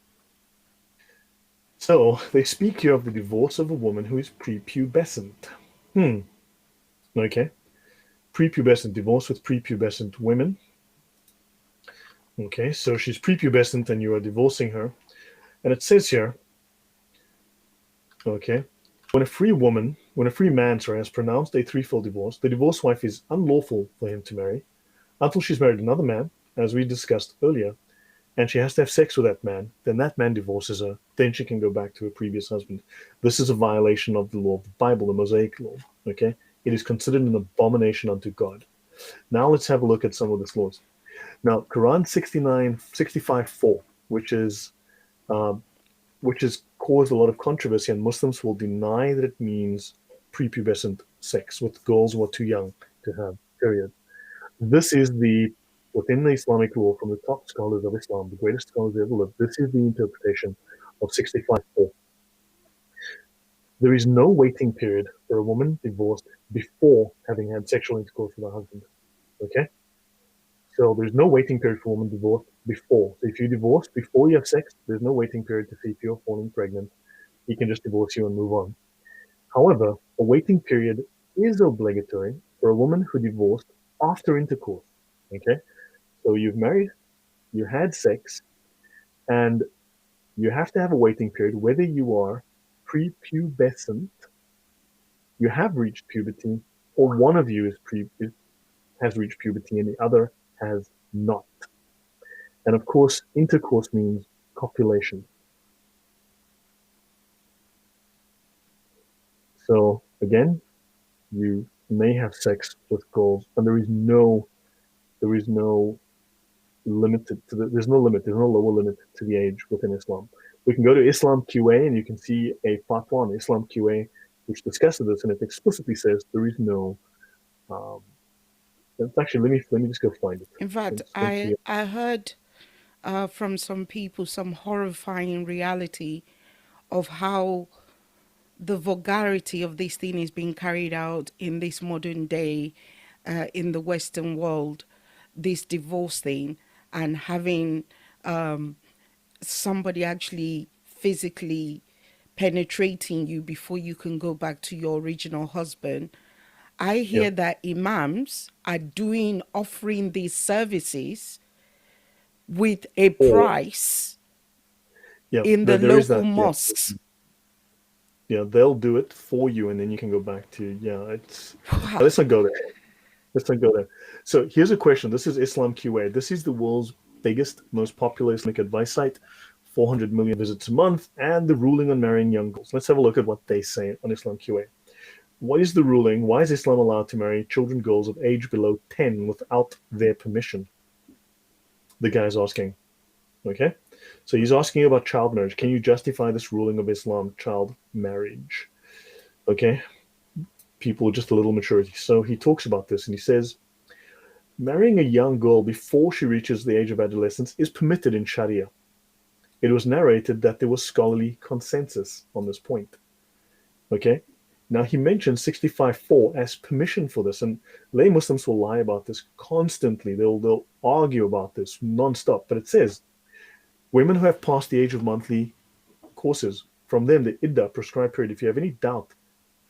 So they speak here of the divorce of a woman who is prepubescent. Hmm. Okay. Prepubescent, divorce with prepubescent women. Okay, so she's prepubescent and you are divorcing her. And it says here, okay, when a free man, sorry, has pronounced a threefold divorce, the divorced wife is unlawful for him to marry until she's married another man, as we discussed earlier, and she has to have sex with that man. Then that man divorces her. Then she can go back to her previous husband. This is a violation of the law of the Bible, the Mosaic law. Okay, it is considered an abomination unto God. Now let's have a look at some of these laws. Now, Quran 65:4, um, which has caused a lot of controversy, and Muslims will deny that it means prepubescent sex with girls who are too young to have. Period. This is the within the Islamic law from the top scholars of Islam, the greatest scholars ever lived. This is the interpretation of 65:4. There is no waiting period for a woman divorced before having had sexual intercourse with her husband. Okay, so there's no waiting period for a woman divorced before. So if you divorce before you have sex, there's no waiting period to see if you're falling pregnant. He can just divorce you and move on. However, a waiting period is obligatory for a woman who divorced after intercourse. Okay, so you've married, you had sex, and you have to have a waiting period whether you are prepubescent, you have reached puberty, or one of you has reached puberty and the other has not. And of course, intercourse means copulation. So again, you may have sex with girls, and there is no there's no limit, there's no lower limit to the age within Islam. We can go to Islam QA and you can see a fatwa on Islam QA which discusses this, and it explicitly says there is no. Um, actually, let me just go find it. In Let fact, me just go to you. I heard from some people some horrifying reality of how the vulgarity of this thing is being carried out in this modern day in the Western world, this divorce thing, and having somebody actually physically penetrating you before you can go back to your original husband. I Yeah, hear that imams are doing offering these services with a or price yeah, in the there is local that. Yeah, mosques. yeah, they'll do it for you, and then you can go back to yeah. It's Wow. let's not go there. Let's not go there. So here's a question. This is Islam QA. This is the world's biggest, most popular Islamic advice site. 400 million visits a month, and the ruling on marrying young girls. Let's have a look at what they say on Islam QA. What is the ruling? Why is Islam allowed to marry children girls of age below 10 without their permission? The guy's asking. Okay? So he's asking about child marriage. Can you justify this ruling of Islam, child marriage? Okay? People with just a little maturity. So he talks about this and he says, marrying a young girl before she reaches the age of adolescence is permitted in Sharia. It was narrated that there was scholarly consensus on this point. Okay? Now he mentions 65.4 as permission for this, and lay Muslims will lie about this constantly. They'll argue about this non-stop. But it says women who have passed the age of monthly courses, from them the iddah prescribed period. If you have any doubt,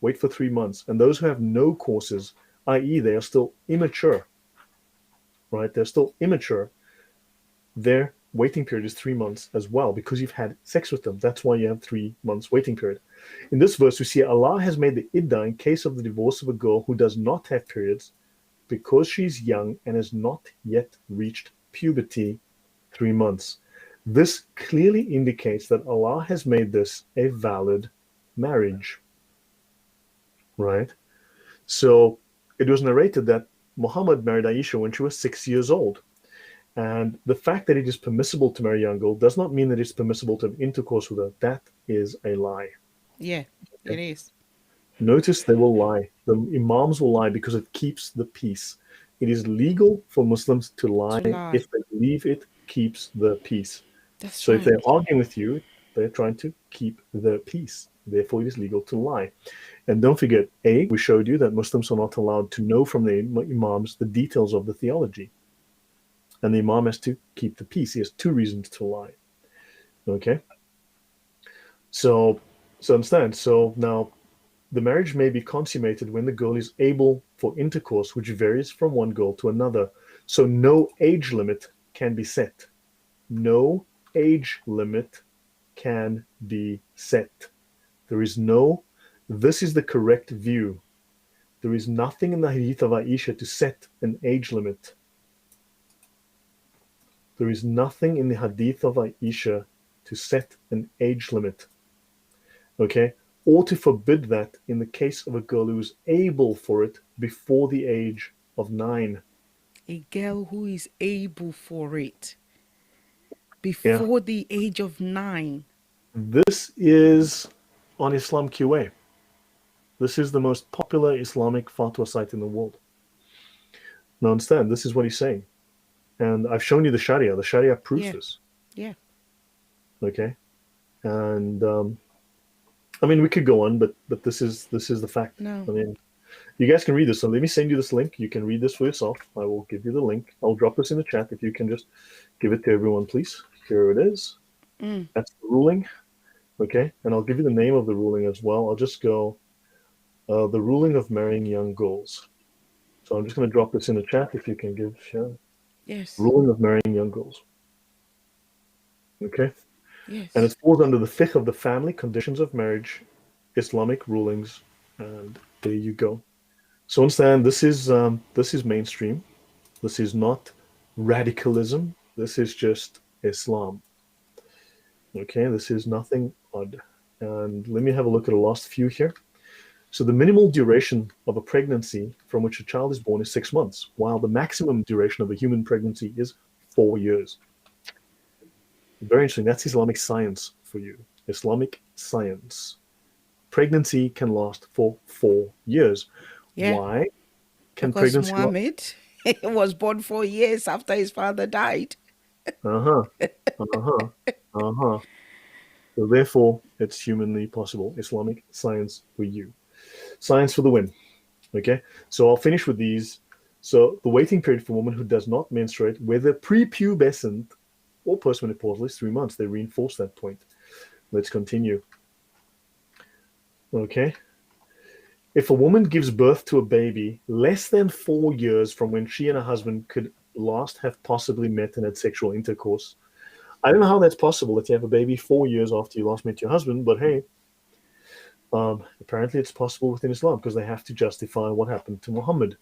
wait for 3 months. And those who have no courses, i.e., they are still immature, right? They're still immature. Their waiting period is 3 months as well because you've had sex with them. That's why you have 3 months waiting period. In this verse, we see Allah has made the iddah in case of the divorce of a girl who does not have periods because she's young and has not yet reached puberty, 3 months. This clearly indicates that Allah has made this a valid marriage, right? So it was narrated that Muhammad married Aisha when she was 6 years old. And the fact that it is permissible to marry a young girl does not mean that it's permissible to have intercourse with her. That is a lie. Yeah, it Okay? is. Notice they will lie. The Imams will lie because it keeps the peace. It is legal for Muslims to To lie lie. if they believe it keeps the peace. That's So if right. they're arguing with you, they're trying to keep the peace. Therefore, it is legal to lie. And don't forget, A, we showed you that Muslims are not allowed to know from the Imams the details of the theology. And the Imam has to keep the peace. He has two reasons to lie. Okay? So, so understand. So now the marriage may be consummated when the girl is able for intercourse, which varies from one girl to another. So no age limit can be set. No age limit can be set. There is no, this is the correct view. There is nothing in the hadith of Aisha to set an age limit. There is nothing in the hadith of Aisha to set an age limit. Okay? Or to forbid that in the case of a girl who is able for it before the age of 9. A girl who is able for it Yeah. before the age of 9. This is on Islam QA. This is the most popular Islamic fatwa site in the world. Now understand, this is what he's saying. And I've shown you the Sharia. The Sharia proves Yeah, this. yeah. Okay? And I mean we could go on, but this is the fact. No. I mean, you guys can read this. So let me send you this link. You can read this for yourself. I will give you the link. I'll drop this in the chat if you can just give it to everyone, please. Here it is. Mm. That's the ruling. Okay. And I'll give you the name of the ruling as well. I'll just go the ruling of marrying young girls. So I'm just going to drop this in the chat if you can give Yes. ruling of marrying young girls. Okay. And it Yes. falls under the fiqh of the family, conditions of marriage, Islamic rulings, and there you go. So understand this is mainstream. This is not radicalism. This is just Islam. Okay, this is nothing odd. And let me have a look at the last few here. So the minimal duration of a pregnancy from which a child is born is 6 months, while the maximum duration of a human pregnancy is 4 years. Very interesting. That's Islamic science for you. Islamic science. Pregnancy can last for 4 years. Yeah. Why can Because pregnancy last? Muhammad was born 4 years after his father died. Uh-huh. Uh-huh. Uh-huh. So therefore, it's humanly possible. Islamic science for you. Science for the win. Okay. So I'll finish with these. So the waiting period for a woman who does not menstruate, whether prepubescent or postmenopausal, is 3 months. They reinforce that point. Let's continue. Okay. If a woman gives birth to a baby less than 4 years from when she and her husband could last have possibly met and had sexual intercourse, I don't know how that's possible that you have a baby 4 years after you last met your husband, but hey, apparently it's possible within Islam because they have to justify what happened to Muhammad.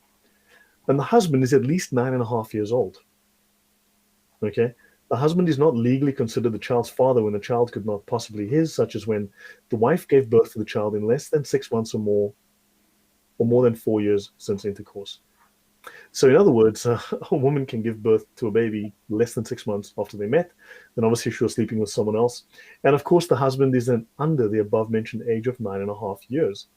And the husband is at least 9.5 years old. Okay? The husband is not legally considered the child's father when the child could not possibly his, such as when the wife gave birth to the child in less than 6 months or more or more than 4 years since intercourse. So, in other words, a woman can give birth to a baby less than 6 months after they met. Then, obviously, she was sleeping with someone else. And of course, the husband is then under the above mentioned age of 9.5 years.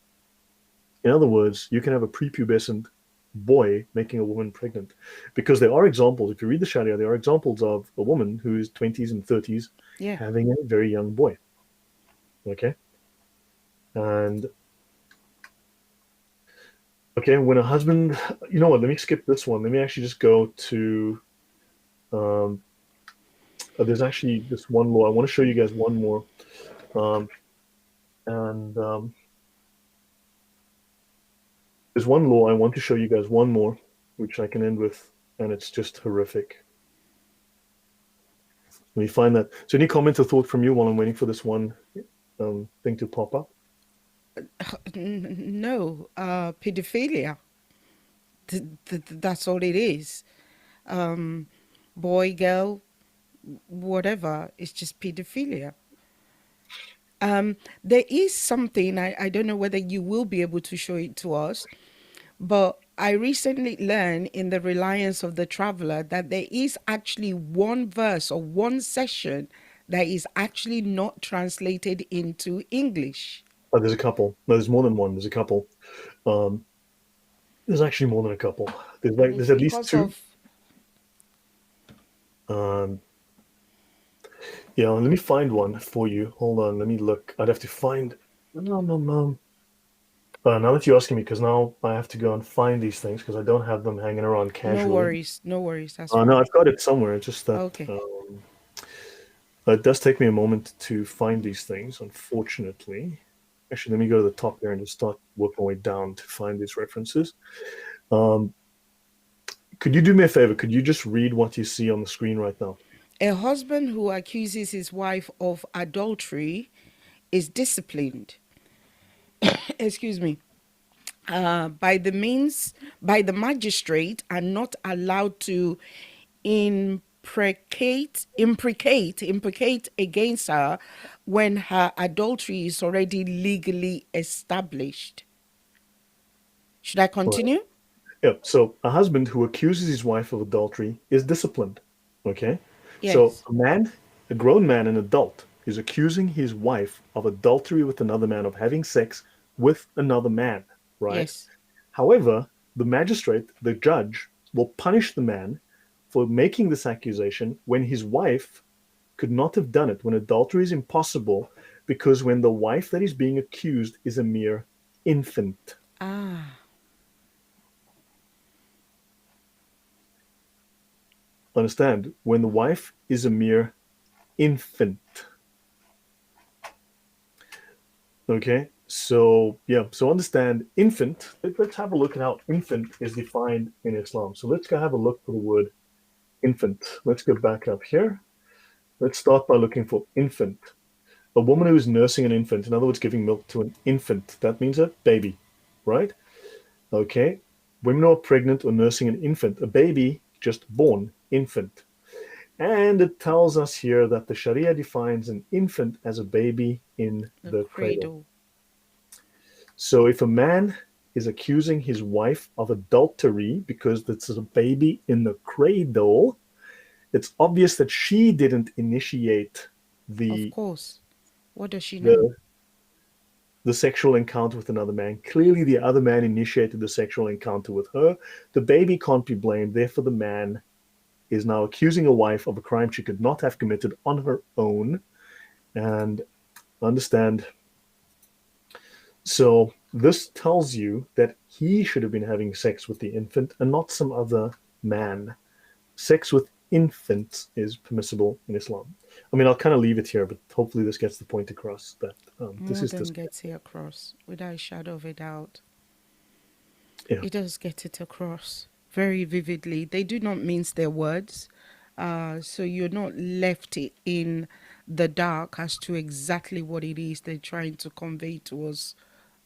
In other words, you can have a prepubescent boy making a woman pregnant. Because there are examples, if you read the Sharia, there are examples of a woman who's 20s and 30s Yeah. having a very young boy. Okay. And okay, when a husband, you know what, let me skip this one. Let me actually just go to, um, there's actually this one law. I want to show you guys one more. Um, and there's one law I want to show you guys one more, which I can end with, and it's just horrific. Let me find that. So, any comment or thought from you while I'm waiting for this one thing to pop up? No, pedophilia. That's all it is. Um, Boy, girl, whatever. It's just pedophilia. There is something, I don't know whether you will be able to show it to us, but I recently learned in the Reliance of the Traveler that there is actually one verse or one session that is actually not translated into English. Oh, there's a couple. No, there's more than one. There's a couple. Um, there's actually more than a couple. And There's it's at least because two. of, Um, yeah, let me find one for you. Hold on, let me look. I'd have to find. Now that you're asking me, because now I have to go and find these things because I don't have them hanging around casually. no worries, that's No, fine. I've got it somewhere. It's just that Okay, it does take me a moment to find these things, unfortunately. Actually, let me go to the top there and just start working my way down to find these references. Um, could you do me a favor? Could you just read what you see on the screen right now? a husband who accuses his wife of adultery is disciplined, excuse me, by the means by the magistrate and not allowed to imprecate against her when her adultery is already legally established. Should I Right. continue? Yeah. So a husband who accuses his wife of adultery is disciplined. Okay. So Yes. a man, a grown man, an adult, is accusing his wife of adultery with another man, of having sex with another man, right? Yes. However, the magistrate, the judge, will punish the man for making this accusation when his wife could not have done it, when adultery is impossible, because when the wife that is being accused is a mere infant. Ah. Understand? When the wife is a mere infant. Okay? So, yeah, so understand infant. Let's have a look at how infant is defined in Islam. So let's go have a look for the word infant. Let's go back up here. Let's start by looking for infant. A woman who is nursing an infant, in other words, giving milk to an infant, that means a baby, right? Okay. Women who are pregnant or nursing an infant, a baby just born, infant. And it tells us here that the Sharia defines an infant as a baby in The the cradle. cradle. So if a man is accusing his wife of adultery because this is a baby in the cradle, it's obvious that she didn't initiate Of the course. What does she know? the the sexual encounter with another man. Clearly the other man initiated the sexual encounter with her. The baby can't be blamed. Therefore the man is now accusing a wife of a crime she could not have committed on her own. And understand, so this tells you that he should have been having sex with the infant and not some other man. Sex with infants is permissible in Islam. I mean, I'll kind of leave it here, but hopefully this gets the point across that this More is than this. gets it across, without a shadow of a doubt. Yeah, It does get it across very vividly. They do not mince their words. So you're not left in the dark as to exactly what it is they're trying to convey to us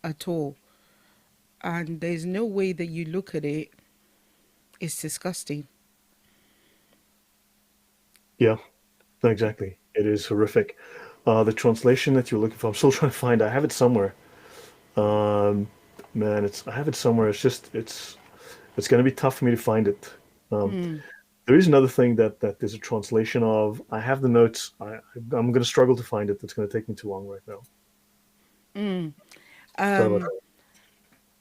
at all. And there's no way that you look at it, it's disgusting. yeah, exactly. It is horrific. The translation that you're looking for, I'm still trying to find. I have it somewhere. Um, Man, it's I have it somewhere. It's going to be tough for me to find it. Um, Mm, there is another thing that there's a translation of. I have the notes. I'm going to struggle to find it. It's going to take me too long right now. mm. Sorry about Um, that.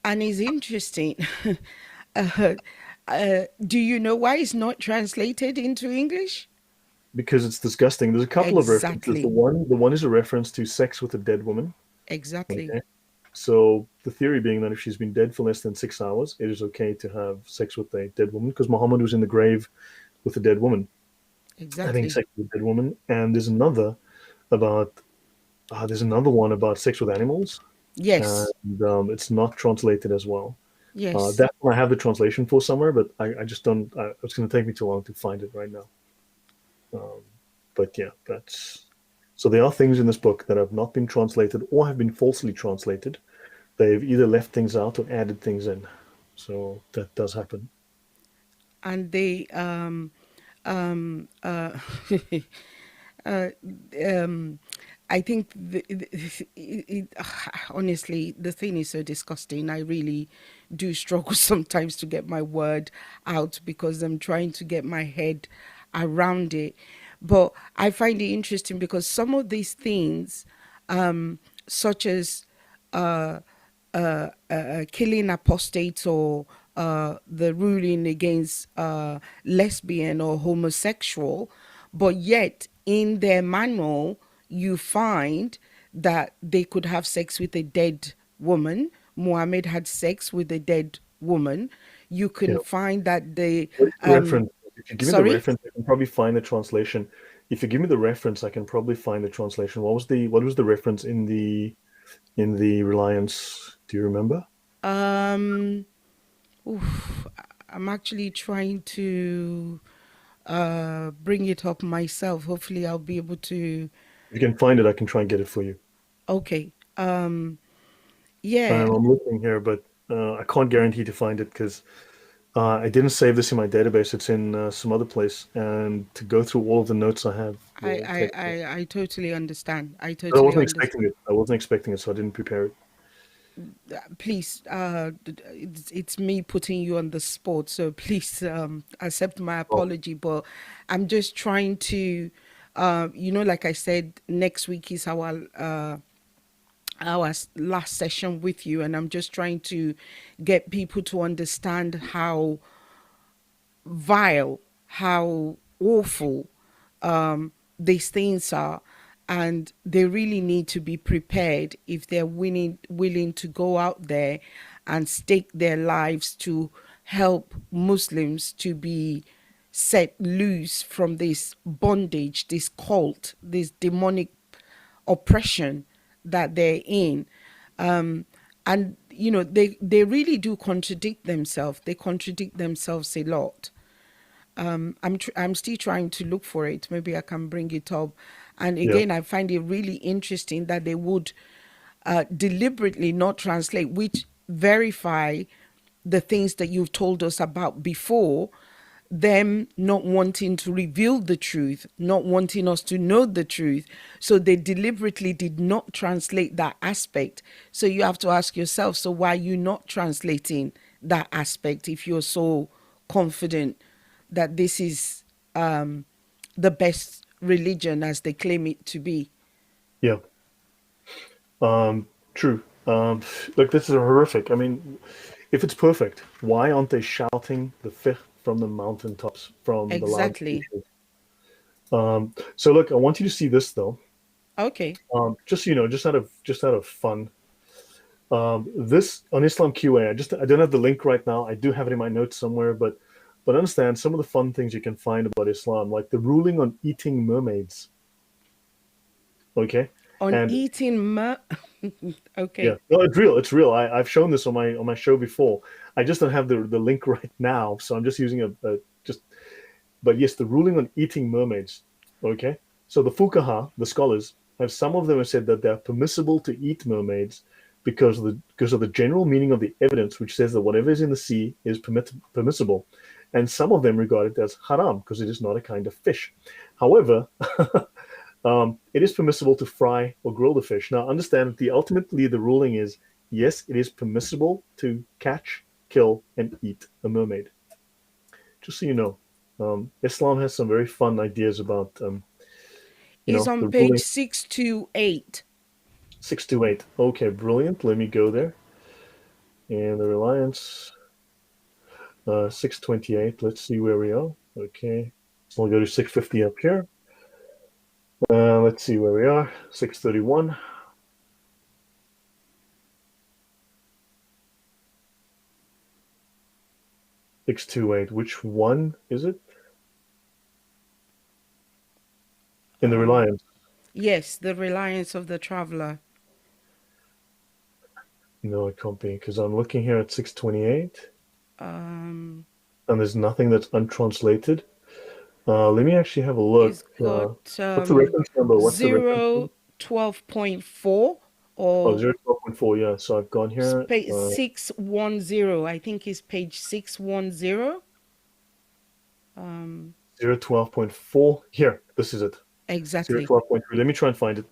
and it's interesting. uh, do you know why it's not translated into English? Because it's disgusting. There's a couple of references. The Exactly. one is a reference to sex with a dead woman. Exactly. Okay. So the theory being that if she's been dead for less than 6 hours, it is okay to have sex with a dead woman because Muhammad was in the grave with a dead woman, having Exactly. sex with a dead woman. And about there's another one about sex with animals, Yes. and it's not translated as well. Yes. That one I have the translation for somewhere, but I just don't. It's going to take me too long to find it right now. Um, but yeah, that's so there are things in this book that have not been translated or have been falsely translated. They've either left things out or added things in. So that does happen. And they um uh uh um I think honestly, the thing is so disgusting. I really do struggle sometimes to get my word out because I'm trying to get my head around it. But I find it interesting because some of these things, such as killing apostates or the ruling against lesbian or homosexual, but yet in their manual you find that they could have sex with a dead woman. Muhammad had sex with a dead woman. You Yeah. can find that they, What's the um, reference? If you give me the sorry, reference, I can probably find the translation. If you give me the reference, I can probably find the translation. What was the reference in the Reliance? Do you remember? um, oof, I'm actually trying to bring it up myself. Hopefully, I'll be able to. If you can find it, I can try and get it for you. Okay. Yeah. I'm looking here, but I can't guarantee to find it because I didn't save this in my database. It's in some other place, and to go through all of the notes I have I, will I, take. I totally understand. I But I totally wasn't understand. expecting it. I wasn't expecting it, so I didn't prepare it. Please, it's me putting you on the spot, so please accept my Oh, apology. But I'm just trying to, like I said, next week is our last session with you, and I'm just trying to get people to understand how vile, how awful these things are, and they really need to be prepared if they're willing to go out there and stake their lives to help Muslims to be set loose from this bondage, this cult, this demonic oppression that they're in. And they really do contradict themselves. They contradict themselves a lot. I'm still trying to look for it. Maybe I can bring it up. And yeah, again, I find it really interesting that they would deliberately not translate, which verify the things that you've told us about before, them not wanting to reveal the truth, not wanting us to know the truth. So they deliberately did not translate that aspect. So you have to ask yourself, so why are you not translating that aspect if you're so confident that this is the best religion as they claim it to be? yeah, true. Look, this is horrific. I mean, if it's perfect, why aren't they shouting the fifth from the mountaintops from the Exactly. loudspeakers? So look, I want you to see this though. Okay. Just just out of fun. This on Islam QA. I don't have the link right now. I do have it in my notes somewhere, but understand some of the fun things you can find about Islam, like the ruling on eating mermaids. Okay, On and eating yeah, okay. no, it's real. It's real. I've shown this on my show before. I just don't have the link right now, so I'm just using a just. But yes, the ruling on eating mermaids. Okay, so the fuqaha, the scholars, have some of them have said that they are permissible to eat mermaids because of the general meaning of the evidence, which says that whatever is in the sea is permissible, and some of them regard it as haram because it is not a kind of fish. However, it is permissible to fry or grill the fish. Now, understand that ultimately the ruling is yes, it is permissible to catch, kill, and eat a mermaid. Just so you know, Islam has some very fun ideas about, Is on the page ruling 628. 628. Okay, brilliant. Let me go there. And the reliance 628. Let's see where we are. Okay, so I'll go to 650 up here. Let's see where we are. 631. 628. Which one is it? In the Um, reliance. yes, the reliance of the traveler. No, it can't be because I'm looking here at 628 Um, and there's nothing that's untranslated. Let me actually have a look. it's got What's the reference number? What's the reference number? 012.4 Oh, or 012.4. Yeah, so I've gone here. 610. I think it's page 610. Um, 012.4. Here, this is it. exactly. 012.3. Let me try and find it.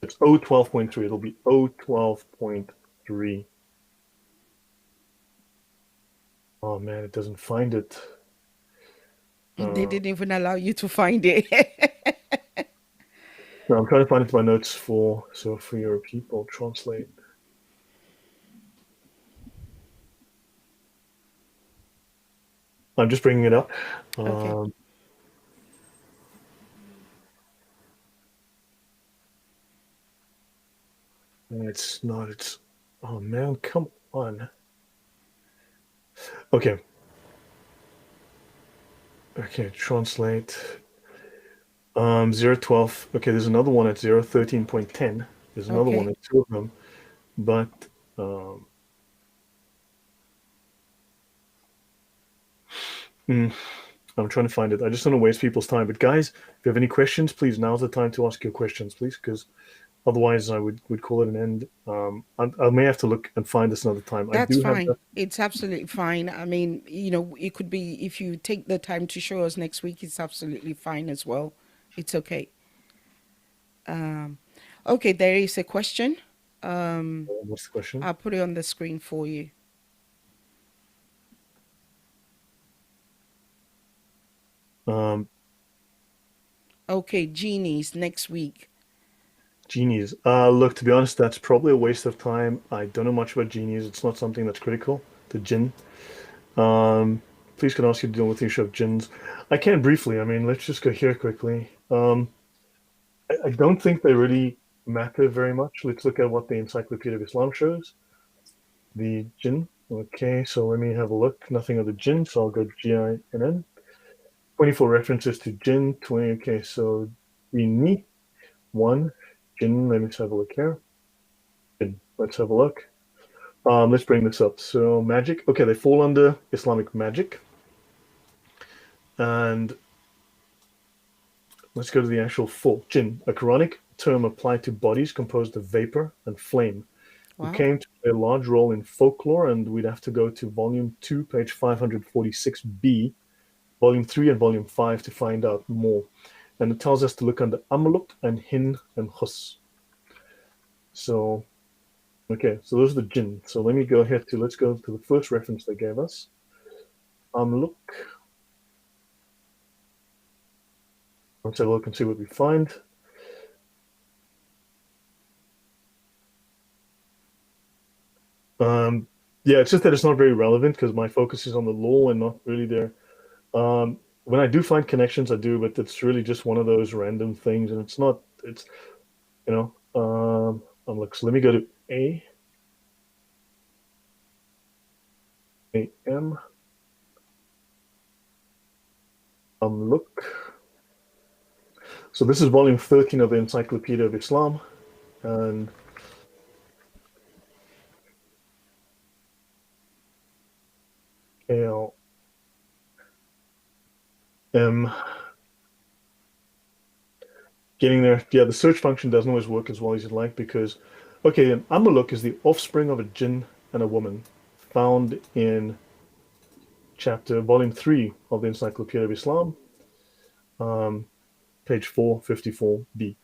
It's 012.3. It'll be 012.3. Oh man, it doesn't find it. They Uh, didn't even allow you to find it. no, I'm trying to find it in my notes for your people translate. I'm just bringing it up. Okay. Um, it's not. It's oh man, come on. Okay, okay, translate. 012. Okay, there's another one at 013.10. There's another one Okay. at two of them, but um, mm, I'm trying to find it. I just don't want to waste people's time. But guys, if you have any questions, please now's the time to ask your questions, please, because otherwise I would call it an end. I may have to look and find this another time. I That's do have fine. that. It's absolutely fine. I mean, it could be if you take the time to show us next week, it's absolutely fine as well. It's okay. Um, okay, there is a question. What's the question? I'll put it on the screen for you. Um, Okay, genies next week. Genies. Look, to be honest, that's probably a waste of time. I don't know much about genies. It's not something that's critical. The jinn. Um, Please can I ask you to deal with the issue of jinns. I can briefly. I mean, let's just go here quickly. I don't think they really matter very much. Let's look at what the Encyclopedia of Islam shows. The jinn. Okay, so let me have a look. Nothing of the jinn, so I'll go GINN. 24 references to jinn. 20. Okay, so the one jinn. Let me just have a look here. Jinn. Let's have a look. Let's bring this up. So magic. Okay, they fall under Islamic magic. And let's go to the actual full jinn, a Quranic term applied to bodies composed of vapor and flame, who Wow. came to play a large role in folklore. And we'd have to go to volume 2, page 546b, volume 3, and volume 5 to find out more. And it tells us to look under Amaluk and Hin and Hus. So, okay, so those are the jinn. So let me go ahead to, let's go to the first reference they gave us. Amaluk. Let's have a look and see what we find. Um, yeah, it's just that it's not very relevant because my focus is on the law and not really there. When I do find connections, I do, but it's really just one of those random things, and it's not. It's you know. I'm like, so let me go to A M. Look. So this is volume 13 of the Encyclopedia of Islam, and ALM. Getting there. Yeah, the search function doesn't always work as well as you'd like because, okay, an Amaluk is the offspring of a jinn and a woman found in volume 3 of the Encyclopedia of Islam, um, page 454b.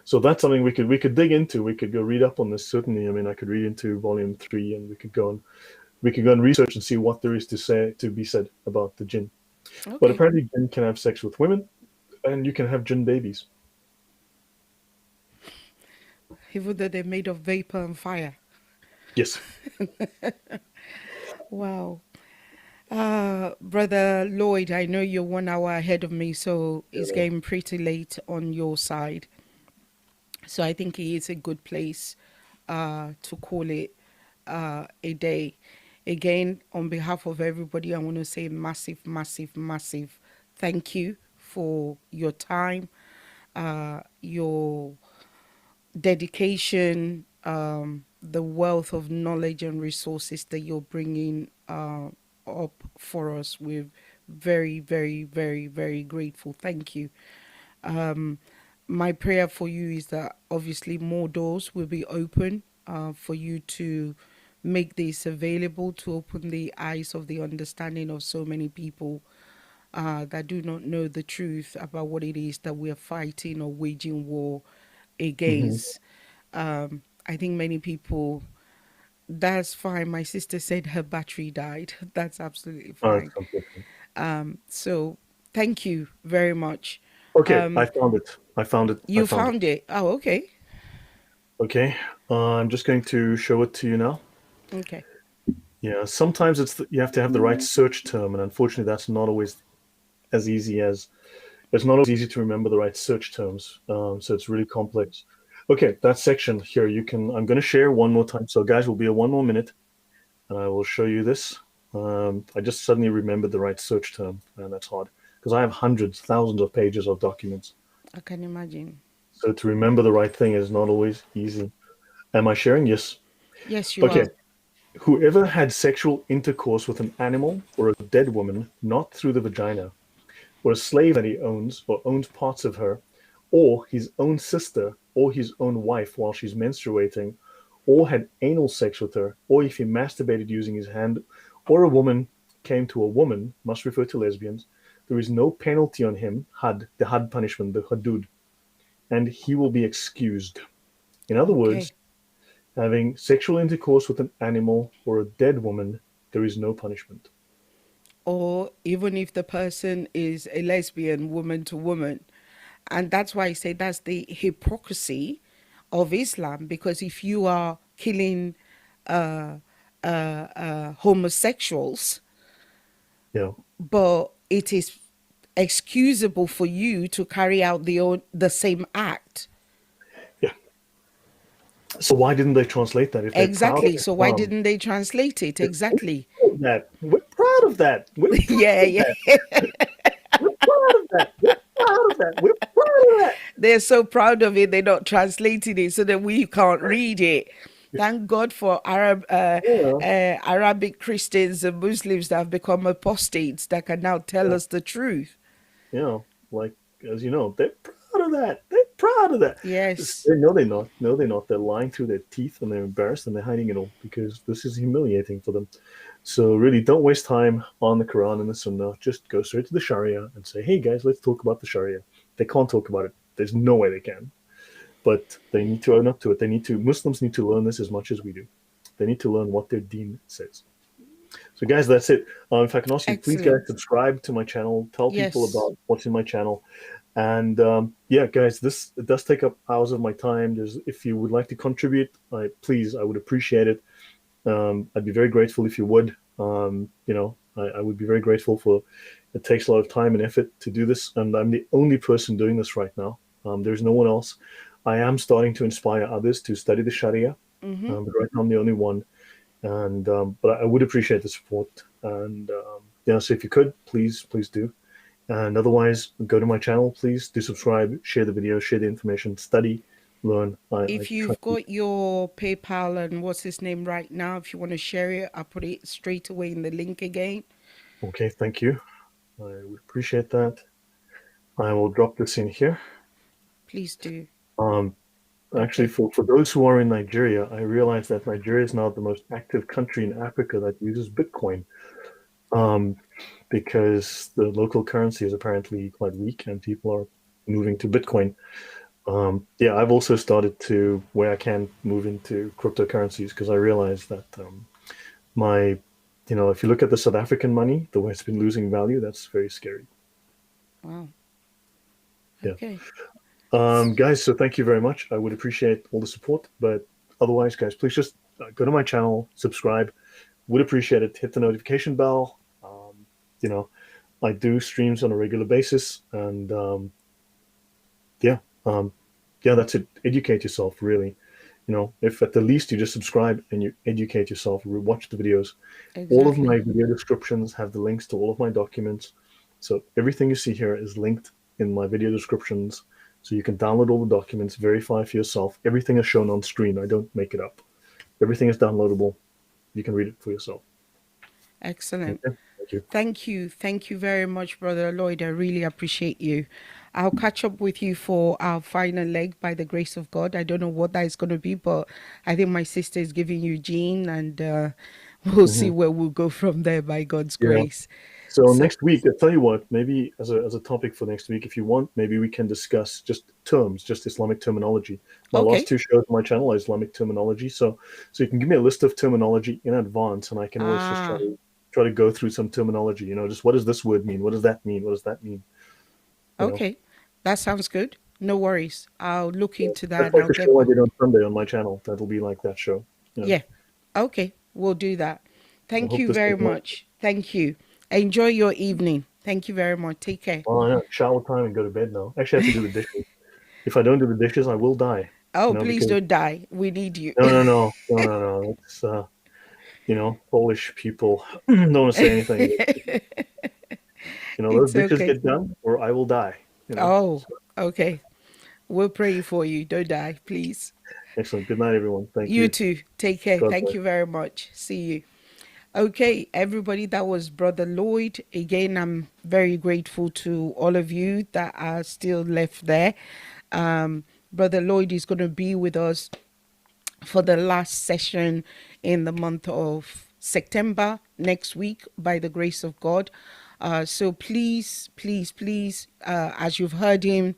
So that's something we could dig into. We could go read up on this certainly. I mean, I could read into volume three, and we could go and research and see what there is to be said about the jinn. But Okay. apparently, jinn can have sex with women, and you can have jinn babies. Even though they're made of vapor and fire. Yes. Wow. Brother Lloyd, I know you're 1 hour ahead of me, so it's Yeah. getting pretty late on your side. So I think it is a good place to call it a day. Again, on behalf of everybody, I want to say massive, massive, massive thank you for your time, your dedication, the wealth of knowledge and resources that you're bringing up for us. We're very, very, very, very grateful. Thank you. Um, my prayer for you is that obviously more doors will be open for you to make this available, to open the eyes of the understanding of so many people that do not know the truth about what it is that we are fighting or waging war Hmm. against. I think many people, that's fine. My sister said her battery died. That's absolutely It's fine. unfortunate. So thank you very much. Okay, I Um, found it. I found it. I you found it. found it. Oh, okay. Okay, I'm just going to show it to you now. Okay. Yeah, sometimes you have to have the right search term, and unfortunately, that's not always as easy as it's not always easy to remember the right search terms. So it's really complex. Okay, that section here, I'm going to share one more time. So, guys, will be a 1 more minute, and I will show you this. I just suddenly remembered the right search term, and that's hard because I have hundreds, thousands of pages of documents. I can imagine. So to remember the right thing is not always easy. Am I sharing? Yes. Yes, you Okay. are. Whoever had sexual intercourse with an animal or a dead woman, not through the vagina, or a slave that he owns or owns parts of her, or his own sister or his own wife while she's menstruating, or had anal sex with her, or if he masturbated using his hand, or a woman came to a woman, must refer to lesbians, there is no penalty on him, the had punishment, the hudud, and he will be excused. In other words, Okay. having sexual intercourse with an animal or a dead woman, there is no punishment. Or even if the person is a lesbian, woman to woman. And that's why I say that's the hypocrisy of Islam, because if you are killing uh, homosexuals, Yeah. but it is excusable for you to carry out the same act. Yeah. So why didn't they translate that if they're proud of Exactly. So why Islam? didn't they translate it? We're Exactly. proud of that. We're proud of that. We're Yeah, proud of yeah. that. We're proud of that. We're proud of that. We're proud of that. They're so proud of it, they're not translating it so that we can't read it. Thank God for Yeah. Arabic Christians and Muslims that have become apostates that can now tell Yeah. us the truth. You know, like as you know, they're proud of that. They're proud of that. Yes, No, they're not. No, they're not. They're lying through their teeth and they're embarrassed and they're hiding it all because this is humiliating for them. So really, don't waste time on the Quran and the Sunnah. Just go straight to the Sharia and say, "Hey guys, let's talk about the Sharia." They can't talk about it. There's no way they can. But they need to own up to it. Muslims need to learn this as much as we do. They need to learn what their deen says. So, guys, that's it. If I can ask you, please, guys, excellent. subscribe to my channel. Tell people Yes. about what's in my channel. And yeah, guys, this it does take up hours of my time. If you would like to contribute, please, I would appreciate it. I'd be very grateful if you would. I would be very grateful for. It takes a lot of time and effort to do this, and I'm the only person doing this right now. There's no one else. I am starting to inspire others to study the Sharia, Mm-hmm. but right now I'm the only one. And but I would appreciate the support. And yeah, so if you could, please do. And otherwise, go to my channel, please do subscribe, share the video, share the information, study, learn. I If try you've to. got your PayPal and what's his name right now, if you want to share it, I'll put it straight away in the link again. Okay, thank you. I would appreciate that. I will drop this in here. Please do. Um, Actually, Okay. for those who are in Nigeria, I realize that Nigeria is now the most active country in Africa that uses Bitcoin, um, because the local currency is apparently quite weak and people are moving to Bitcoin. Yeah, I've also started to where I can move into cryptocurrencies because I realize that my, if you look at the South African money, the way it's been losing value, that's very scary. Wow. Yeah. Okay. Guys, so thank you very much. I would appreciate all the support, but otherwise, guys, please just go to my channel, subscribe. Would appreciate it. Hit the notification bell. You know, I do streams on a regular basis, and yeah, yeah, that's it. Educate yourself, really. If at the least you just subscribe and you educate yourself, watch the videos. All of my Exactly. video descriptions have the links to all of my documents. So everything you see here is linked in my video descriptions. So you can download all the documents, verify for yourself. Everything is shown on screen. I don't make it up. Everything is downloadable. You can read it for yourself. Excellent. Okay. Thank you. Thank you. Thank you very much, Brother Lloyd. I really appreciate you. I'll catch up with you for our final leg by the grace of God. I don't know what that is going to be, but I think my sister is giving you Jean, and we'll see Mhm. where we'll go from there by God's Yeah. grace. So So, next week, I'll tell you what, maybe as a topic for next week, if you want, maybe we can discuss just terms, just Islamic terminology. My last okay. two shows on my channel are Islamic terminology. So you can give me a list of terminology in advance, and I can always just try Ah, to try to go through some terminology, just what does this word mean? What does that mean? What does that mean? You know? okay. That sounds good. No worries. I'll look Yeah. into that That's and like I'll the get show I back. did on Sunday on my channel. That'll be like that show. Yeah. Yeah. Okay. We'll do that. I Thank hope you this was very nice. much. Thank you. Enjoy your evening. Thank you very much. Take care. Oh, I know. Shower time and go to bed now. Actually, I have to do the dishes. If I don't do the dishes, I will die. Oh, please Because don't die. We need you. no, no, no, no, no, no. It's Polish people don't want to say anything. Those It's dishes okay. get done, or I will die. Oh, So, okay. We'll pray for you. Don't die, please. excellent. Good night, everyone. Thank You you. too. Take care. God Thank bless. you very much. See you. Okay, everybody, that was Brother Lloyd. Again, I'm very grateful to all of you that are still left there. Brother Lloyd is going to be with us for the last session in the month of September next week by the grace of God. So please, please, please, as you've heard him,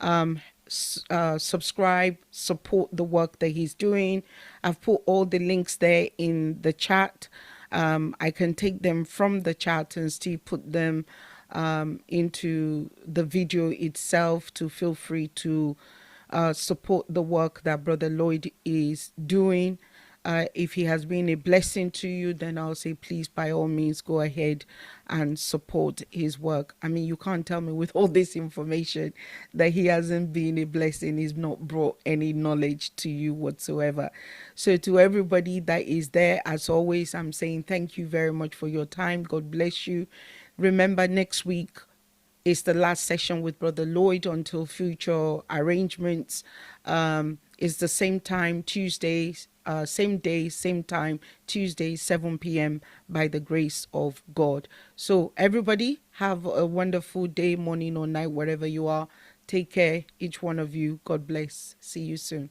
um, subscribe, support the work that he's doing. I've put all the links there in the chat. I can take them from the chat and still put them into the video itself to feel free to support the work that Brother Lloyd is doing. If he has been a blessing to you, then I'll say, please, by all means, go ahead and support his work. I mean, you can't tell me with all this information that he hasn't been a blessing, he's not brought any knowledge to you whatsoever. So, to everybody that is there, as always, I'm saying thank you very much for your time. God bless you. Remember, next week, it's the last session with Brother Lloyd until future arrangements. It's the same time, Tuesdays, same day, same time, Tuesday, 7 p.m. by the grace of God. So, everybody, have a wonderful day, morning, or night, wherever you are. Take care, each one of you. God bless. See you soon.